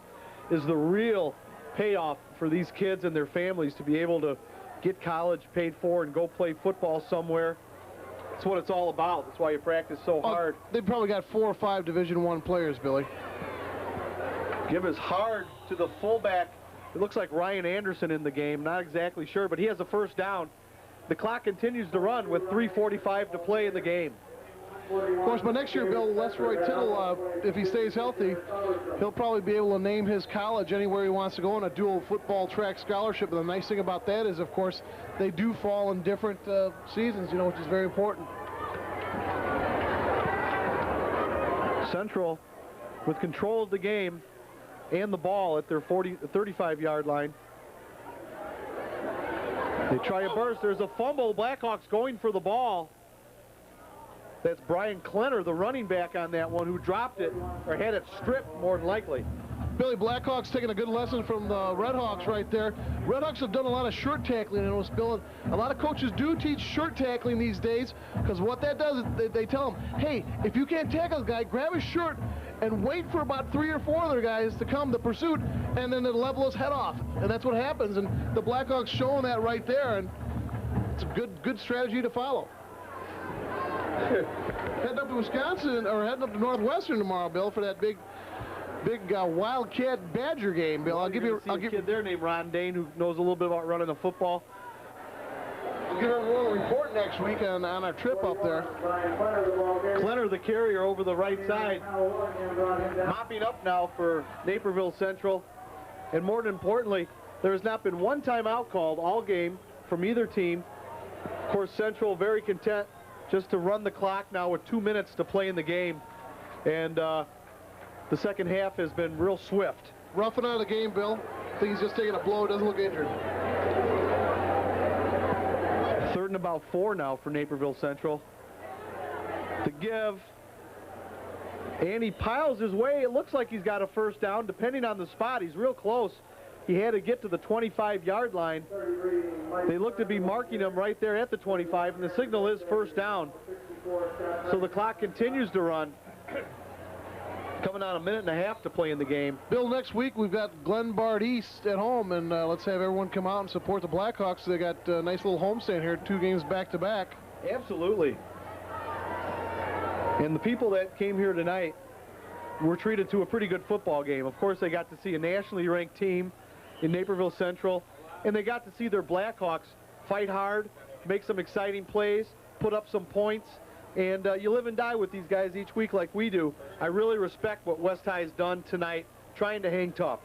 is the real payoff for these kids and their families, to be able to get college paid for and go play football somewhere. That's what it's all about. That's why you practice so hard. They've probably got 4 or 5 Division I players, Billy. Give his hard to the fullback. It looks like Ryan Anderson in the game. Not exactly sure, but he has a first down. The clock continues to run with 3:45 to play in the game. Of course, but next year, Bill, Lesroy Tittle, if he stays healthy, he'll probably be able to name his college anywhere he wants to go on a dual football track scholarship. And the nice thing about that is, of course, they do fall in different seasons, which is very important. Central with control of the game and the ball at their 35-yard line. They try a burst. There's a fumble. Blackhawks going for the ball. That's Brian Klenner, the running back on that one, who dropped it, or had it stripped more than likely. Billy, Blackhawks taking a good lesson from the Redhawks right there. Redhawks have done a lot of short tackling, and a lot of coaches do teach short tackling these days, because what that does is they tell them, hey, if you can't tackle the guy, grab his shirt and wait for about 3 or 4 other guys to come, the pursuit, and then it'll level his head off. And that's what happens, and the Blackhawks showing that right there, and it's a good strategy to follow. Heading up to Wisconsin, or heading up to Northwestern tomorrow, Bill, for that big Wildcat Badger game, Bill. I'll give you a kid there named Ron Dane who knows a little bit about running the football. I'll give everyone a report next week on our trip up there. Klenner, the carrier, over the right side, mopping up now for Naperville Central. And more importantly, there has not been one timeout called all game from either team. Of course, Central very content just to run the clock now with 2 minutes to play in the game. And the second half has been real swift. Roughing out of the game, Bill. I think he's just taking a blow. Doesn't look injured. 3rd and about 4 now for Naperville Central. To give. And he piles his way. It looks like he's got a first down, depending on the spot. He's real close. He had to get to the 25-yard line. They look to be marking him right there at the 25, and the signal is first down. So the clock continues to run. Coming on 1.5 minutes to play in the game. Bill, next week we've got Glenbard East at home, and let's have everyone come out and support the Blackhawks. They got a nice little homestand here, 2 games back-to-back. Absolutely. And the people that came here tonight were treated to a pretty good football game. Of course, they got to see a nationally ranked team in Naperville Central, and they got to see their Blackhawks fight hard, make some exciting plays, put up some points, and you live and die with these guys each week like we do. I really respect what West High has done tonight, trying to hang tough.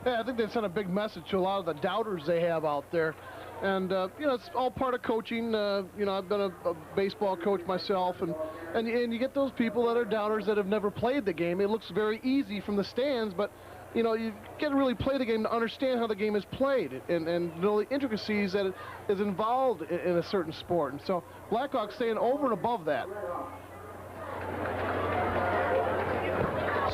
Yeah, I think they sent a big message to a lot of the doubters they have out there. And, you know, it's all part of coaching. You know, I've been a baseball coach myself, and you get those people that are doubters that have never played the game. It looks very easy from the stands, but, you know, you get to really play the game to understand how the game is played and know the intricacies that is involved in a certain sport. And so Blackhawks staying over and above that.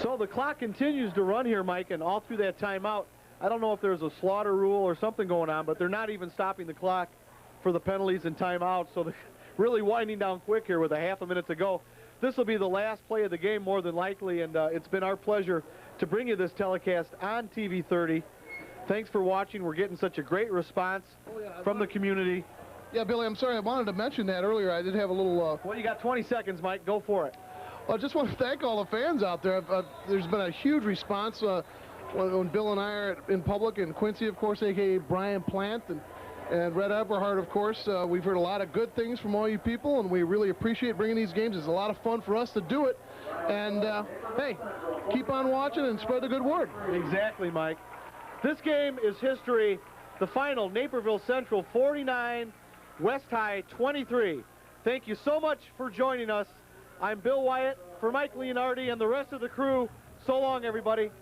So the clock continues to run here, Mike, and all through that timeout, I don't know if there's a slaughter rule or something going on, but they're not even stopping the clock for the penalties and timeouts, so they're really winding down quick here with a half a minute to go. This will be the last play of the game more than likely, and it's been our pleasure to bring you this telecast on TV 30. Thanks for watching. We're getting such a great response from the community. Yeah, Billy, I'm sorry. I wanted to mention that earlier. I did have a little... Well, you got 20 seconds, Mike. Go for it. I just want to thank all the fans out there. There's been a huge response when Bill and I are in public, and Quincy, of course, a.k.a. Brian Plant, and Red Eberhard, of course. We've heard a lot of good things from all you people, and we really appreciate bringing these games. It's a lot of fun for us to do it. And, hey, keep on watching and spread the good word. Exactly, Mike. This game is history. The final, Naperville Central 49, West High 23. Thank you so much for joining us. I'm Bill Wyatt for Mike Leonardi and the rest of the crew. So long, everybody.